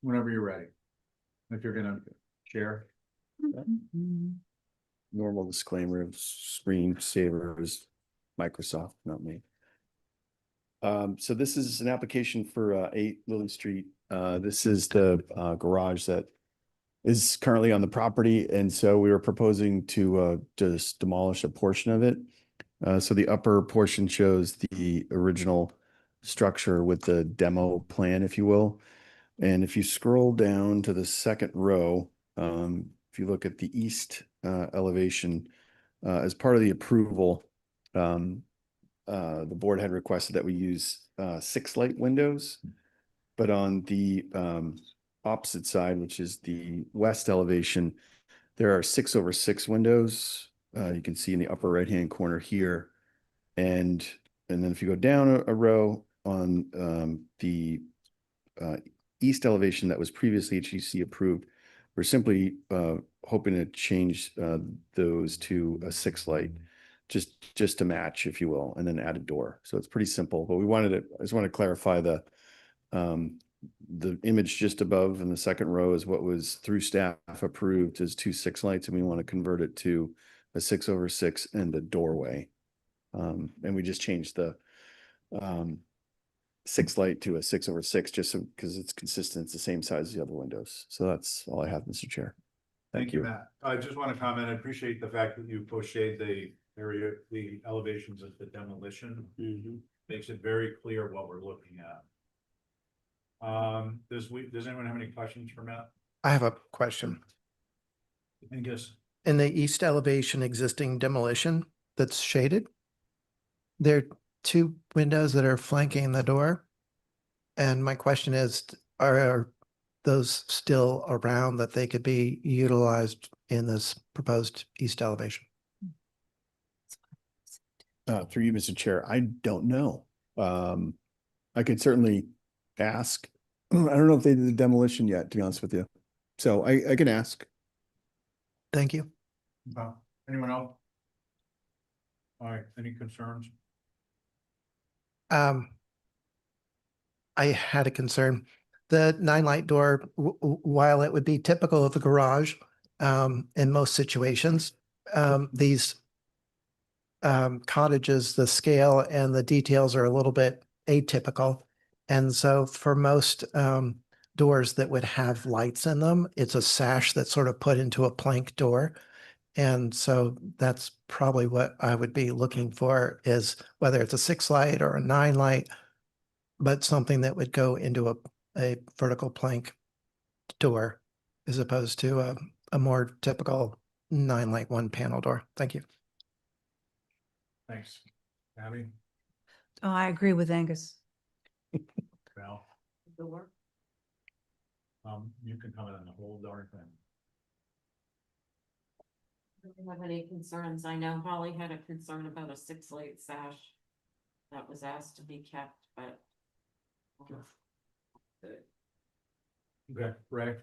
Whenever you're ready. If you're gonna share. Normal disclaimer of screen savers, Microsoft, not me. So this is an application for 8 Lily Street. This is the garage that is currently on the property, and so we were proposing to just demolish a portion of it. So the upper portion shows the original structure with the demo plan, if you will. And if you scroll down to the second row, if you look at the east elevation, as part of the approval, the board had requested that we use 6 light windows, but on the opposite side, which is the west elevation, there are 6/6 windows. You can see in the upper right-hand corner here. And then if you go down a row on the east elevation that was previously HEC approved, we're simply hoping to change those to a 6 light, just to match, if you will, and then add a door. So it's pretty simple, but I just want to clarify the image just above in the second row is what was through staff approved as 2 6 lights, and we want to convert it to a 6/6 and a doorway. And we just changed the 6 light to a 6/6 just so because it's consistent. It's the same size as the other windows. So that's all I have, Mr. Chair. Thank you, Matt. I just want to comment, I appreciate the fact that you post-shade the area, the elevations of the demolition. Makes it very clear what we're looking at. Does anyone have any questions for Matt? I have a question. Angus? In the east elevation existing demolition that's shaded, there are 2 windows that are flanking the door. And my question is, are those still around that they could be utilized in this proposed east elevation? Through you, Mr. Chair, I don't know. I could certainly ask. I don't know if they did the demolition yet, to be honest with you. So I can ask. Thank you. Anyone else? All right, any concerns? I had a concern. The 9 light door, while it would be typical of the garage, in most situations, these cottages, the scale and the details are a little bit atypical. And so for most doors that would have lights in them, it's a sash that's sort of put into a plank door. And so that's probably what I would be looking for, is whether it's a 6 light or a 9 light, but something that would go into a vertical plank door as opposed to a more typical 9 light 1 panel door. Thank you. Thanks. Abby? Oh, I agree with Angus. Val? You can comment on the whole darn thing. I don't have any concerns. I know Holly had a concern about a 6 light sash that was asked to be kept, but. Okay, Ray?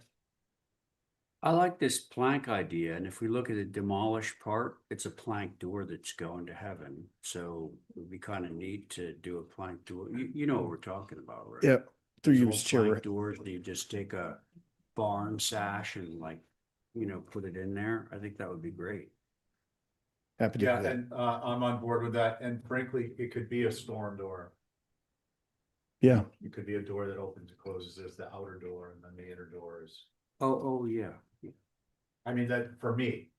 I like this plank idea, and if we look at the demolished part, it's a plank door that's going to heaven. So it would be kind of neat to do a plank door. You know what we're talking about, right? Yeah, through you, Those Mr. old Chair. plank doors, do you just take a barn sash and put it in there? I think that would be great. Happy to Yeah, do that. and I'm on board with that, and frankly, it could be a storm door. Yeah, It could be a door that opens and closes as the outer door, and then the inner door is, Oh, yeah. I mean, that, for me.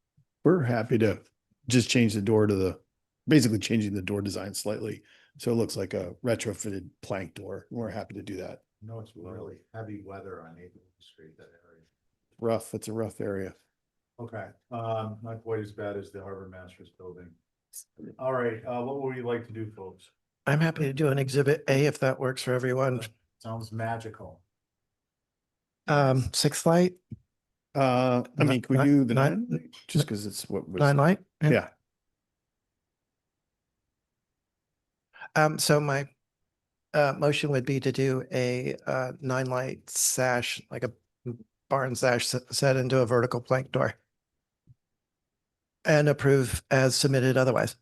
we're happy to just change the door to basically changing the door design slightly. So it looks like a retrofitted plank door. We're happy to do that. No, it's really heavy weather on 8th Street, that area. Rough, it's a rough area. Okay, not quite as bad as the Harbor Masters building. All right, what would we like to do, folks? I'm happy to do an exhibit A if that works for everyone. Sounds magical. Six light, I mean, could we Nine- do the nine- 9 light? Just because it's what was. 9 light. Yeah, So my motion would be to do a 9 light sash, like a barn sash set into a vertical plank door. And approve as submitted otherwise.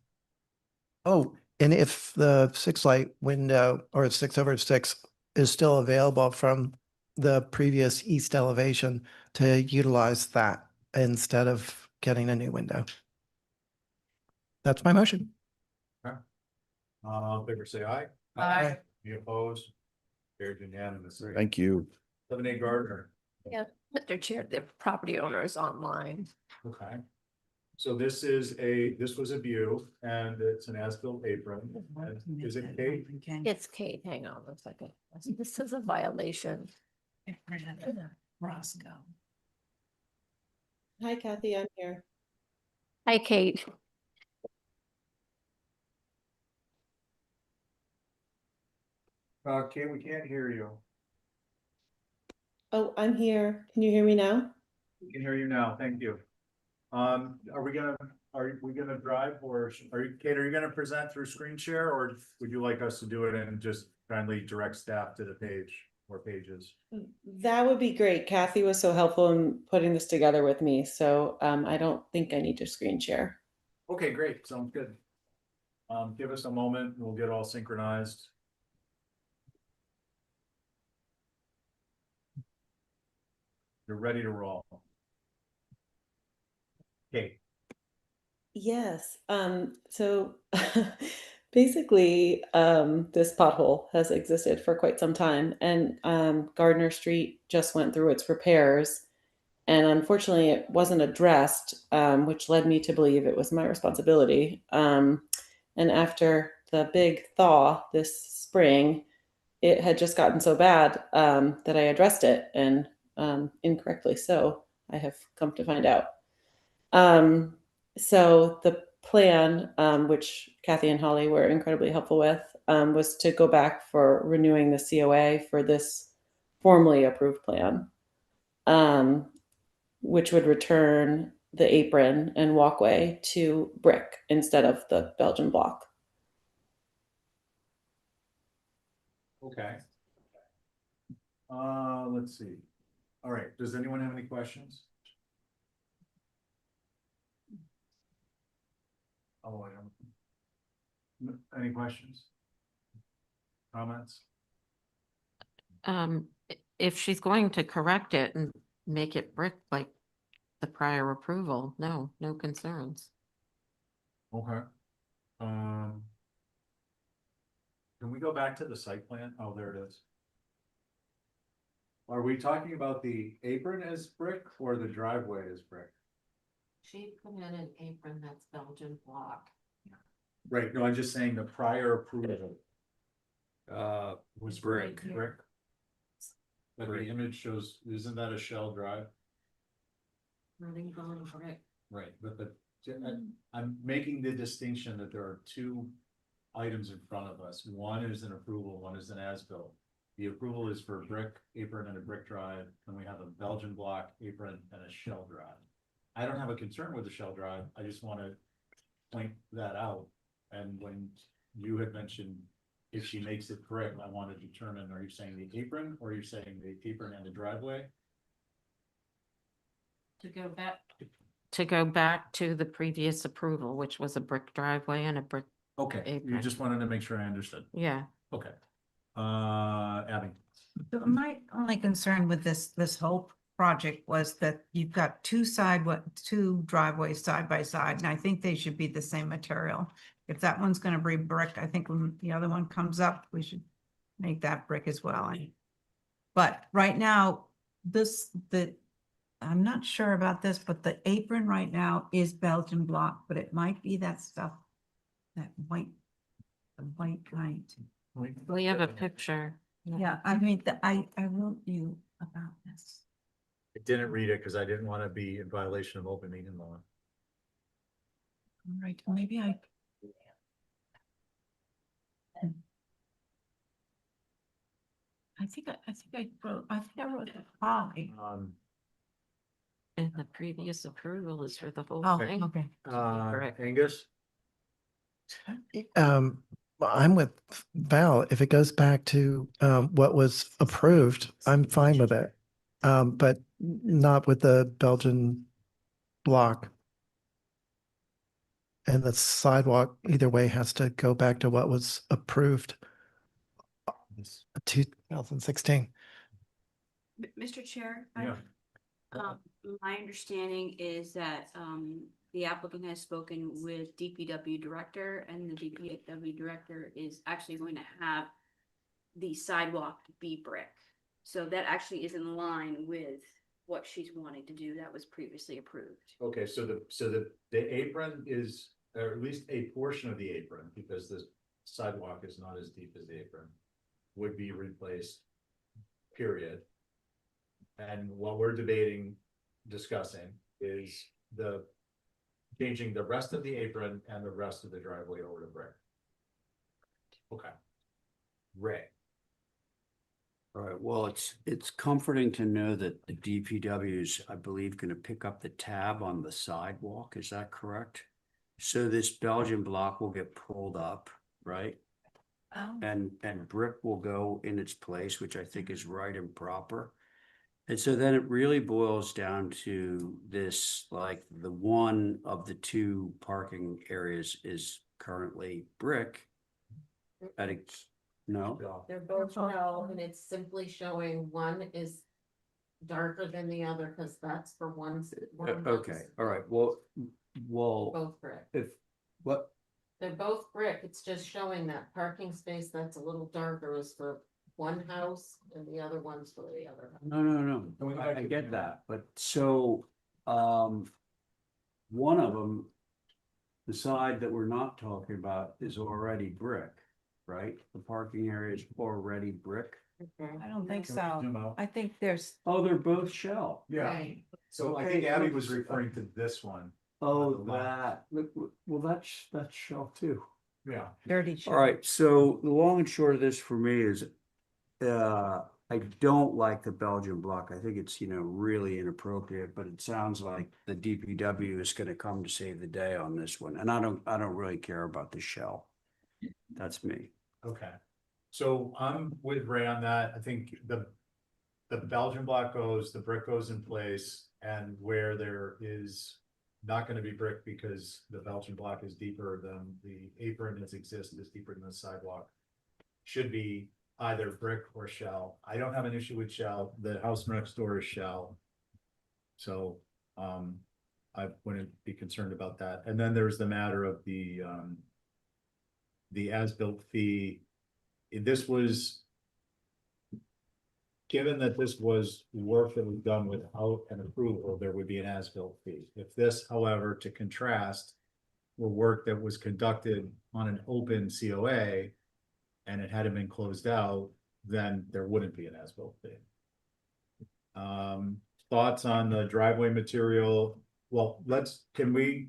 Oh, and if the 6 light window or 6/6 is still available from the previous east elevation, to utilize that instead of getting a new window. That's my motion. All in favor, say aye. Aye. Any opposed? Carried unanimously. thank you. 7A Gardner. Yeah, Mr. Chair, the property owner is online. Okay. So this was a view and it's an as-built apron. And is it Kate? It's Kate, hang on one second. This is a violation. Roscoe. Hi Kathy, I'm here. Hi, Kate. Kate, we can't hear you. Oh, I'm here. Can you hear me now? We can hear you now. Thank you. Are we gonna drive or Kate, are you gonna present through screen share or would you like us to do it and just kindly direct staff to the page or pages? That would be great. Kathy was so helpful in putting this together with me, so I don't think I need to screen share. Okay, great. Sounds good. Give us a moment. We'll get all synchronized. You're ready to roll. Okay. Yes. So basically, this pothole has existed for quite some time, and Gardner Street just went through its repairs, and unfortunately, it wasn't addressed, which led me to believe it was my responsibility. And after the big thaw this spring, it had just gotten so bad that I addressed it, and incorrectly so, I have come to find out. So the plan, which Kathy and Holly were incredibly helpful with, was to go back for renewing the COA for this formally approved plan, which would return the apron and walkway to brick instead of the Belgian block. Okay. Let's see. All right. Does anyone have any questions? Oh, any questions? Comments? If she's going to correct it and make it brick like the prior approval, no concerns. Okay. Can we go back to the site plan? Oh, there it is. Are we talking about the apron as brick or the driveway as brick? She put in an apron that's Belgian block. Right, no, I'm just saying the prior approval. Was brick. Right here. Brick. But the image shows, isn't that a shell drive? Running on brick. Right, but I'm making the distinction that there are two items in front of us. One is an approval, one is an as-built. The approval is for brick apron and a brick drive, and we have a Belgian block apron and a shell drive. I don't have a concern with the shell drive. I just want to point that out. And when you had mentioned if she makes it brick, I want to determine, are you saying the apron or are you saying the apron and the driveway? To go back to the previous approval, which was a brick driveway and a brick. Okay, you Apron. just wanted to make sure I understood. Yeah. Okay. Abby. So my only concern with this whole project was that you've got two driveways side by side, and I think they should be the same material. If that one's gonna be brick, I think when the other one comes up, we should make that brick as well. But right now, I'm not sure about this, but the apron right now is Belgian block, but it might be that stuff, the white kind. We have a picture. Yeah, I mean, I wrote you about this. I didn't read it because I didn't want to be in violation of open meeting law. All right, maybe I I think I wrote five. And the previous approval is for the whole Oh, thing. okay. Correct. Angus? I'm with Val. If it goes back to what was approved, I'm fine with it. But not with the Belgian block. And the sidewalk either way has to go back to what was approved 2016. Mr. Chair? Yeah. My understanding is that, the applicant has spoken with DPW director, and the DPW director is actually going to have the sidewalk be brick. So that actually is in line with what she's wanting to do that was previously approved. Okay, so the apron is, or at least a portion of the apron, because the sidewalk is not as deep as the apron, would be replaced, period. And what we're discussing is changing the rest of the apron and the rest of the driveway over to brick. Okay. Ray. All right, well, it's comforting to know that the DPW is, I believe, gonna pick up the tab on the sidewalk, is that correct? So this Belgian block will get pulled up, right? Oh. And brick will go in its place, which I think is right and proper. And so then it really boils down to this, like the one of the two parking areas is currently brick. No, They're both shell, and it's simply showing one is darker than the other, because that's for one. okay, all right, well, Both brick. if, what? They're both brick. It's just showing that parking space that's a little darker is for one house and the other one's for the other house. No, I get that, but so, one of them, the side that we're not talking about is already brick, right? The parking area is already brick. I don't think so. I think there's. Oh, they're both shell. Yeah, Right. so I think Abby was referring to this one. Oh, that, look, well, that's shell too. Yeah. Dirty. All right, so the long and short of this for me is, I don't like the Belgian block. I think it's, really inappropriate, but it sounds like the DPW is gonna come to save the day on this one, and I don't really care about the shell. That's me. Okay, so I'm with Ray on that. I think the Belgian block goes, the brick goes in place, and where there is not gonna be brick because the Belgian block is deeper than the apron is deeper than the sidewalk, should be either brick or shell. I don't have an issue with shell. The house next door is shell. So, I wouldn't be concerned about that. And then there's the matter of the as-built fee. This was, given that this was work that was done without an approval, there would be an as-built fee. If this, however, to contrast, were work that was conducted on an open COA and it hadn't been closed out, then there wouldn't be an as-built fee. Thoughts on the driveway material? Well,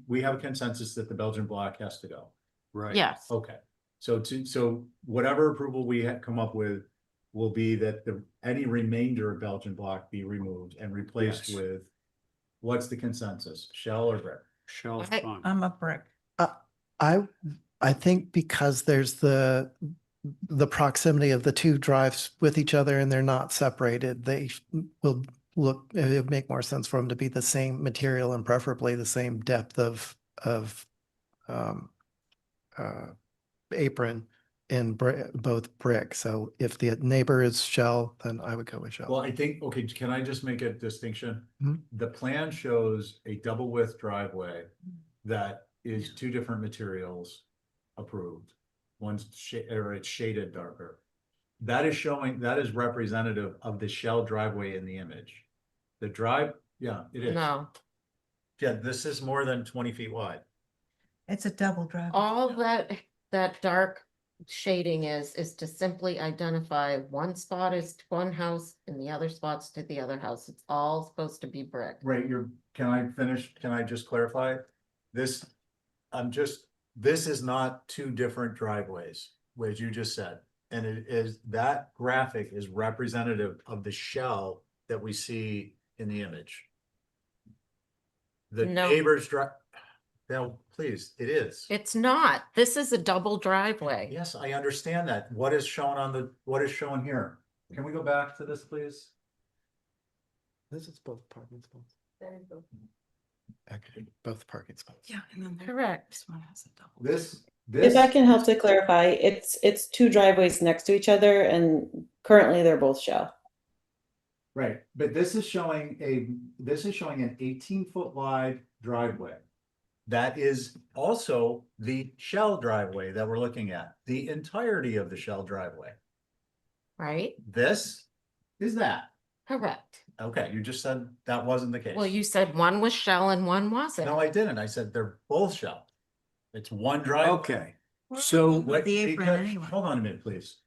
we have a consensus that the Belgian block has to go. Right. Yes. Okay, so whatever approval we come up with will be that any remainder of Belgian block be removed and replaced Yes. with, what's the consensus, shell or brick? Shell's I- fine. I'm a brick. I think because there's the proximity of the two drives with each other and they're not separated, they will look, it would make more sense for them to be the same material and preferably the same depth of apron in both brick. So if the neighbor is shell, then I would go with shell. Well, I think, okay, can I just make a distinction? Mhm. The plan shows a double width driveway that is two different materials approved. One's it's shaded darker. That is representative of the shell driveway in the image. Yeah, it is. No, Yeah, this is more than 20 feet wide. It's a double drive. all that dark shading is to simply identify one spot is to one house and the other spots to the other house. It's all supposed to be brick. Right, can I finish? Can I just clarify? This is not two different driveways, as you just said. And it is, that graphic is representative of the shell that we see in the image. The No. neighbor's no, please, it is. It's not. This is a double driveway. Yes, I understand that. What is shown on what is shown here? Can we go back to this, please? This is both parking spots. Okay, both parking spots. Yeah, and then Correct. one has a double. If I can help to clarify, it's two driveways next to each other and currently they're both shell. Right, but this is showing an 18-foot wide driveway. That is also the shell driveway that we're looking at, the entirety of the shell driveway. Right? This is that. Correct. Okay, you just said that wasn't the case. Well, you said one was shell and one wasn't. No, I didn't. I said they're both shell. It's one driveway. Okay, so What- The apron because- anyway. Hold on a minute, please.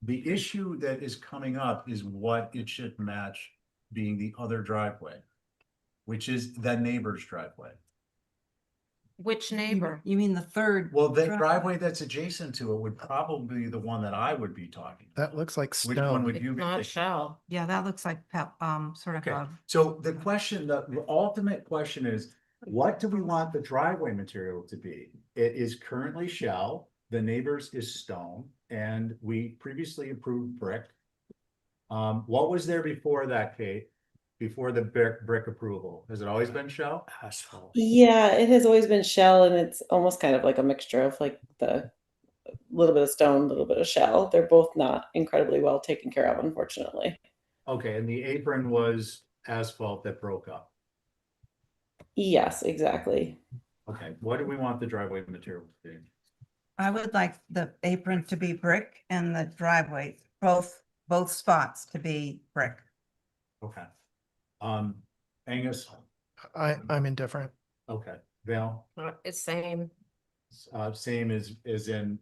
The issue that is coming up is what it should match being the other driveway, which is the neighbor's driveway. Which neighbor? You mean the third? Well, the driveway that's adjacent to it would probably be the one that I would be talking. That looks like Which one stone. would It's you be not thinking? shell. Yeah, that looks like sort of Okay, a. so the question, the ultimate question is, what do we want the driveway material to be? It is currently shell, the neighbors is stone, and we previously approved brick. What was there before that, Kate? Before the brick approval? Has it always been shell? asphalt. Yeah, it has always been shell and it's almost kind of like a mixture of like the little bit of stone, little bit of shell. They're both not incredibly well taken care of, unfortunately. Okay, and the apron was asphalt that broke up. Yes, exactly. Okay, what do we want the driveway material to be? I would like the apron to be brick and the driveway, both spots to be brick. Okay. Angus, I'm indifferent. okay, Val, It's same. same as in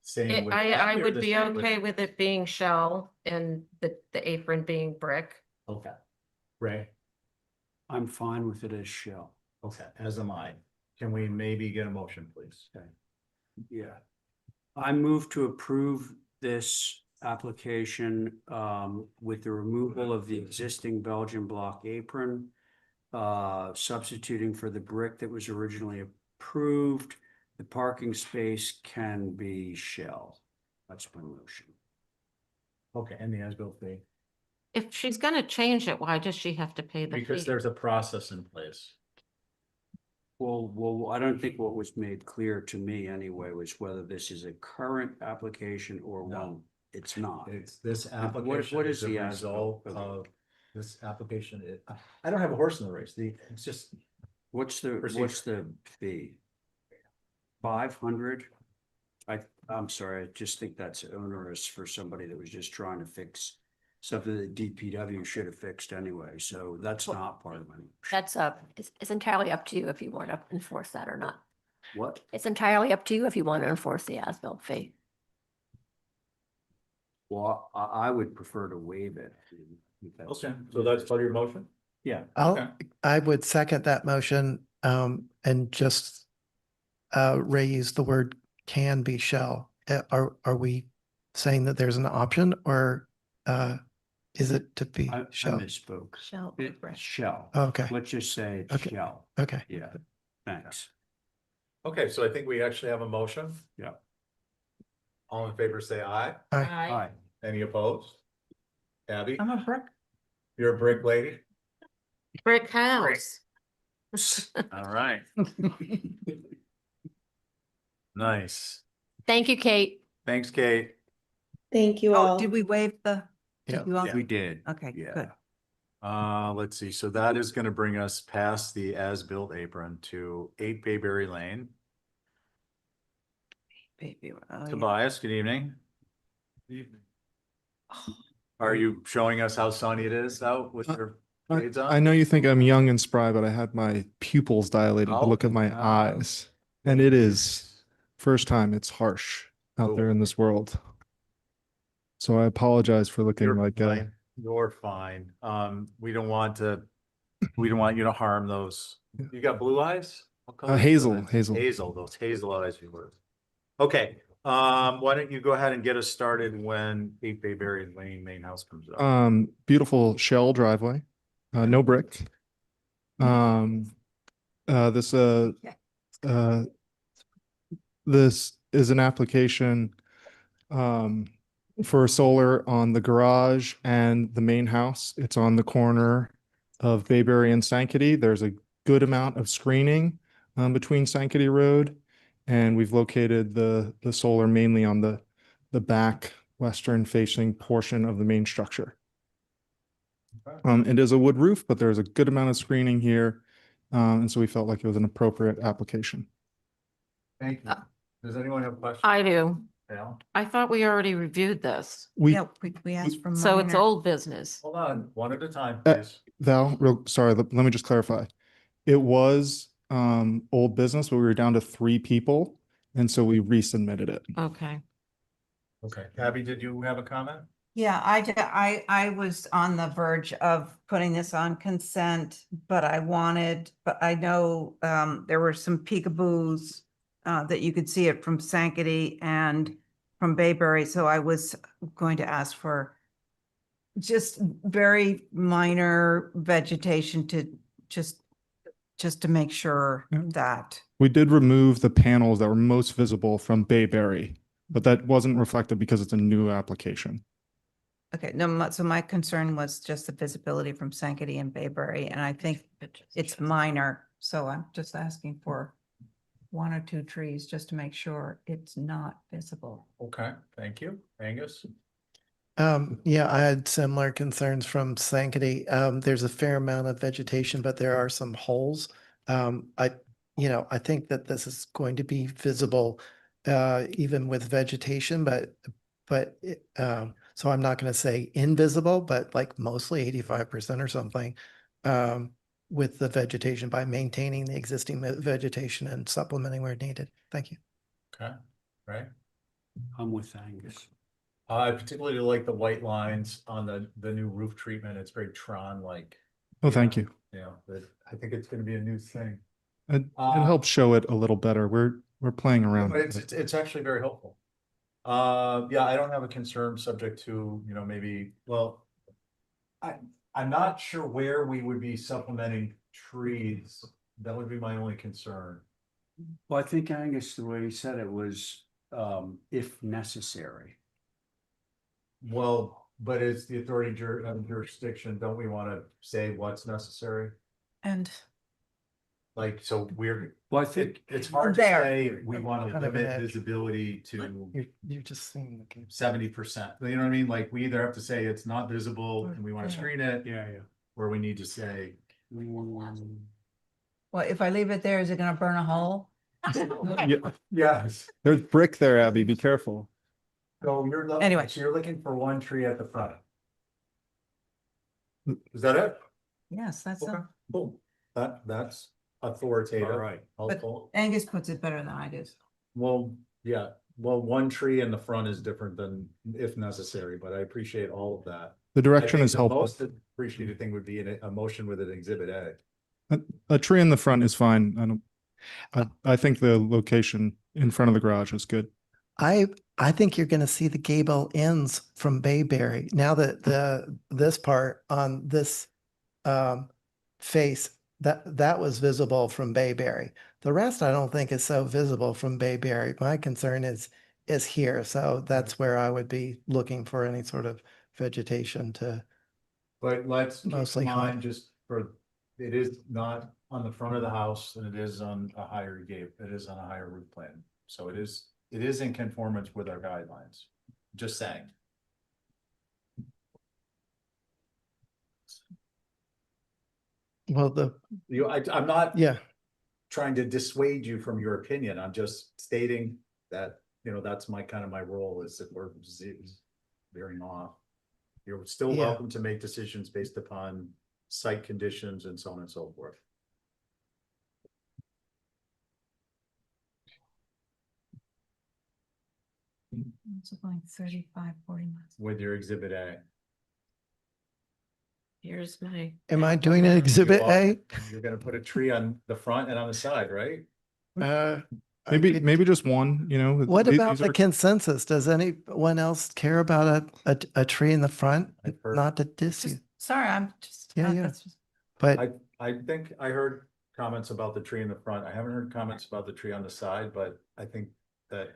same with. I or would the be same with- okay with it being shell and the apron being brick. Okay, Ray, I'm fine with it as shell. okay, as am I. Can we maybe get a motion, please? Okay. Yeah. I move to approve this application with the removal of the existing Belgian block apron, substituting for the brick that was originally approved. The parking space can be shell. That's my motion. Okay, and the as-built fee, If she's gonna change it, why does she have to pay the because fee? there's a process in place. Well, I don't think what was made clear to me anyway was whether this is a current application or No. one it's not. It's this What application is is a the result as-built? of this application. I don't have a horse in the race. It's just, What's the Procedure. fee? 500? I'm sorry, I just think that's onerous for somebody that was just trying to fix something that DPW should have fixed anyway, so that's not part of my. That's it's entirely up to you if you want to enforce that or not. What? It's entirely up to you if you want to enforce the as-built fee. Well, I would prefer to waive it. if that's- okay, so that's part of your motion? Yeah. I would second that motion, and just raise the word can be shell. Are we saying that there's an option or is it to be I shell? misspoke. Shell. Shell. Okay, Let's just say it's Okay. shell. okay. Yeah, thanks. Okay, so I think we actually have a motion. Yeah. All in favor, say aye. Aye. Hi. Any opposed? Abby, I'm a brick. you're a brick lady? Brick house. All right. Nice. Thank you, Kate. Thanks, Kate. Thank you all. Oh, did we wave the? Yeah. you all- We did. Okay, Yeah. good. Let's see, so that is gonna bring us past the as-built apron to 8 Bayberry Lane. Baby, oh, yeah. Tobias, good evening. Are you showing us how sunny it is out with your shades on? I know you think I'm young and spry, but I had my pupils dilated to look at my eyes. And it is, first time, it's harsh out there in this world. So I apologize for looking You're like fine. You're fine. We don't want you to harm those. You got blue eyes? What color is hazel, that? hazel. Hazel, those hazel eyes you were. Okay, Why don't you go ahead and get us started when 8 Bayberry Lane main house comes up? Beautiful shell driveway, no brick. This this is an application for solar on the garage and the main house. It's on the corner of Bayberry and Sankaty. There's a good amount of screening between Sankaty Road, and we've located the solar mainly on the back western facing portion of the main structure. It is a wood roof, but there's a good amount of screening here, and so we felt like it was an appropriate application. Thank you. Does anyone have questions? I do. Val? I thought we already reviewed this. We Yeah, we asked for So it's minor. old business. Hold on, one at a time, please. Val, sorry, let me just clarify. It was old business, but we were down to 3 people, and so we resubmitted it. Okay. Okay, Abby, did you have a comment? Yeah, I was on the verge of putting this on consent, but I know there were some peekaboos that you could see it from Sankaty and from Bayberry, so I was going to ask for just very minor vegetation to just to make sure that. We did remove the panels that were most visible from Bayberry, but that wasn't reflected because it's a new application. Okay, no, so my concern was just the visibility from Sankaty and Bayberry, and I think it's minor, so I'm just asking for 1 or 2 trees just to make sure it's not visible. Okay, thank you. Angus? Yeah, I had similar concerns from Sankaty. There's a fair amount of vegetation, but there are some holes. I think that this is going to be visible, even with vegetation, but so I'm not going to say invisible, but like mostly 85% or something, with the vegetation by maintaining the existing vegetation and supplementing where needed. Thank you. Okay, right. I'm with Angus. I particularly like the white lines on the new roof treatment. It's very Tron-like. Oh, thank you. Yeah, but I think it's gonna be a new thing. It helps show it a little better. We're playing around. But with it. it's actually very helpful. Yeah, I don't have a concern subject to, maybe, well, I'm not sure where we would be supplementing trees. That would be my only concern. Well, I think Angus, the way he said it was, if necessary. Well, but it's the authority jurisdiction. Don't we want to say what's necessary? And Like, so we're, Well, I think it's hard to There. say we want to Kind of an limit edge. visibility to You're just seeing the game. 70%. You know what I mean? Like, we either have to say it's not visible and we want to screen it, yeah. or we need to say, well, if I leave it there, is it gonna burn a hole? yes. There's brick there, Abby. Be careful. So you're Anyway. so you're looking for 1 tree at the front. Is that it? Yes, that's Okay, cool. That's authoritative. All right. Helpful. Angus puts it better than I do. Well, yeah, well, 1 tree in the front is different than if necessary, but I appreciate all of that. The I direction think is the helpful. most appreciated thing would be a motion with an exhibit A. A tree in the front is fine. I think the location in front of the garage is good. I think you're going to see the gable ends from Bayberry. Now that this part on this face that was visible from Bayberry. The rest I don't think is so visible from Bayberry. My concern is here, so that's where I would be looking for any sort of vegetation to. But let's keep Mostly in high. mind, just for, it is not on the front of the house and it is on a higher gate, it is on a higher roof plan. So it is in conformance with our guidelines, just saying. Well, I'm not yeah. trying to dissuade you from your opinion. I'm just stating that, that's my role is that we're veering off. You're still Yeah. welcome to make decisions based upon site conditions and so on and so forth. It's like 35, 40 months. With your exhibit A. Here's my. Am I doing an exhibit A? You're gonna put a tree on the front and on the side, right? Maybe just one, you know. What about these the are- consensus? Does anyone else care about a tree in the front? I've heard- Not to diss you. Sorry, I'm just. Yeah, yeah. that's just- But I think I heard comments about the tree in the front. I haven't heard comments about the tree on the side, but I think that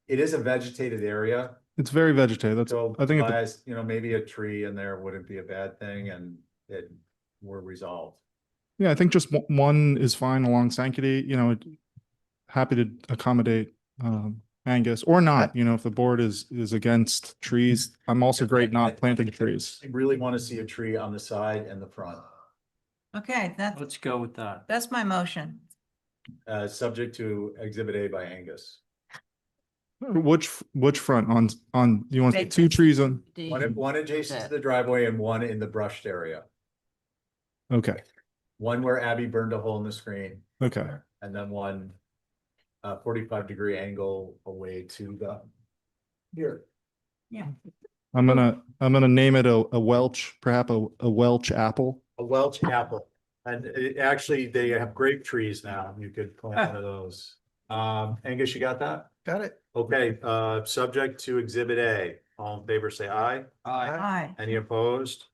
it is a vegetated area. It's very vegetated. That's, So I think, as, you know, maybe a tree in there wouldn't be a bad thing and it were resolved. yeah, I think just one is fine along Sanctity, you know, happy to accommodate, Angus or not, you know, if the board is against trees, I'm also great not planting trees. I really want to see a tree on the side and the front, Okay, Let's go with that. that's my motion. subject to Exhibit A by Angus. Which front on, you want two trees on? One adjacent to the driveway and one in the brushed area. Okay, One where Abby burned a hole in the screen okay. and then one 45-degree angle away to the here. Yeah. I'm gonna name it a Welch, perhaps a Welch apple. A Welch apple. And actually, they have grape trees now. You could plant one of those. Angus, you got that? got it. Okay, subject to Exhibit A. All in favor, say aye. Aye. Any opposed?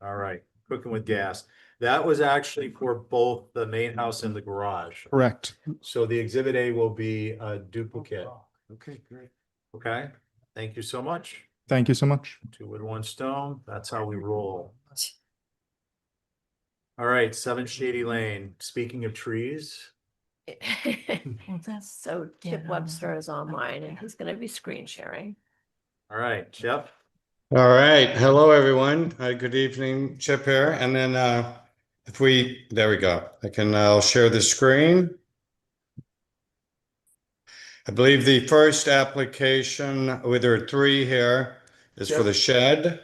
All right, cooking with gas. That was actually for both the main house and the garage. Correct. So the Exhibit A will be a duplicate. Okay, great. Okay, thank you so much. Thank you so much. 2 with 1 stone. That's how we roll. All right, 7 Shady Lane. Speaking of trees. Well, that's. So Chip Webster is online and he's gonna be screen sharing. All right, Chip. All right. Hello, everyone. Good evening, Chip here. And then there we go. I'll share the screen. I believe the first application, there are 3 here, is for the shed.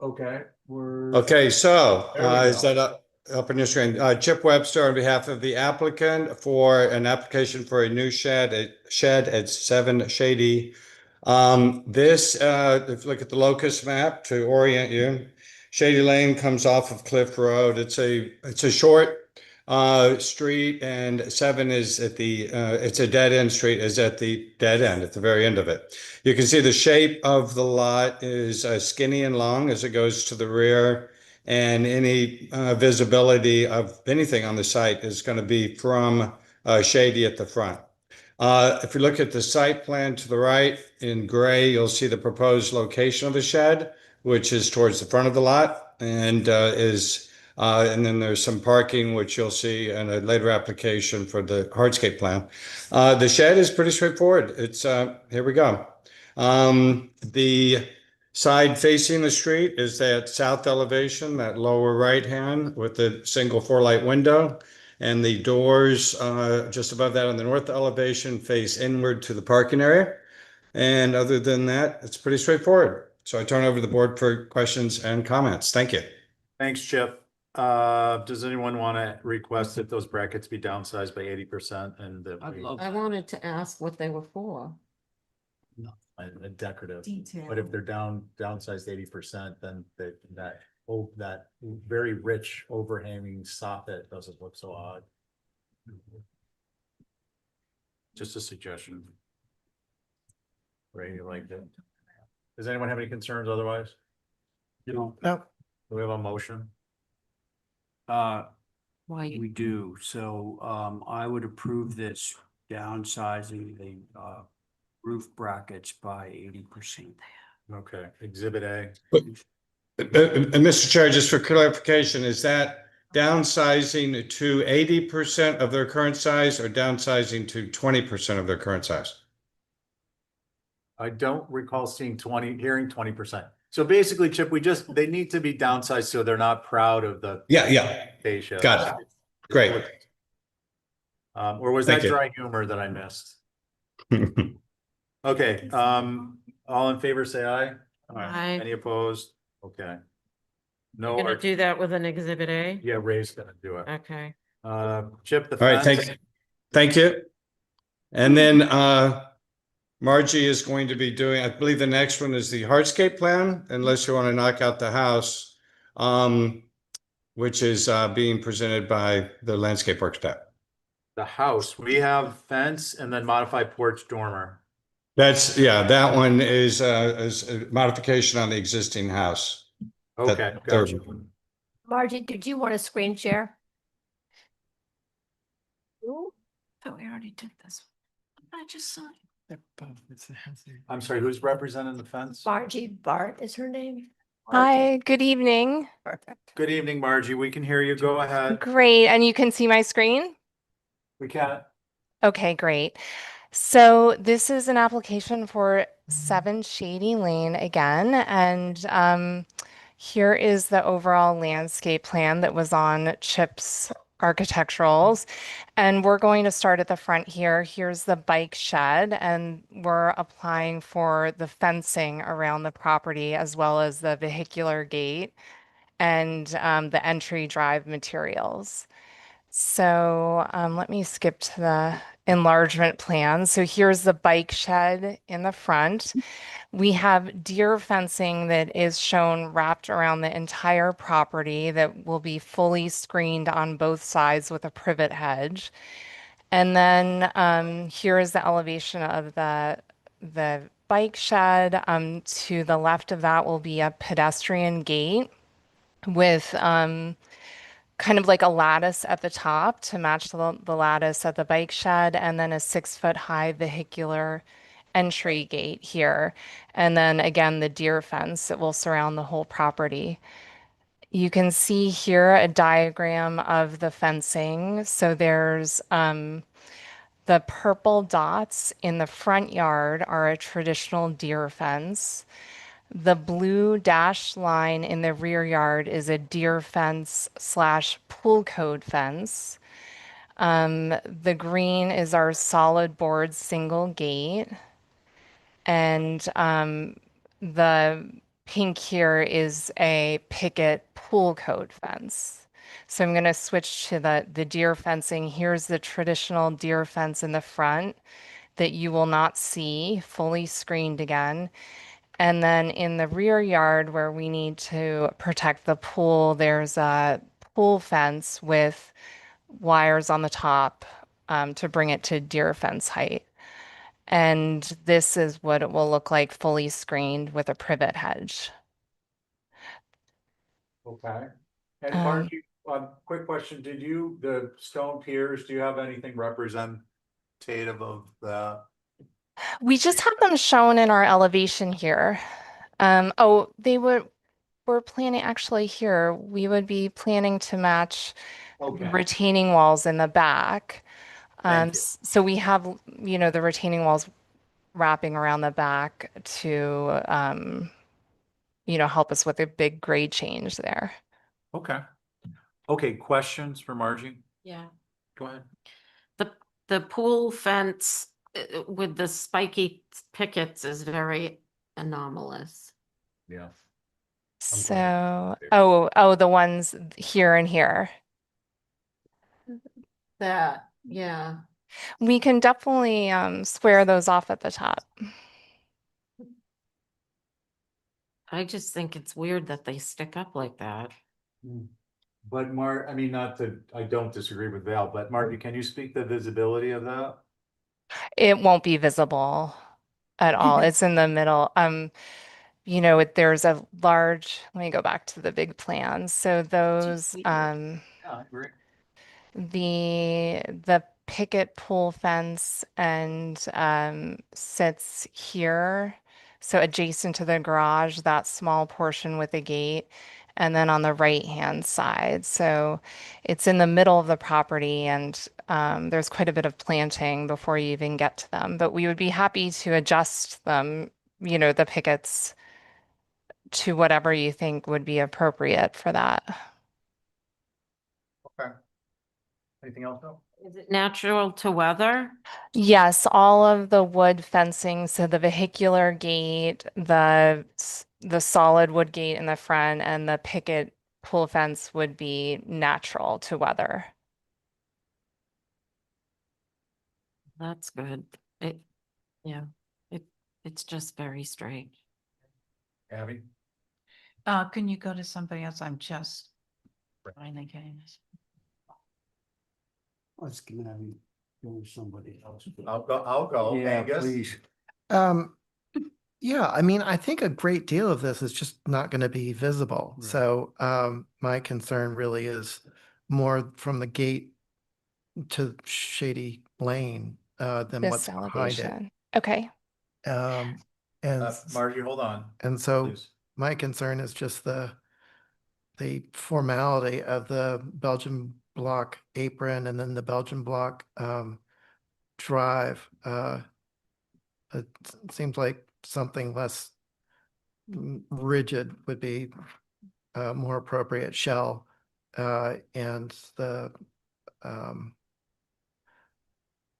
Okay, Okay, so There we is go. that up on your screen? Chip Webster on behalf of the applicant for an application for a new shed at 7 Shady. If you look at the locus map to orient you, Shady Lane comes off of Cliff Road. It's a short street, and 7 is at the it's a dead end street, is at the dead end at the very end of it. You can see the shape of the lot is skinny and long as it goes to the rear, and any visibility of anything on the site is going to be from Shady at the front. If you look at the site plan to the right in gray, you'll see the proposed location of the shed, which is towards the front of the lot, and then there's some parking, which you'll see in a later application for the hardscape plan. The shed is pretty straightforward. It's here we go. The side facing the street is that south elevation, that lower right hand with the single 4-light window. And the doors just above that on the north elevation face inward to the parking area. And other than that, it's pretty straightforward. So I turn over to the board for questions and comments. Thank you. Thanks, Chip. Does anyone want to request that those brackets be downsized by 80% and that I'd we love I wanted to ask what they were for. a decorative? Detail. But if they're downsized 80%, then that very rich overhanging soffit doesn't look so odd. Just a suggestion. Ray, you liked it? Does anyone have any concerns otherwise? You know, No, Do we have a motion? we do. So I would approve this downsizing the roof brackets by 80%. Okay, Exhibit A. And Mr. Chair, just for clarification, is that downsizing to 80% of their current size or downsizing to 20% of their current size? I don't recall hearing 20%. So basically, Chip, they need to be downsized so they're not proud of the. Yeah. Fascia. Got it. Great. Or was Thank that you. dry humor that I missed? Okay, all in favor, say aye. Aye. Any opposed? Okay. No, You're gonna do that with an Exhibit A? yeah, Ray's gonna do it. Okay. Chip, the All right, fence. thank you. And then Margie is going to be doing, I believe the next one is the hardscape plan, unless you want to knock out the house, which is being presented by the landscape architect. The house, we have fence and then modified porch dormer. That's, yeah, that one is a modification on the existing house. Okay, There- gotcha. Margie, did you want a screen share? Oh, we already did this. I just saw it. I'm sorry, who's representing the fence? Margie Bart is her name. Hi, good evening. Perfect. Good evening, Margie. We can hear you. Go ahead. Great. And you can see my screen? We can. Okay, great. So this is an application for 7 Shady Lane again. And here is the overall landscape plan that was on Chip's architecturals. And we're going to start at the front here. Here's the bike shed, and we're applying for the fencing around the property as well as the vehicular gate and the entry drive materials. So let me skip to the enlargement plan. So here's the bike shed in the front. We have deer fencing that is shown wrapped around the entire property that will be fully screened on both sides with a privet hedge. And then here is the elevation of the bike shed. To the left of that will be a pedestrian gate with kind of like a lattice at the top to match the lattice at the bike shed, and then a 6-foot high vehicular entry gate here. And then again, the deer fence that will surround the whole property. You can see here a diagram of the fencing. So there's the purple dots in the front yard are a traditional deer fence. The blue dashed line in the rear yard is a deer fence / pool code fence. The green is our solid board single gate. And the pink here is a picket pool code fence. So I'm going to switch to the deer fencing. Here's the traditional deer fence in the front that you will not see, fully screened again. And then in the rear yard where we need to protect the pool, there's a pool fence with wires on the top to bring it to deer fence height. And this is what it will look like fully screened with a privet hedge. Okay. And Um, Margie, quick question. The stone piers, do you have anything representative of that? We just have them shown in our elevation here. Oh, we're planning actually here, we would be planning to match Okay. retaining walls in the back. Thank you. So we have, the retaining walls wrapping around the back to, help us with a big grade change there. Okay. Okay, questions for Margie? Yeah. Go ahead. The pool fence with the spiky pickets is very anomalous. Yeah. So, oh, the ones here and here. That, yeah. We can definitely square those off at the top. I just think it's weird that they stick up like that. But I mean, I don't disagree with Val, but Margie, can you speak the visibility of that? It won't be visible at all. It's in the middle. There's a large, let me go back to the big plans. So those, Yeah, I agree. the picket pool fence and sits here. So adjacent to the garage, that small portion with the gate, and then on the right-hand side. So it's in the middle of the property, and there's quite a bit of planting before you even get to them. But we would be happy to adjust them, the pickets to whatever you think would be appropriate for that. Okay. Anything else, though? Is it natural to weather? Yes, all of the wood fencing, so the vehicular gate, the solid wood gate in the front, and the picket pool fence would be natural to weather. That's good. Yeah, it's just very strange. Abby? Can you go to somebody else? I'm just finally getting this. Let's give me Somebody else. I'll go. Yeah, Angus. please. Yeah, I mean, I think a great deal of this is just not going to be visible. Right. So my concern really is more from the gate to Shady Lane than This what's behind it. elevation. Okay. And Margie, hold on. and so please. my concern is just the formality of the Belgian block apron and then the Belgian block drive. It seems like something less rigid would be more appropriate. Shell and the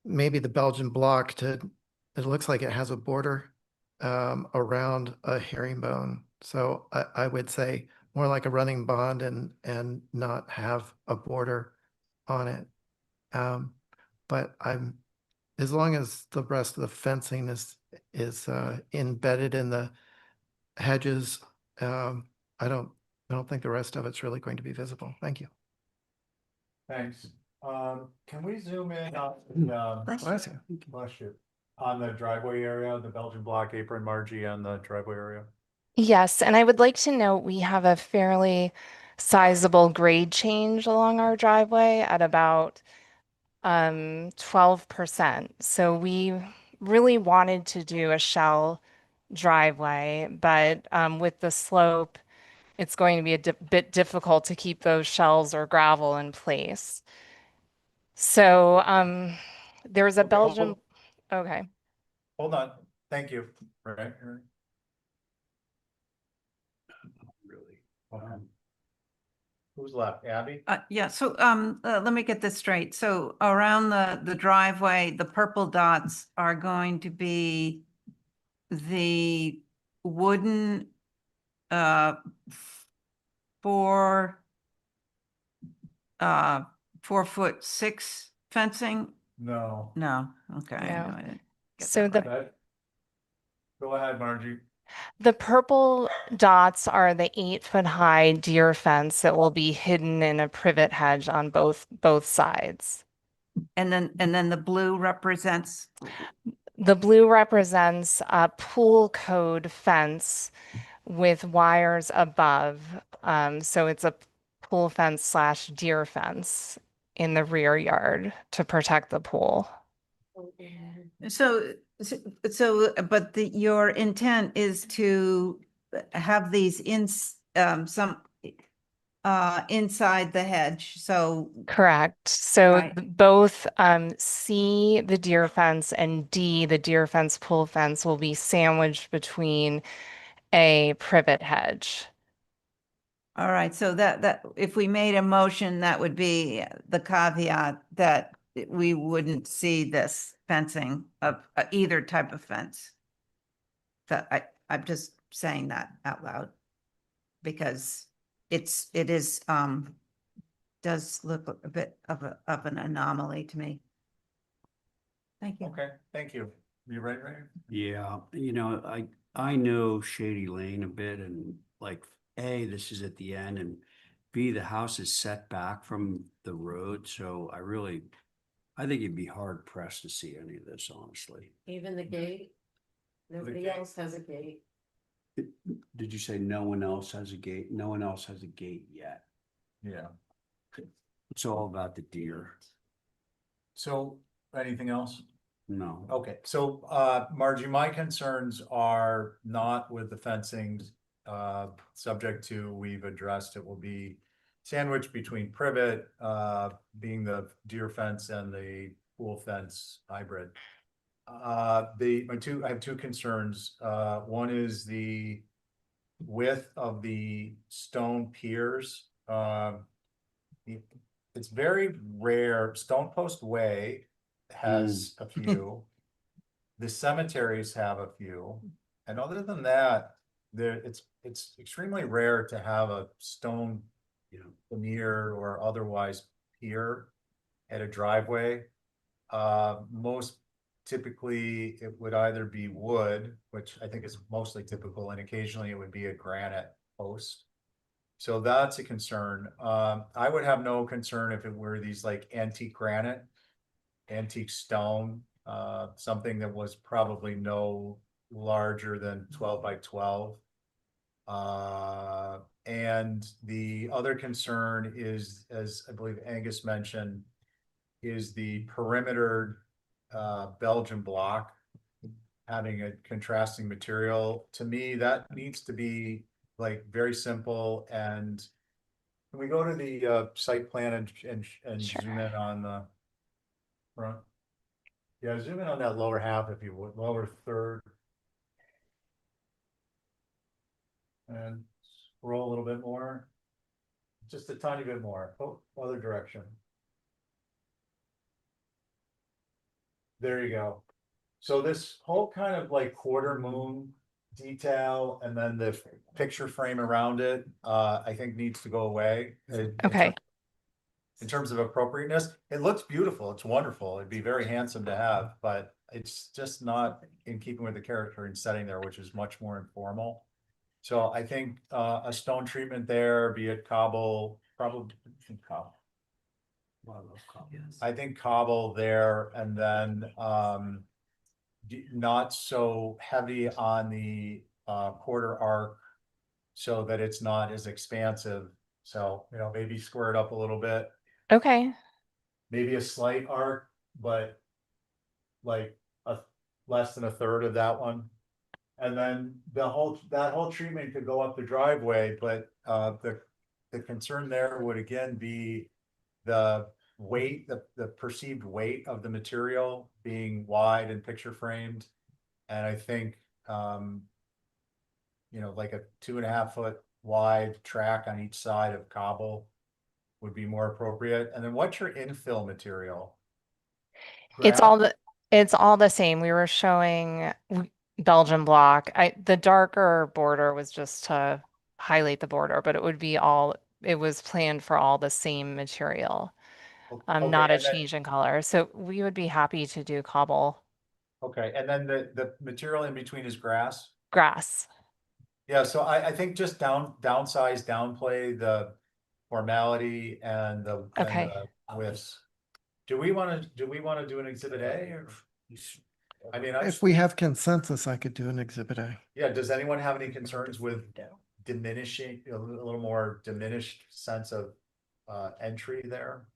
maybe the Belgian block it looks like it has a border around a herringbone. So I would say more like a running bond and not have a border on it. But as long as the rest of the fencing is embedded in the hedges, I don't think the rest of it's really going to be visible. Thank you. Thanks. Can we zoom in on Bless you. bless you, on the driveway area, the Belgian block apron, Margie, on the driveway area? Yes, and I would like to note we have a fairly sizable grade change along our driveway at about 12%. So we really wanted to do a shell driveway, but with the slope, it's going to be a bit difficult to keep those shells or gravel in place. So there's a Okay, Belgian, okay. Hold on. Thank you. Right. Really. Who's left? Abby? Yeah, so let me get this straight. So around the driveway, the purple dots are going to be the wooden four 4'6" fencing? No. No, okay. No. No, I didn't get So that right. Go ahead, Margie. the purple dots are the 8-foot high deer fence that will be hidden in a privet hedge on both sides. And then the blue represents, The blue represents a pool code fence with wires above. So it's a pool fence slash deer fence in the rear yard to protect the pool. so, but your intent is to have these some inside the hedge, so. Correct. So Right. both C, the deer fence, and D, the deer fence pool fence, will be sandwiched between a privet hedge. All right, so that if we made a motion, that would be the caveat that we wouldn't see this fencing of either type of fence. That I'm just saying that out loud because it is does look a bit of an anomaly to me. Thank you. Okay, thank you. You right? Yeah, I know Shady Lane a bit and like, A, this is at the end and B, the house is set back from the road. So I think you'd be hard pressed to see any of this, honestly. Even the gate? Nobody else has a gate. Did you say no one else has a gate? No one else has a gate yet. Yeah. It's all about the deer. So anything else? No. Okay, so Margie, my concerns are not with the fencing, subject to, we've addressed, it will be sandwiched between privet, being the deer fence and the pool fence hybrid. I have two concerns. One is the width of the stone piers. It's very rare. Stone Post Way has a few. The cemeteries have a few. And other than that, it's extremely rare to have a stone veneer or otherwise pier at a driveway. Most typically it would either be wood, which I think is mostly typical, and occasionally it would be a granite post. So that's a concern. I would have no concern if it were these like antique granite antique stone, something that was probably no larger than 12 by 12. And the other concern is, as I believe Angus mentioned, is the perimeter Belgian block having a contrasting material. To me, that needs to be like very simple. And can we go to the site plan and Sure. zoom in on the front? Yeah, zoom in on that lower half if you would, lower third. And scroll a little bit more. Just a tiny bit more. Oh, other direction. There you go. So this whole kind of like quarter moon detail and then the picture frame around it, I think needs to go away. Okay. In terms of appropriateness, it looks beautiful. It's wonderful. It'd be very handsome to have, but it's just not in keeping with the character and setting there, which is much more informal. So I think a stone treatment there, be it cobble, probably cobble. I think cobble there, and then not so heavy on the quarter arc so that it's not as expansive. So, you know, maybe square it up a little bit, Okay. maybe a slight arc, but like less than a third of that one. And then that whole treatment could go up the driveway, but the concern there would again be the weight, the perceived weight of the material being wide and picture framed. And I think, you know, like a 2.5 foot wide track on each side of cobble would be more appropriate. And then what's your infill material? It's Grass? all the same. We were showing Belgian block. The darker border was just to highlight the border, but it was planned for all the same material. Okay, Not a and then- change in color. So we would be happy to do cobble Okay, and then the material in between is grass? grass. Yeah, so I think just downsize, downplay the formality and the Okay. widths. Do we want to do an exhibit A or? I mean, If we have consensus, I could do an exhibit A. yeah, does anyone have any concerns with diminishing, a little more diminished sense of entry there?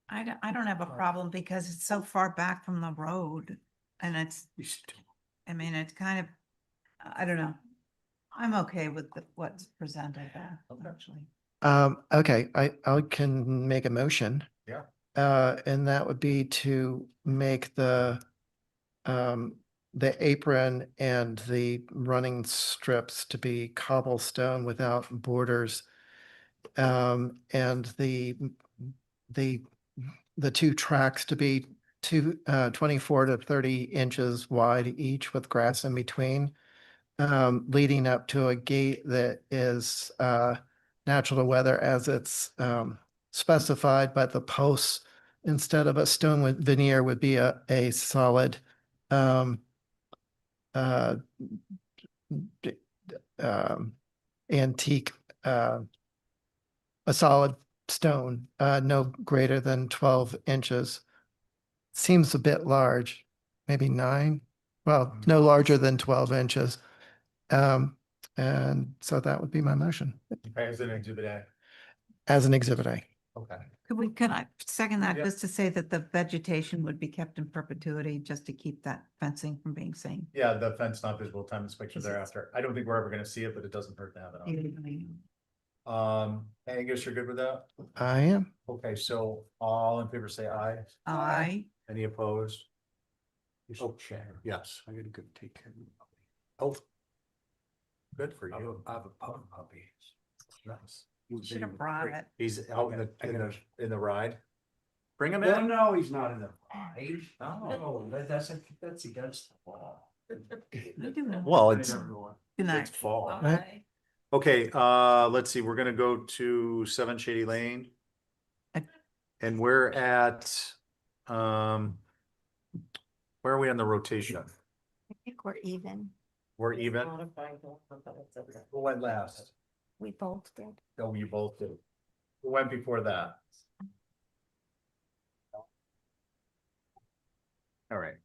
I don't have a problem because it's so far back from the road and it's, I mean, it's kind of, I don't know. I'm okay with what's presented there, actually. Okay, I can make a motion. Yeah. And that would be to make the apron and the running strips to be cobblestone without borders. And the two tracks to be 24 to 30 inches wide each with grass in between, leading up to a gate that is natural to weather as it's specified, but the posts, instead of a stone veneer, would be a solid antique, a solid stone, no greater than 12 inches. Seems a bit large, maybe 9. Well, no larger than 12 inches. And so that would be my motion As an exhibit A. as an exhibit A. Okay. Could I second that, Yep. just to say that the vegetation would be kept in perpetuity, just to keep that fencing from being seen? Yeah, the fence not visible, time inspection thereafter. I don't think we're ever gonna see it, but it doesn't hurt to have it on. Angus, you're good with that? I am. Okay, so all in favor say aye. Aye. Any opposed? Oh, yes. I gotta go take care of the puppy. Oh. Good for you. I have a puppy. Nice. You should have brought it. He's out in the ride. Bring him No, in. no, he's not in the ride. No, that's against the law. Well, it's Good night. fall. Right. Okay, let's see, we're gonna go to 7 Shady Lane. And we're at, where are we on the rotation? I think we're even. We're even? Who went last? We both did. No, you both did. Who went before that? All right.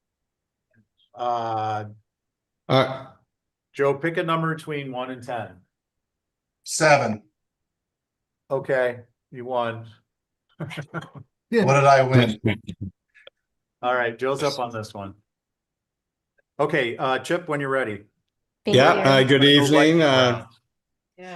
Joe, pick a number between 1 and 10. 7. Okay, you won. What did I win? All right, Joe's up on this one. Okay, Chip, when you're ready. Yeah, good evening. Yeah.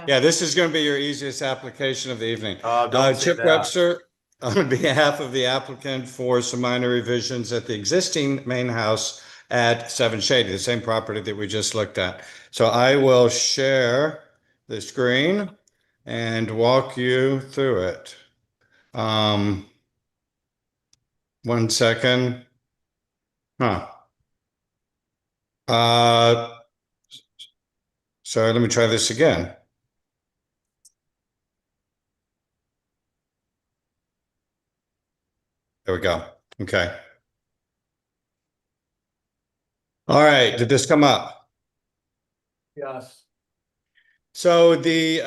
Yeah, this is going to be your easiest application of the evening. Don't say Chip that. Webster, on behalf of the applicant for some minor revisions at the existing main house at 7 Shady, the same property that we just looked at. So I will share the screen and walk you through it. 1 second. Huh. Sorry, let me try this again. There we go. Okay. All right. Did this come up? Yes. So the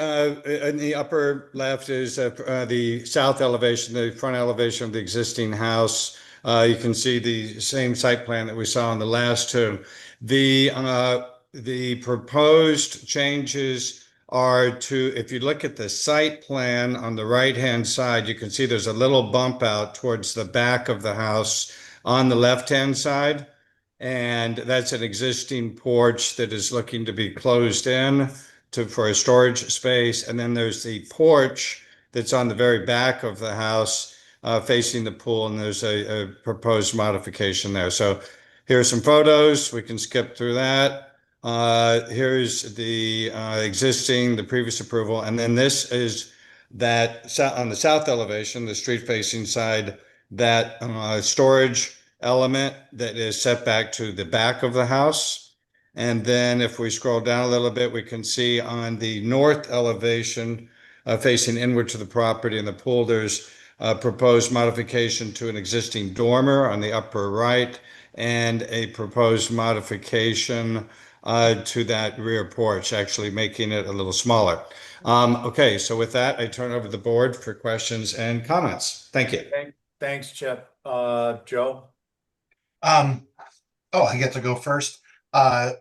in the upper left is the south elevation, the front elevation of the existing house. You can see the same site plan that we saw on the last two. The proposed changes are to, if you look at the site plan on the right-hand side, you can see there's a little bump out towards the back of the house on the left-hand side. And that's an existing porch that is looking to be closed in for a storage space. And then there's the porch that's on the very back of the house facing the pool. And there's a proposed modification there. So here's some photos. We can skip through that. Here's the the previous approval. And then this is that on the south elevation, the street facing side, that storage element that is set back to the back of the house. And then if we scroll down a little bit, we can see on the north elevation facing inward to the property and the pool, there's a proposed modification to an existing dormer on the upper right and a proposed modification to that rear porch, actually making it a little smaller. Okay, so with that, I turn over the board for questions and comments. Thank you. Thanks, Chip. Joe? I get to go first. I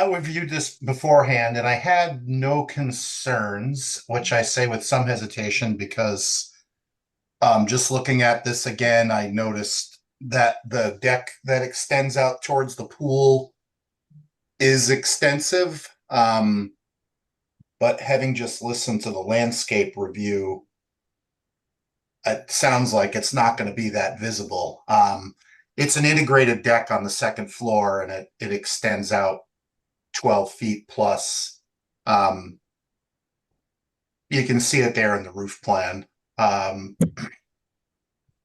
reviewed this beforehand and I had no concerns, which I say with some hesitation because just looking at this again, I noticed that the deck that extends out towards the pool is extensive. But having just listened to the landscape review, it sounds like it's not going to be that visible. It's an integrated deck on the second floor and it extends out 12 feet plus. You can see it there in the roof plan. And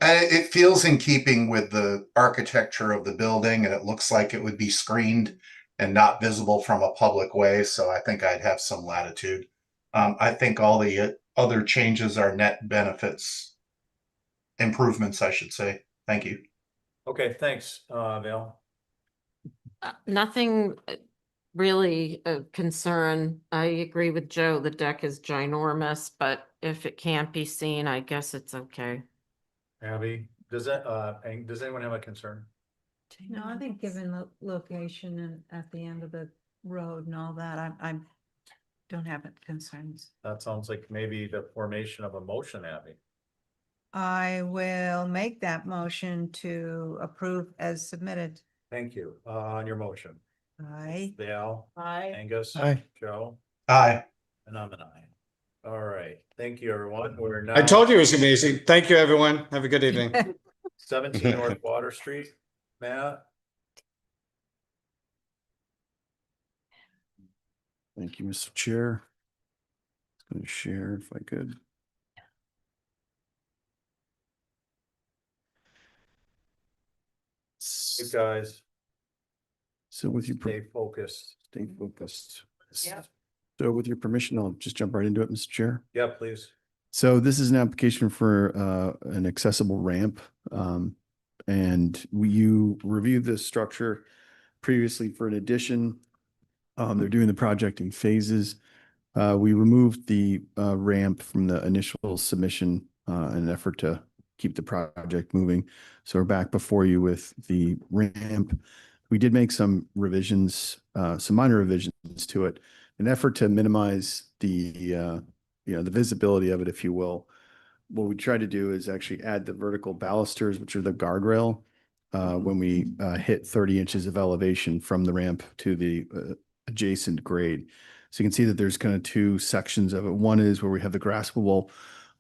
it feels in keeping with the architecture of the building, and it looks like it would be screened and not visible from a public way. So I think I'd have some latitude. I think all the other changes are net benefits, improvements, I should say. Thank you. Okay, thanks, Val. Nothing really a concern. I agree with Joe. The deck is ginormous, but if it can't be seen, I guess it's okay. Abby, does anyone have a concern? No, I think given the location and at the end of the road and all that, I don't have concerns. That sounds like maybe the formation of a motion, Abby. I will make that motion to approve as submitted. Thank you. On your motion. Aye. Val? Aye. Angus? Aye. Joe? Aye. And I'm an aye. All right. Thank you, everyone. We're now. I told you it was amazing. Thank you, everyone. Have a good evening. 17 North Water Street. Matt? Thank you, Mr. Chair. I'm going to share if I could. You guys. So with your Stay focused. stay focused. Yeah. So with your permission, I'll just jump right into it, Mr. Chair. Yeah, please. So this is an application for an accessible ramp. And you reviewed this structure previously for an addition. They're doing the project in phases. We removed the ramp from the initial submission in an effort to keep the project moving. So we're back before you with the ramp. We did make some revisions, some minor revisions to it, an effort to minimize the the visibility of it, if you will. What we try to do is actually add the vertical balusters, which are the guardrail, when we hit 30 inches of elevation from the ramp to the adjacent grade. So you can see that there's kind of two sections of it. One is where we have the graspable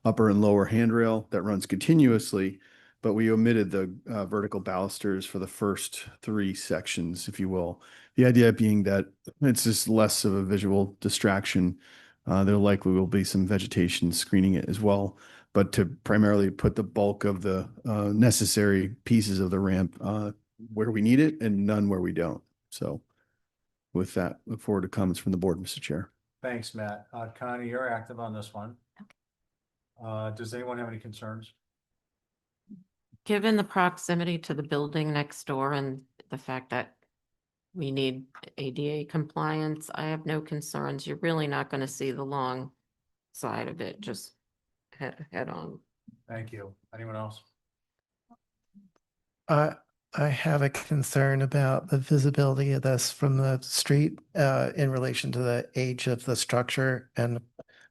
upper and lower handrail that runs continuously, but we omitted the vertical balusters for the first three sections, if you will. The idea being that it's just less of a visual distraction. There likely will be some vegetation screening it as well, but to primarily put the bulk of the necessary pieces of the ramp where we need it and none where we don't. So with that, look forward to comments from the board, Mr. Chair. Thanks, Matt. Connie, you're active on this one. Does anyone have any concerns? Given the proximity to the building next door and the fact that we need ADA compliance, I have no concerns. You're really not going to see the long side of it, just head on. Thank you. Anyone else? I have a concern about the visibility of this from the street in relation to the age of the structure. And of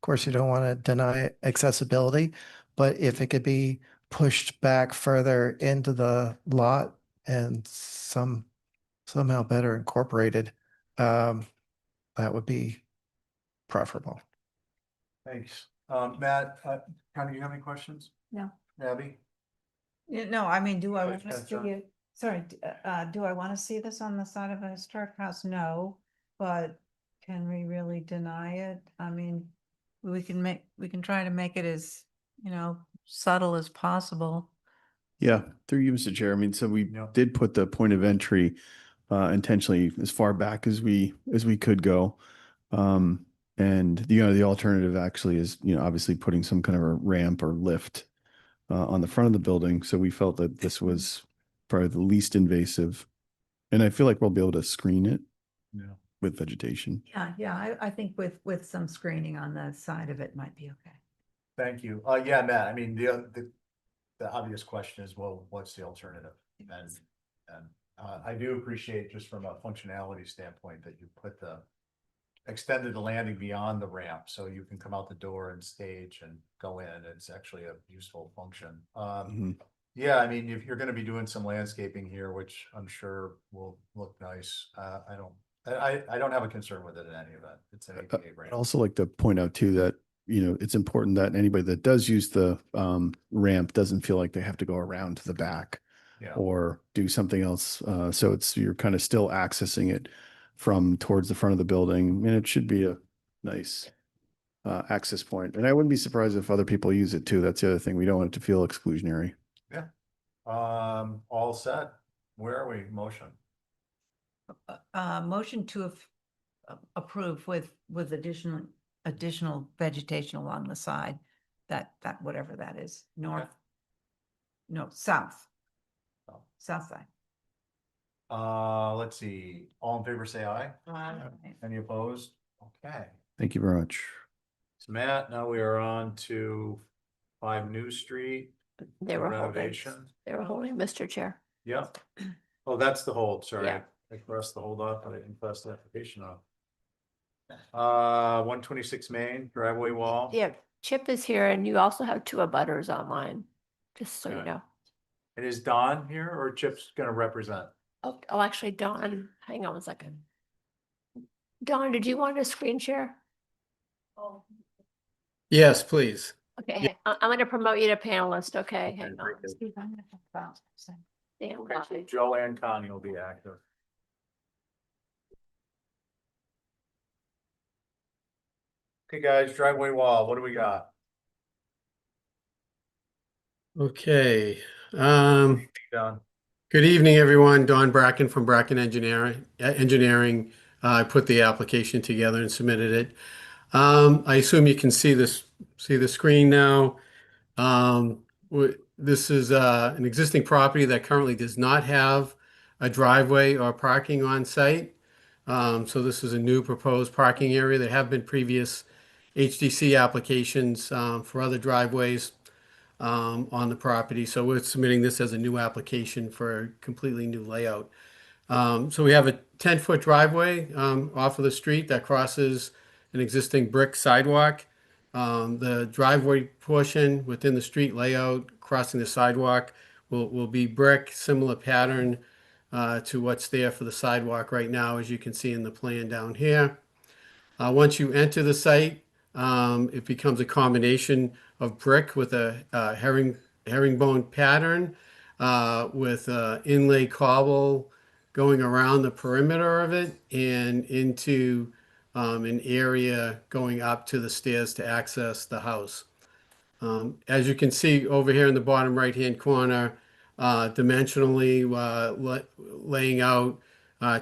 course, you don't want to deny accessibility, but if it could be pushed back further into the lot and somehow better incorporated, that would be preferable. Thanks. Matt, Connie, do you have any questions? No. Abby? Yeah, no, I mean, do I Go want ahead, to see John. it? Sorry, do I want to see this on the side of a historic house? No, but can we really deny it? I mean, we can try to make it as, subtle as possible. Yeah, through you, Mr. Chair. I mean, so we Yeah. did put the point of entry intentionally as far back as we could go. And the alternative actually is, obviously putting some kind of a ramp or lift on the front of the building. So we felt that this was probably the least invasive. And I feel like we'll be able to screen it Yeah. with vegetation. Yeah, I think with some screening on the side of it might be okay. Thank you. Yeah, Matt, I mean, the obvious question is, well, what's the alternative? And I do appreciate just from a functionality standpoint that you extended the landing beyond the ramp, so you can come out the door and stage and go in. It's actually a useful function. Yeah, I mean, if you're gonna be doing some landscaping here, which I'm sure will look nice, I don't have a concern with it in any event. It's an ADA I'd ramp. also like to point out too that, it's important that anybody that does use the ramp doesn't feel like they have to go around to the back Yeah. or do something else. So you're kind of still accessing it from towards the front of the building, and it should be a nice access point. And I wouldn't be surprised if other people use it too. That's the other thing. We don't want it to feel exclusionary. Yeah. All set. Where are we? Motion. Motion to approve with additional vegetation along the side, that whatever that is, north. No, south. Oh. South side. Let's see. All in favor, say aye. Any opposed? Okay. Thank you very much. So Matt, now we are on to 5 New Street. They were holding, renovation. Mr. Chair. Yeah. Oh, that's the hold. Sorry. Yeah. I pressed the hold off, but I didn't press the application off. 126 Main driveway wall. Yeah, Chip is here and you also have 2 abutters online, just so you Okay. know. And is Don here or Chip's gonna represent? Oh, actually, Dawn, hang on 1 second. Dawn, did you want to screen share? Oh. Yes, please. Okay, I'm gonna promote you to panelist, okay? Hang on. Stand by. Actually, Joe and Connie will be active. Okay, guys, driveway wall, what do we got? Okay. Done. Good evening, everyone. Don Bracken from Bracken Engineering. I put the application together and submitted it. I assume you can see the screen now. This is an existing property that currently does not have a driveway or parking on site. So this is a new proposed parking area. There have been previous HDC applications for other driveways. on the property. So we're submitting this as a new application for a completely new layout. So we have a 10-foot driveway off of the street that crosses an existing brick sidewalk. The driveway portion within the street layout crossing the sidewalk will be brick, similar pattern to what's there for the sidewalk right now, as you can see in the plan down here. Once you enter the site, it becomes a combination of brick with a herringbone pattern with inlay cobble going around the perimeter of it and into an area going up to the stairs to access the house. As you can see over here in the bottom right-hand corner, dimensionally laying out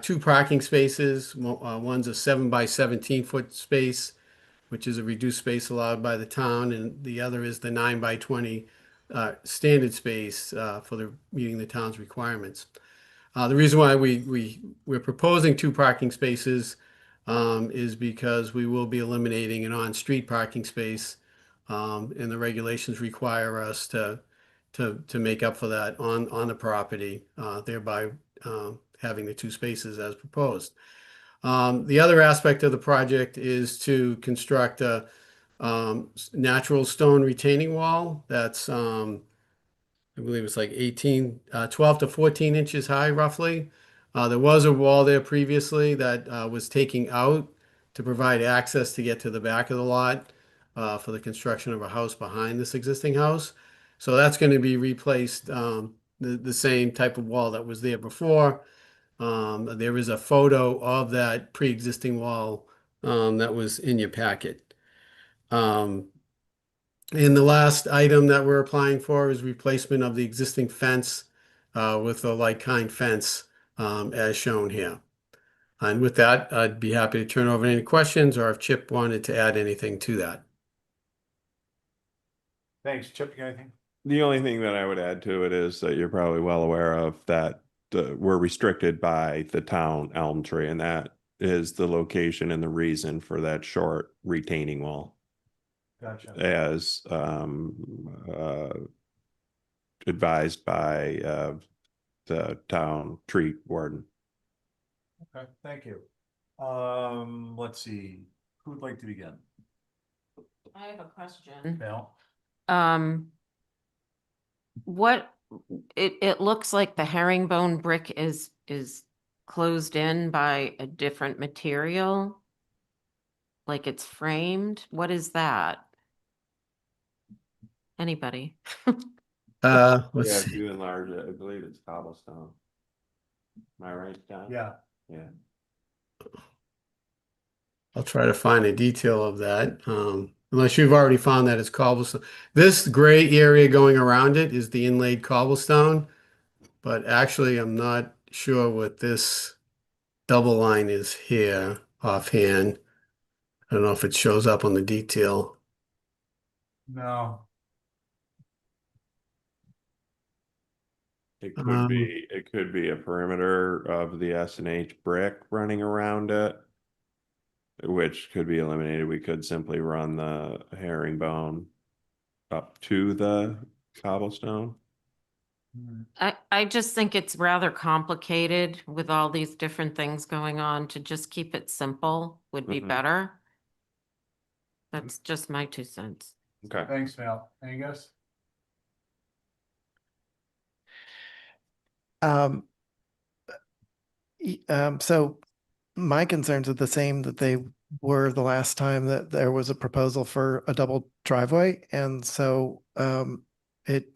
two parking spaces. One's a 7 by 17 foot space, which is a reduced space allowed by the town, and the other is the 9 by 20 standard space for meeting the town's requirements. The reason why we're proposing two parking spaces is because we will be eliminating an on-street parking space, and the regulations require us to make up for that on the property, thereby having the two spaces as proposed. The other aspect of the project is to construct a natural stone retaining wall that's I believe it's like 12 to 14 inches high roughly. There was a wall there previously that was taking out to provide access to get to the back of the lot for the construction of a house behind this existing house. So that's going to be replaced, the same type of wall that was there before. There is a photo of that pre-existing wall that was in your packet. And the last item that we're applying for is replacement of the existing fence with a like-kind fence as shown here. And with that, I'd be happy to turn over any questions or if Chip wanted to add anything to that. Thanks. Chip, you got anything? The only thing that I would add to it is that you're probably well aware of that we're restricted by the town elm tree, and that is the location and the reason for that short retaining wall. Gotcha. As advised by the town tree warden. Okay, thank you. Let's see, who would like to begin? I have a question. Bill? What, it looks like the herringbone brick is closed in by a different material. Like it's framed. What is that? Anybody? Let's Yeah, see. if you enlarge it, I believe it's cobblestone. Am I right, John? Yeah. Yeah. I'll try to find a detail of that. Unless you've already found that it's cobblestone. This gray area going around it is the inlaid cobblestone, but actually I'm not sure what this double line is here offhand. I don't know if it shows up on the detail. No. It could be a perimeter of the S&H brick running around it, which could be eliminated. We could simply run the herringbone up to the cobblestone. I just think it's rather complicated with all these different things going on. To just keep it simple would be better. That's just my 2 cents. Okay. Thanks, Mel. Angus? So my concerns are the same that they were the last time that there was a proposal for a double driveway. And so it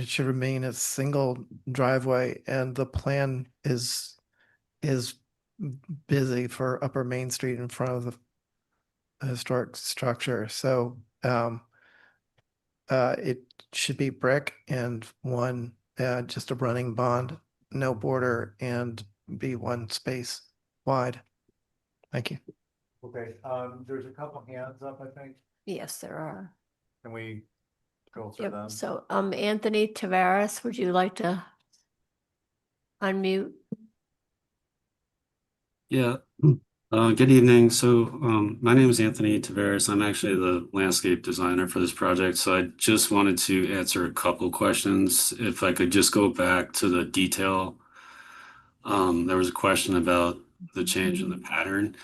should remain a single driveway, and the plan is busy for Upper Main Street in front of the historic structure. So it should be brick and one just a running bond, no border, and be one space wide. Thank you. Okay, there's a couple hands up, I think. Yes, there are. Can we go through them? Yep. So, Anthony Tavares, would you like to unmute? Yeah, Good evening. So, my name is Anthony Taveras. I'm actually the landscape designer for this project. So I just wanted to answer a couple questions. If I could just go back to the detail. There was a question about the change in the pattern.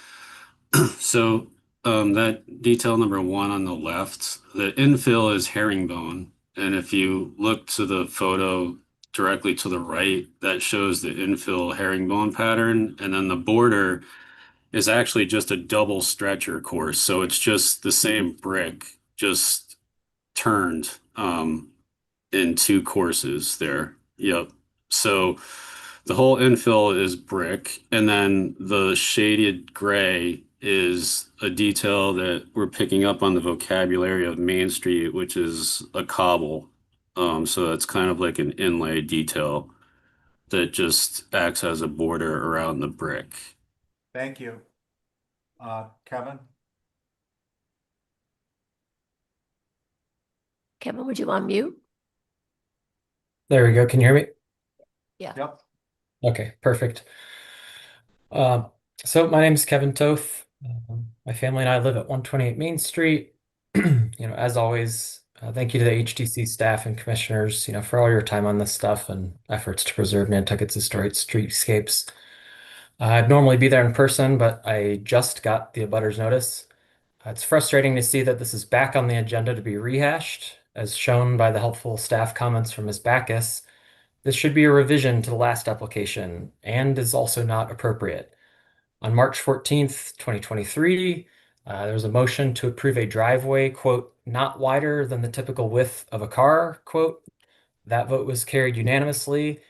So, that detail number one on the left, the infill is herringbone. And if you look to the photo directly to the right, that shows the infill herringbone pattern. And then the border is actually just a double stretcher course. So it's just the same brick, just turned in two courses there. Yep. So the whole infill is brick, and then the shaded gray is a detail that we're picking up on the vocabulary of Main Street, which is a cobble. So that's kind of like an inlay detail that just acts as a border around the brick. Thank you. Kevin? Kevin, would you unmute? There we go. Can you hear me? Yeah. Yep. Okay, perfect. So my name is Kevin Toth. My family and I live at 128 Main Street. As always, thank you to the HTC staff and commissioners, for all your time on this stuff and efforts to preserve Nantucket's historic streetscapes. I'd normally be there in person, but I just got the abutters notice. It's frustrating to see that this is back on the agenda to be rehashed, as shown by the helpful staff comments from Ms. Backus. This should be a revision to the last application and is also not appropriate. On March 14th, 2023, there was a motion to approve a driveway, quote, not wider than the typical width of a car, quote. That vote was carried unanimously.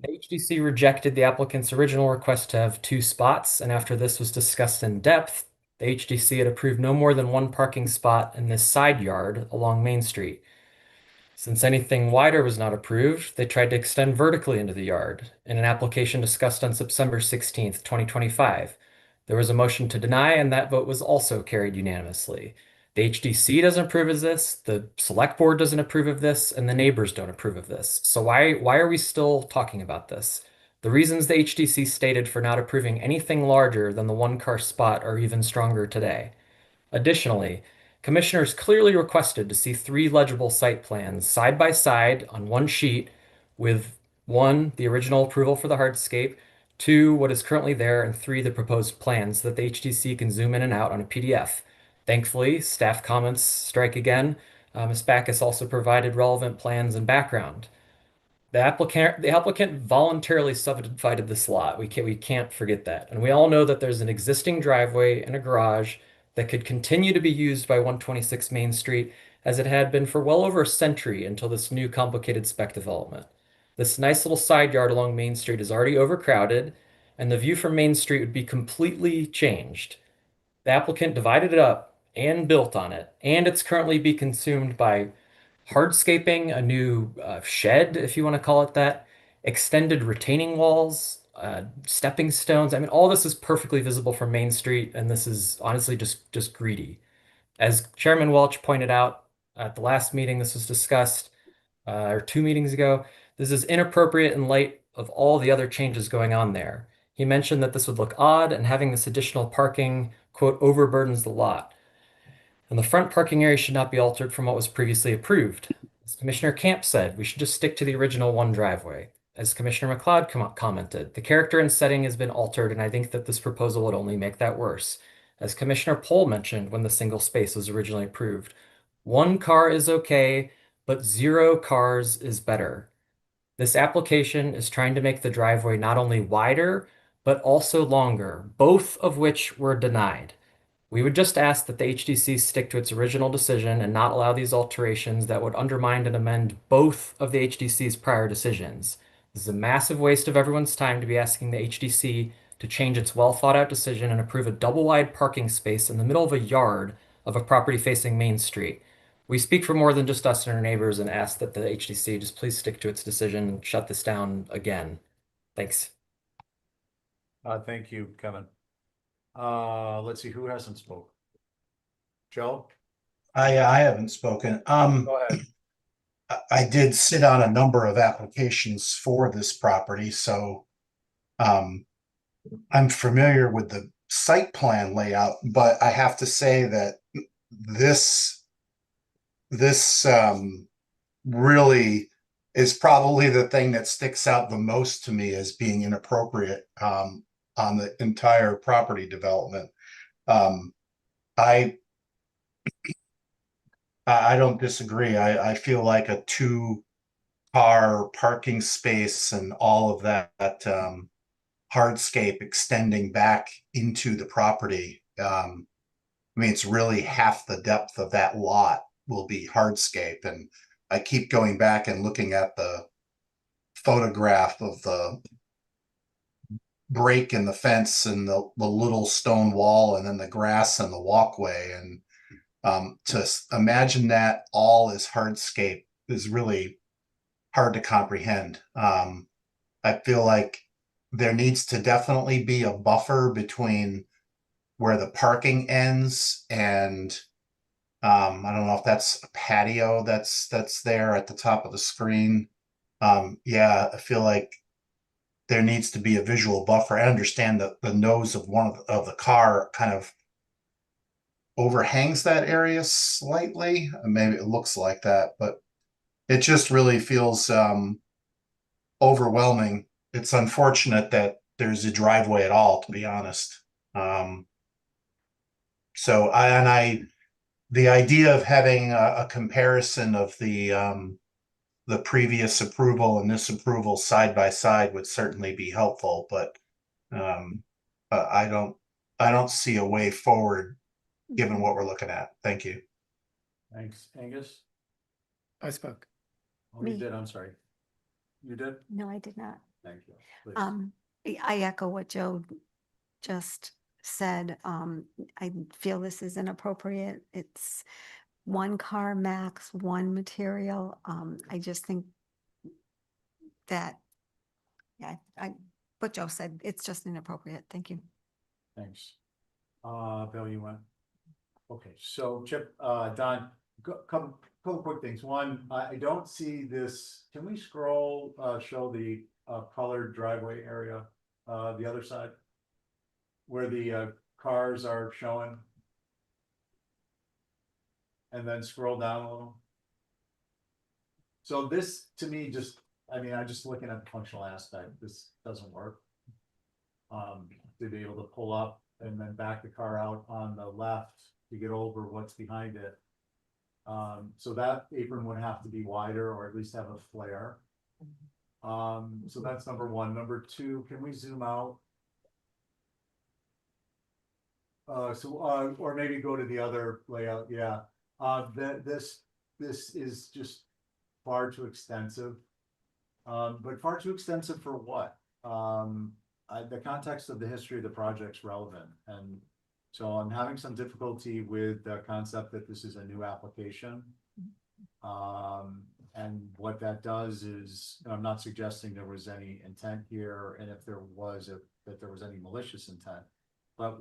The HDC rejected the applicant's original request to have 2 spots, and after this was discussed in depth, the HDC had approved no more than 1 parking spot in this side yard along Main Street. Since anything wider was not approved, they tried to extend vertically into the yard in an application discussed on September 16th, 2025. There was a motion to deny, and that vote was also carried unanimously. The HDC doesn't approve of this, the select board doesn't approve of this, and the neighbors don't approve of this. So why are we still talking about this? The reasons the HDC stated for not approving anything larger than the 1-car spot are even stronger today. Additionally, commissioners clearly requested to see 3 legible site plans side by side on 1 sheet with 1, the original approval for the hardscape, 2, what is currently there, and 3, the proposed plans so that the HTC can zoom in and out on a PDF. Thankfully, staff comments strike again. Ms. Backus also provided relevant plans and background. The applicant voluntarily subdivided this lot. We can't forget that. And we all know that there's an existing driveway and a garage that could continue to be used by 126 Main Street as it had been for well over a century until this new complicated spec development. This nice little side yard along Main Street is already overcrowded, and the view from Main Street would be completely changed. The applicant divided it up and built on it, and it's currently being consumed by hardscaping, a new shed, if you want to call it that, extended retaining walls, stepping stones. I mean, all this is perfectly visible from Main Street, and this is honestly just greedy. As Chairman Welch pointed out at the last meeting, this was discussed, or 2 meetings ago. This is inappropriate in light of all the other changes going on there. He mentioned that this would look odd, and having this additional parking, quote, overburdens the lot. And the front parking area should not be altered from what was previously approved. As Commissioner Camp said, we should just stick to the original 1 driveway. As Commissioner McLeod commented, the character and setting has been altered, and I think that this proposal would only make that worse. As Commissioner Pohl mentioned when the single space was originally approved, 1 car is okay, but 0 cars is better. This application is trying to make the driveway not only wider, but also longer, both of which were denied. We would just ask that the HDC stick to its original decision and not allow these alterations that would undermine and amend both of the HDC's prior decisions. This is a massive waste of everyone's time to be asking the HDC to change its well thought out decision and approve a double wide parking space in the middle of a yard of a property facing Main Street. We speak for more than just us and our neighbors and ask that the HDC just please stick to its decision and shut this down again. Thanks. Thank you, Kevin. Let's see, who hasn't spoke? Joe? I haven't spoken. Go ahead. I did sit on a number of applications for this property, so I'm familiar with the site plan layout, but I have to say that this really is probably the thing that sticks out the most to me as being inappropriate on the entire property development. I don't disagree. I feel like a 2-car parking space and all of that hardscape extending back into the property. I mean, it's really half the depth of that lot will be hardscape. And I keep going back and looking at the photograph of the break in the fence and the little stone wall and then the grass and the walkway. And to imagine that all is hardscape is really hard to comprehend. I feel like there needs to definitely be a buffer between where the parking ends and I don't know if that's a patio that's there at the top of the screen. Yeah, I feel like there needs to be a visual buffer. I understand that the nose of one of the car kind of overhangs that area slightly. Maybe it looks like that, but it just really feels overwhelming. It's unfortunate that there's a driveway at all, to be honest. So the idea of having a comparison of the previous approval and this approval side by side would certainly be helpful, but I don't see a way forward given what we're looking at. Thank you. Thanks, Angus. I spoke. Oh, you Me. did, I'm sorry. You did? No, I did not. Thank you. Please. I echo what Joe just said. I feel this is inappropriate. It's 1 car max, 1 material. I just think that, yeah, what Joe said, it's just inappropriate. Thank you. Thanks. Bill, you want? Okay, so Chip, Don, couple quick things. One, I don't see this. Can we scroll, show the colored driveway area, the other side? Where the cars are showing? And then scroll down a little. So this, to me, just, I mean, I'm just looking at the functional aspect. This doesn't work. To be able to pull up and then back the car out on the left to get over what's behind it. So that apron would have to be wider or at least have a flare. So that's number one. Number two, can we zoom out? Or maybe go to the other layout. Yeah. This is just far too extensive. But far too extensive for what? The context of the history of the project's relevant. And so I'm having some difficulty with the concept that this is a new application. And what that does is, I'm not suggesting there was any intent here, and if there was, that there was any malicious intent. But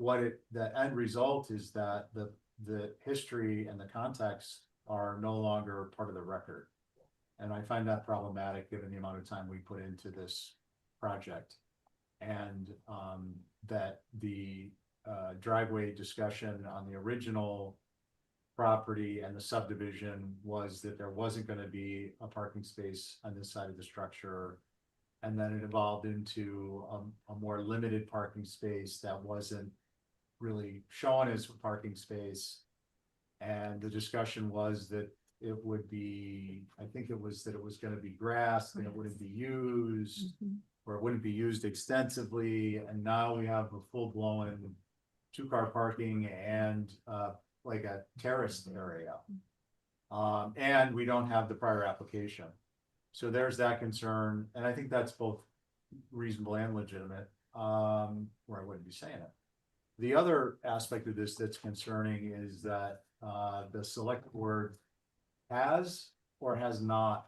the end result is that the history and the context are no longer part of the record. And I find that problematic given the amount of time we put into this project. And that the driveway discussion on the original property and the subdivision was that there wasn't going to be a parking space on this side of the structure. And then it evolved into a more limited parking space that wasn't really shown as a parking space. And the discussion was that it would be, I think it was that it was going to be grass and it wouldn't be used, or it wouldn't be used extensively. And now we have a full-blown 2-car parking and like a terraced area. And we don't have the prior application. So there's that concern. And I think that's both reasonable and legitimate, or I wouldn't be saying it. The other aspect of this that's concerning is that the select board has or has not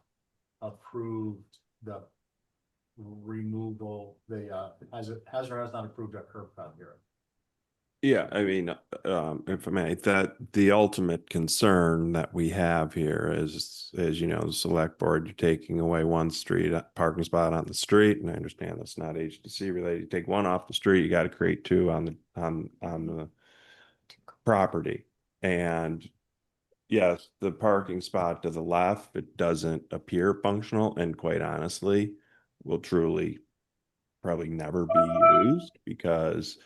approved the removal, has or has not approved a curb cut here. Yeah, I mean, if I may, that the ultimate concern that we have here is, you know, the select board, you're taking away one street parking spot on the street, and I understand that's not HDC related. You take one off the street, you got to create two on the property. And yes, the parking spot to the left, it doesn't appear functional, and quite honestly, will truly probably never be used because,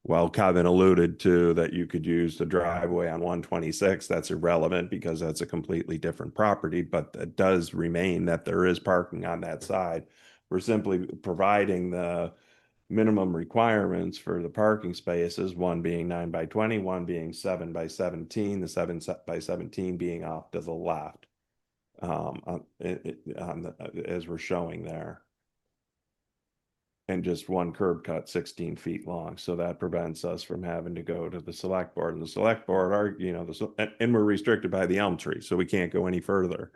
well, Kevin alluded to that you could use the driveway on 126. That's irrelevant because that's a completely different property, but it does remain that there is parking on that side. We're simply providing the minimum requirements for the parking spaces, one being 9 by 20, one being 7 by 17, the 7 by 17 being off to the left, as we're showing there. And just one curb cut 16 feet long. So that prevents us from having to go to the select board, and the select board are, you know, and we're restricted by the elm tree, so we can't go any further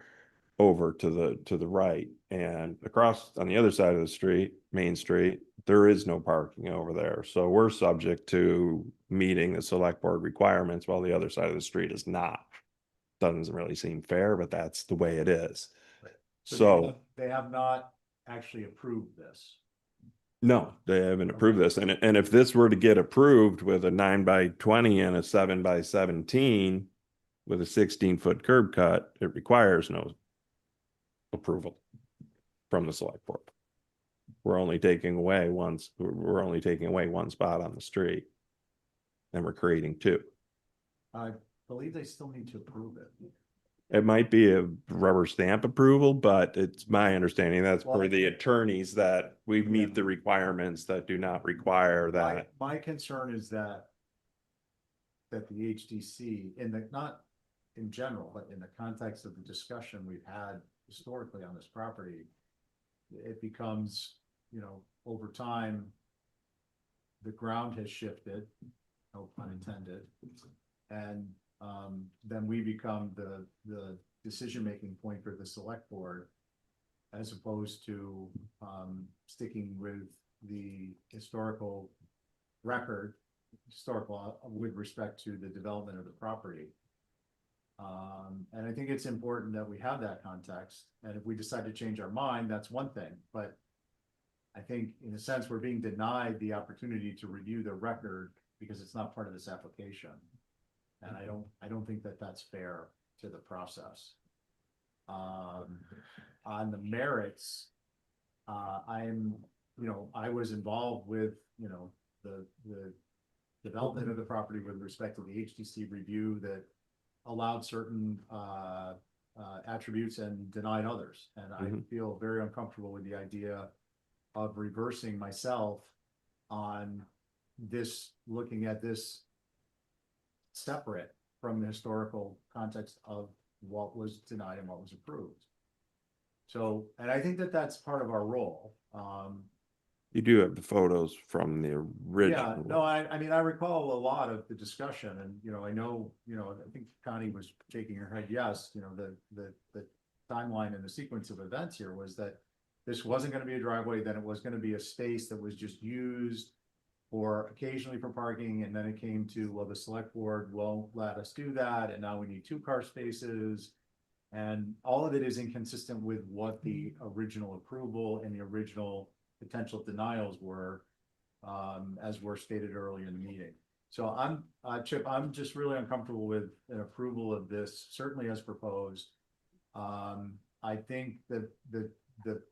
over to the right. And across on the other side of the street, Main Street, there is no parking over there. So we're subject to meeting the select board requirements while the other side of the street is not. Doesn't really seem fair, but that's the way it is. So they have not actually approved this. no, they haven't approved this. And if this were to get approved with a 9 by 20 and a 7 by 17 with a 16-foot curb cut, it requires no approval from the select board. We're only taking away one spot on the street, and we're creating two. I believe they still need to approve it. It might be a rubber stamp approval, but it's my understanding that's for the attorneys that we meet the requirements that do not require that. My concern is that the HDC not in general, but in the context of the discussion we've had historically on this property, it becomes, you know, over time, the ground has shifted, no pun intended, and then we become the decision-making point for the select board, as opposed to sticking with the historical record, with respect to the development of the property. And I think it's important that we have that context. And if we decide to change our mind, that's one thing. But I think in a sense, we're being denied the opportunity to review the record because it's not part of this application. And I don't think that that's fair to the process. On the merits, I was involved with, the development of the property with respect to the HDC review that allowed certain attributes and denied others. And I feel very uncomfortable with the idea of reversing myself on this, looking at this separate from the historical context of what was denied and what was approved. So, and I think that that's part of our role. You do have the photos from the original. Yeah, no, I mean, I recall a lot of the discussion, and, I know, I think Connie was shaking her head, yes, the timeline and the sequence of events here was that this wasn't going to be a driveway, then it was going to be a space that was just used for occasionally for parking, and then it came to, well, the select board won't let us do that, and now we need 2 car spaces. And all of it is inconsistent with what the original approval and the original potential denials were, as were stated earlier in the meeting. So Chip, I'm just really uncomfortable with an approval of this, certainly as proposed. I think that the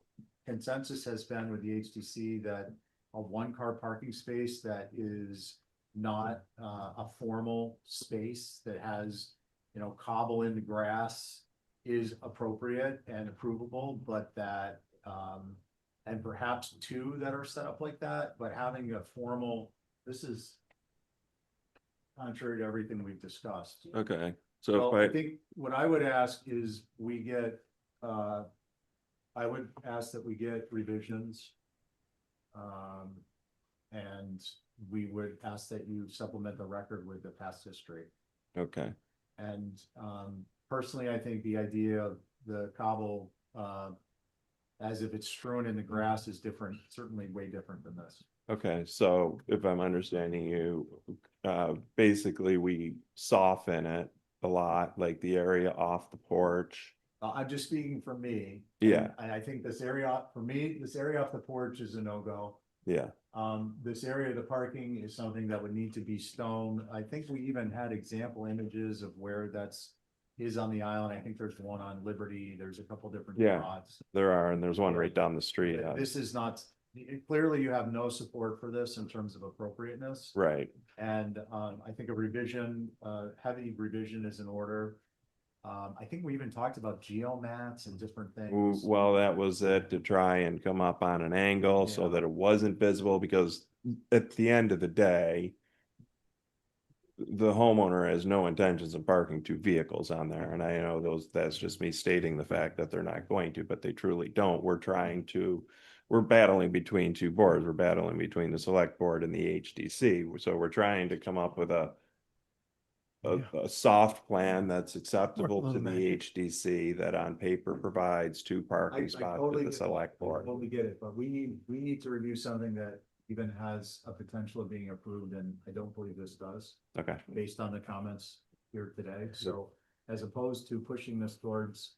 consensus has been with the HDC that a 1-car parking space that is not a formal space that has, cobble in the grass is appropriate and approvable, but that and perhaps 2 that are set up like that, but having a formal, this is contrary to everything we've discussed. Okay, So I think what I would ask is we get, I would ask that we get revisions. And we would ask that you supplement the record with the past history. Okay. And personally, I think the idea of the cobble as if it's strewn in the grass is different, certainly way different than this. Okay, so if I'm understanding you, basically we soften it a lot, like the area off the porch. I'm just speaking for me. Yeah. And I think this area, for me, this area off the porch is a no-go. Yeah, This area of the parking is something that would need to be stone. I think we even had example images of where that's is on the island. I think there's one on Liberty. There's a couple different yeah, spots. there are, and there's one right down the street. This is not, clearly you have no support for this in terms of appropriateness. Right. And I think a revision, heavy revision is in order. I think we even talked about geomats and different things. Well, that was it, to try and come up on an angle so Yeah. that it wasn't visible, because at the end of the day, the homeowner has no intentions of parking two vehicles on there. And I know that's just me stating the fact that they're not going to, but they truly don't. We're battling between two boards. We're battling between the select board and the HDC. So we're trying to come up with a soft plan that's acceptable to the HDC, that on paper provides two parking spots to the select board. Totally get it, but we need to review something that even has a potential of being approved, and I don't believe this does. Okay. Based on the comments here today, so as opposed to pushing this towards,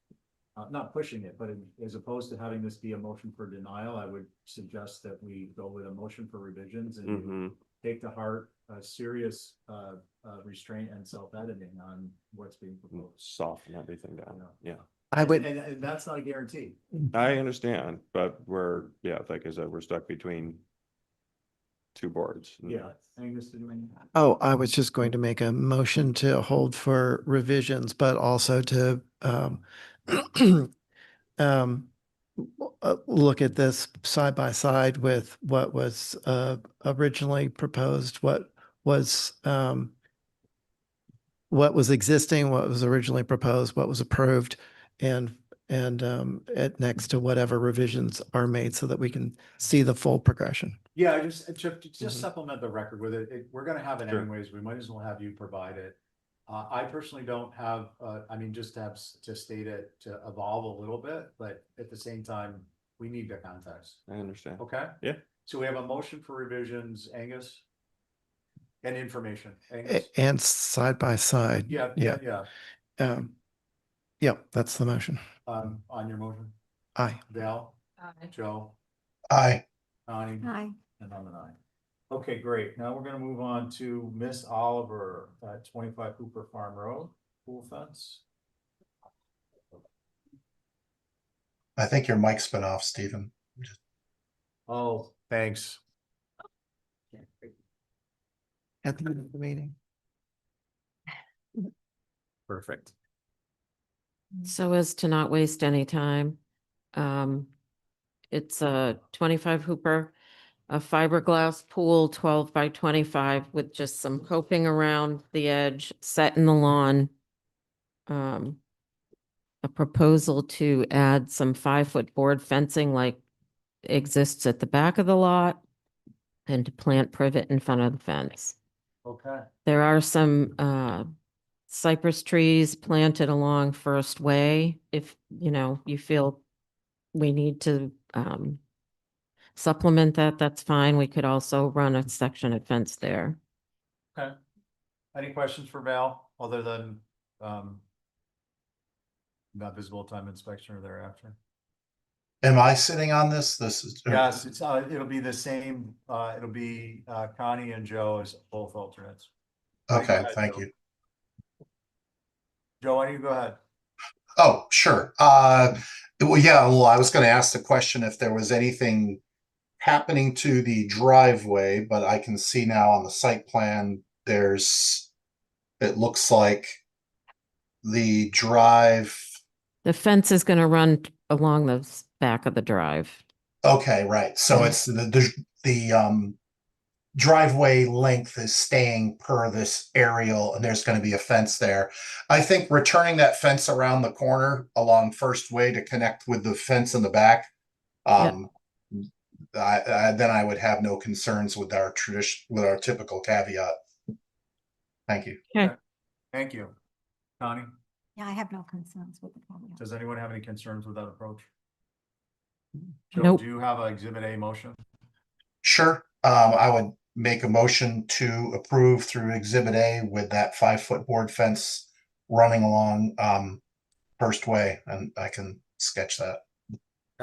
not pushing it, but as opposed to having this be a motion for denial, I would suggest that we go with a motion for revisions and Mhm. take to heart a serious restraint and self-editing on what's being proposed. Soften everything down. Yeah. I would, And that's not a guarantee. I understand, but like I said, we're stuck between two boards. Yeah. Angus, did you mean? oh, I was just going to make a motion to hold for revisions, but also to um, look at this side by side with what was originally proposed, what was existing, what was originally proposed, what was approved, and at next to whatever revisions are made so that we can see the full progression. Yeah, just supplement the record with it. We're gonna have it Sure. anyways. We might as well have you provide it. I personally don't have, I mean, just to to state it, to evolve a little bit, but at the same time, we need the context. I understand. Okay? Yeah. So we have a motion for revisions, Angus? And information, Angus? And side by side. Yeah. Yeah, that's the motion. On your motion, Aye. Val, Aye. Joe, Aye. Connie? Hi. And I'm an aye. Okay, great. Now we're gonna move on to Miss Oliver at 25 Hooper Farm Road, pool fence. I think your mic's been off, Stephen. Oh, thanks. At the end of the meeting. Perfect. So as to not waste any time, it's a 25 Hooper, a fiberglass pool, 12 by 25 with just some coping around the edge, set in the lawn. A proposal to add some 5-foot board fencing like exists at the back of the lot, and to plant privet in front of the fence. Okay. There are some cypress trees planted along First Way. If, you feel we need to supplement that, that's fine. We could also run a section of fence there. Okay. Any questions for Val, other than not visible time inspection or thereafter? Am I sitting on this? This is. Yes, it'll be the same, it'll be Connie and Joe as both alternates. Okay, Go ahead, thank Joe. you. Joe, why don't you go ahead? Oh, sure. Well, I was gonna ask the question if there was anything happening to the driveway, but I can see now on the site plan, it looks like the drive. The fence is gonna run along the back of the drive. Okay, right. So it's the driveway length is staying per this aerial, and there's going to be a fence there. I think returning that fence around the corner along First Way to connect with the fence in the back. Then I would have no concerns with our typical caveat. Thank you. Okay. Thank you. Connie, Yeah, I have no concerns with the caveat. does anyone have any concerns with that approach? Joe, Nope. do you have an Exhibit A motion? Sure. I would make a motion to approve through Exhibit A with that 5-foot board fence running along First Way, and I can sketch that.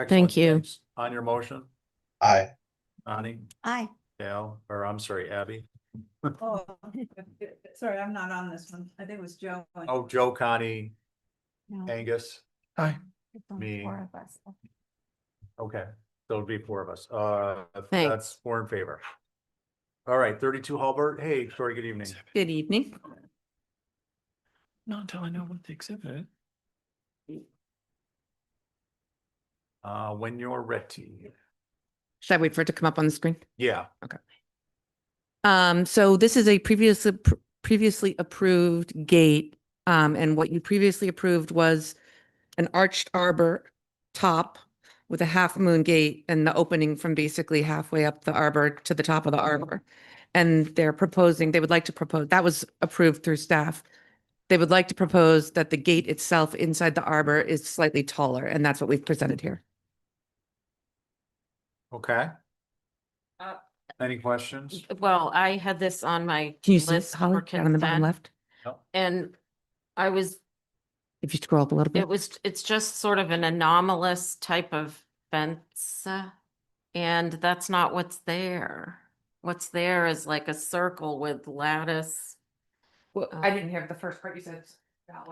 Thank you. Thanks. On your motion, Aye. Bonnie, Aye. Dale, or I'm sorry, Abby. Oh, sorry, I'm not on this one. I think it was Joe. Oh, Joe, Connie, No, Angus. Aye. it's only me. 4 of us. Okay, so it'd be 4 of us. Thanks. That's 4 in favor. All right, 32 Hulbert. Hey, sorry, good evening. Good evening. Not until I know what the exhibit is. When you're ready. Should I wait for it to come up on the screen? Yeah. So this is a previously approved gate. And what you previously approved was an arched arbor top with a half moon gate and the opening from basically halfway up the arbor to the top of the arbor. And they would like to propose, that was approved through staff. They would like to propose that the gate itself inside the arbor is slightly taller, and that's what we've presented here. Okay. Uh, Any questions? Well, I had this on my Can you see it, list Holly, for down in the bottom consent, left? and I was, If you scroll up a little bit. it's just sort of an anomalous type of fence. And that's not what's there. What's there is like a circle with lattice. Well, I didn't hear the first part you said.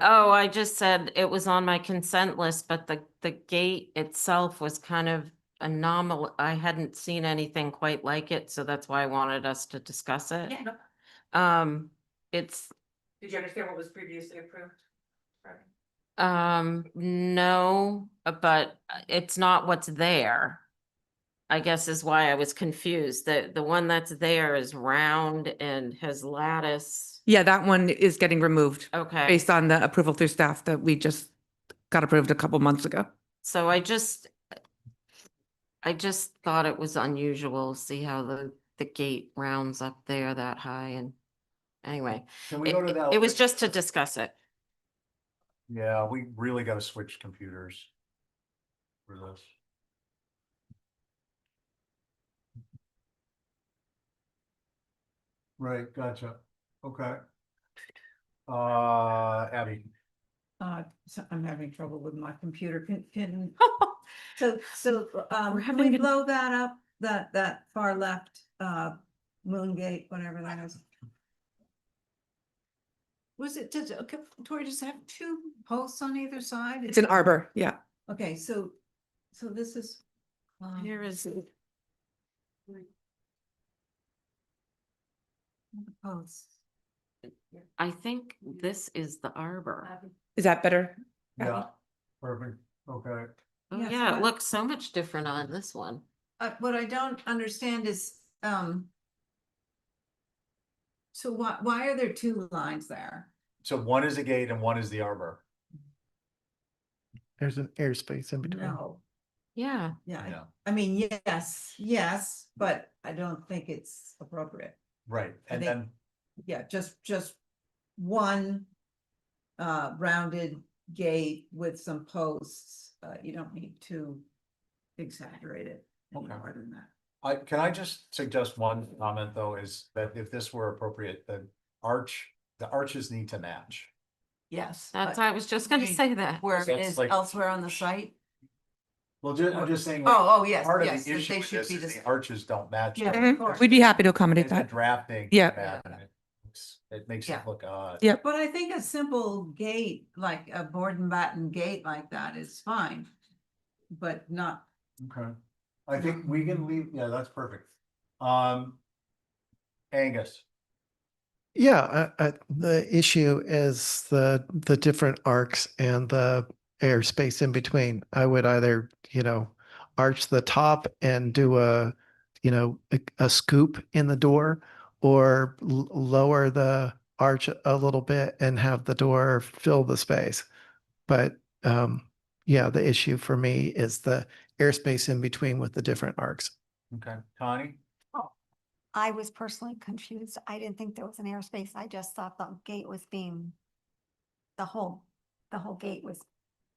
Oh, I just said it was on my consent list, but the gate itself was kind of anomalous. I hadn't seen anything quite like it, so that's why I wanted us to discuss it. It's, Did you understand what was previously approved? no, but it's not what's there. I guess is why I was confused. The one that's there is round and has lattice. Yeah, that one is getting removed Okay. based on the approval through staff that we just got approved a couple months ago. So I just thought it was unusual, see how the gate rounds up there that high, and anyway. Can we go to that? It was just to discuss it. Yeah, we really gotta switch computers for this. Right, gotcha. Okay. Abby. So I'm having trouble with my computer. So, We're can having we a- blow that up, that far left, moon gate, whatever that is? Was it, okay, Tori, does it have 2 posts on either side? It's an arbor, yeah. Okay, so this is. Here is, Posts. I think this is the arbor. Is that better? Yeah, perfect. Okay. Oh, Yes, yeah, it but- looks so much different on this one. What I don't understand is, so why are there 2 lines there? So one is a gate and one is the arbor. There's an airspace in between. No, Yeah. yeah, Yeah. I mean, yes, but I don't think it's appropriate. Right, I and think- then, Yeah, just one rounded gate with some posts. You don't need to exaggerate it any Okay. more than that. can I just suggest one comment though, is that if this were appropriate, the arches need to match. Yes. That's, but I was just gonna say that. where it That's is like- elsewhere on the site. Well, I'm just saying. Oh, yes, Part of yes, the that issue they with should this be is dis- the arches don't match. Yeah, the- of course. We'd be happy to accommodate The that. drafting. Yeah. It makes Yeah. it look odd. Yep. But I think a simple gate, like a board and batten gate like that is fine. But not, Okay, I think we can leave, yeah, that's perfect. Angus. Yeah, the issue is the different arcs and the airspace in between. I would either, arch the top and do a scoop in the door, or lower the arch a little bit and have the door fill the space. But yeah, the issue for me is the airspace in between with the different arcs. Okay, Connie? I was personally confused. I didn't think there was an airspace. I just thought the gate was being, the whole gate was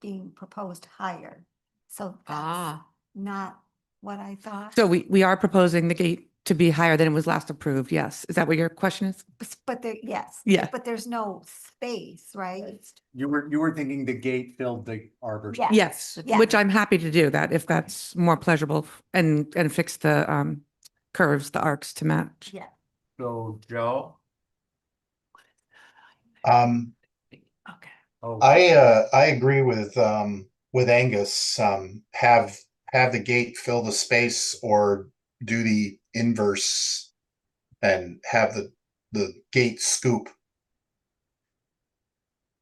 being proposed higher. So that's Ah, not what I thought. So we are proposing the gate to be higher than it was last approved. Yes. Is that what your question is? But there, yes. Yeah. But there's no space, right? You were thinking the gate filled the arbor. Yeah. Yes, Yeah. which I'm happy to do that if that's more pleasurable and fix the curves, the arcs to match. Yeah. So Joe? Okay. Oh, I agree with Angus, have the gate fill the space or do the inverse and have the gate scoop.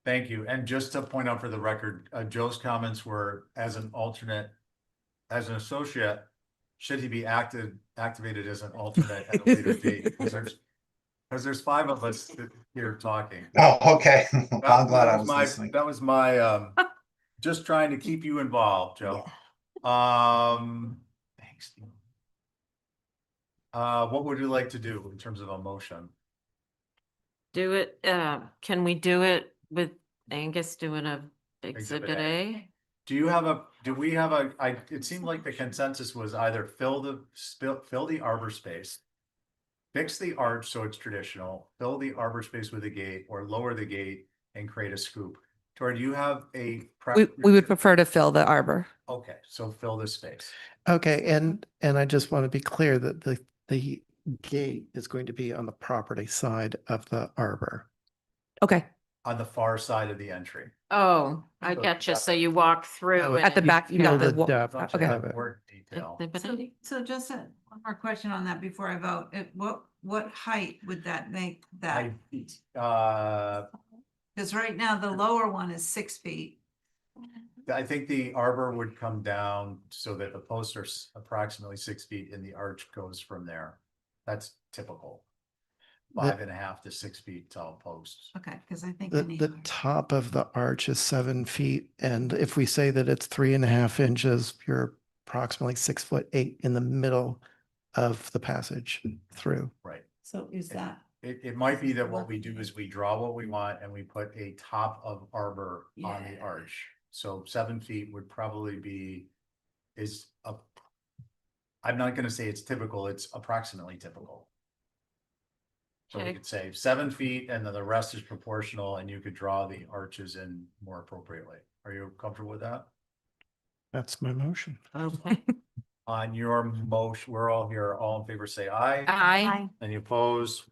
thank you. And just to point out for the record, Joe's comments were as an alternate, as an associate, should he be activated as an alternate at a later date? Because there's 5 of us here talking. Oh, okay. I'm glad I was my, listening. that was my, just trying to keep you involved, Joe. Thanks. What would you like to do in terms of a motion? Do it, can we do it with Angus doing a Exhibit exhibit A. A? Do we have it seemed like the consensus was either fill the arbor space, fix the arch so it's traditional, fill the arbor space with a gate, or lower the gate and create a scoop. Tori, do you have a We would prefer to fill the arbor. Okay, so fill this space. Okay, and I just want to be clear that the gate is going to be on the property side of the arbor. Okay. On the far side of the entry. Oh, I So get you. that's- So you walk through. At the and- back, you Feel got the the wall. depth Okay. of it. More detail. Exhibit A. So just one more question on that before I vote. What height would that make that? Because right now the lower one is 6 feet. I think the arbor would come down so that the posts are approximately 6 feet and the arch goes from there. That's typical. 5.5 to 6 feet tall posts. Okay, because I think I The need. top of the arch is 7 feet, and if we say that it's 3.5 inches, you're approximately 6'8" in the middle of the passage through. Right. So is that? It might be that what we do is we draw what we want and we put a top of arbor on the arch. So 7 feet would probably be, I'm not gonna say it's typical, it's approximately typical. So we Okay. could say 7 feet and then the rest is proportional and you could draw the arches in more appropriately. Are you comfortable with that? That's my motion. Okay. On your motion, we're all here, all in favor, say aye. Aye. Any opposed?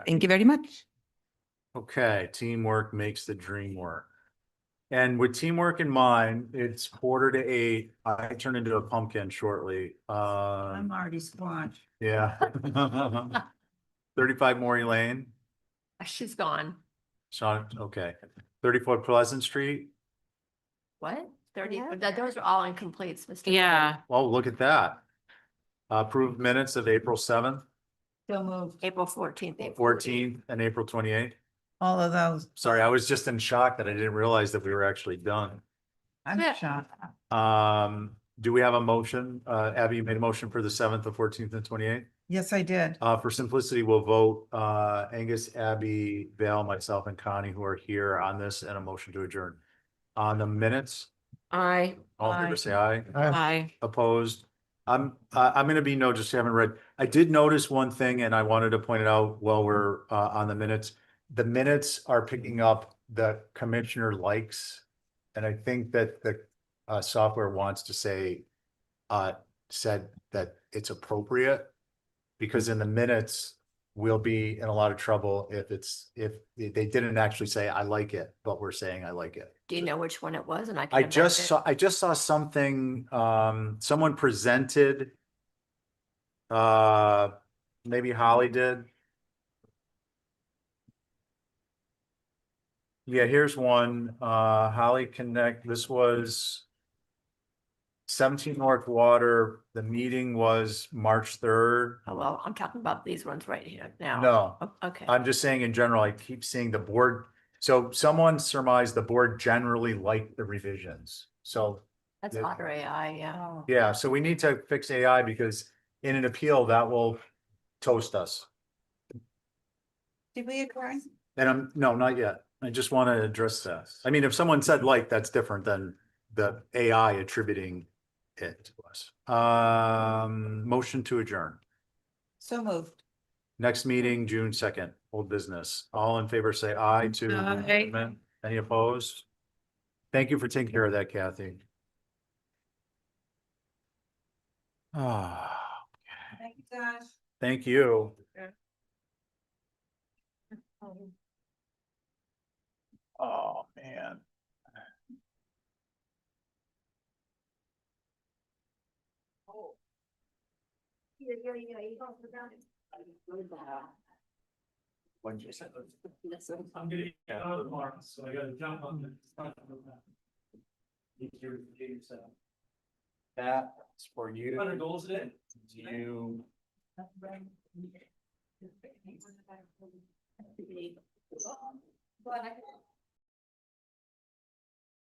Thank you very much. Okay, teamwork makes the dream work. And with teamwork in mind, it's 7:45. I turn into a pumpkin shortly. I'm already squashed. Yeah. 35 Maury Lane, She's gone. Sean, okay. 34 Pleasant Street. What? 30, Yeah. those are all incompletes, Mr. Chair. Yeah, Oh, look at that. Approved minutes of April 7th, Still moved. April 14th. April 14th, and April 28th. All of those. Sorry, I was just in shock that I didn't realize that we were actually done. I'm Yeah. shocked. Do we have a motion? Abby, you made a motion for the 7th, the 14th, and 28th? Yes, I did. For simplicity, we'll vote Angus, Abby, Val, myself, and Connie, who are here on this, and a motion to adjourn. On the minutes, aye, all in favor, Aye. say aye. aye. Opposed? I'm gonna be no, just haven't read. I did notice one thing and I wanted to point it out while we're on the minutes. The minutes are picking up the commissioner likes. And I think that the software wants to say said that it's appropriate. Because in the minutes, we'll be in a lot of trouble if they didn't actually say, I like it, but we're saying I like it. Do you know which one it was? And I can. I amend just it? saw something, someone presented. Maybe Holly did. Yeah, here's one, Holly Connect, this was 17 North Water, the meeting was March 3rd. Oh, well, I'm talking about these ones right here now. No, Oh, okay. I'm just saying in general, I keep seeing the board. So someone surmised the board generally liked the revisions. So That's the- Otter AI, yeah. yeah, so we need to fix AI because in an appeal that will toast us. Did we adjourn? And no, not yet. I just want to address that. I mean, if someone said like, that's different than the AI attributing it to us. Motion to adjourn. So moved. Next meeting, June 2nd, old business. All in favor, say aye to Aye. amendment. Any opposed? Thank you for taking care of that, Kathy. Ah, Thank you, Josh. thank you. Oh, man. What'd you say? I'm getting out tomorrow, so I gotta jump on the. That's for you. 100 goals a day. You. But I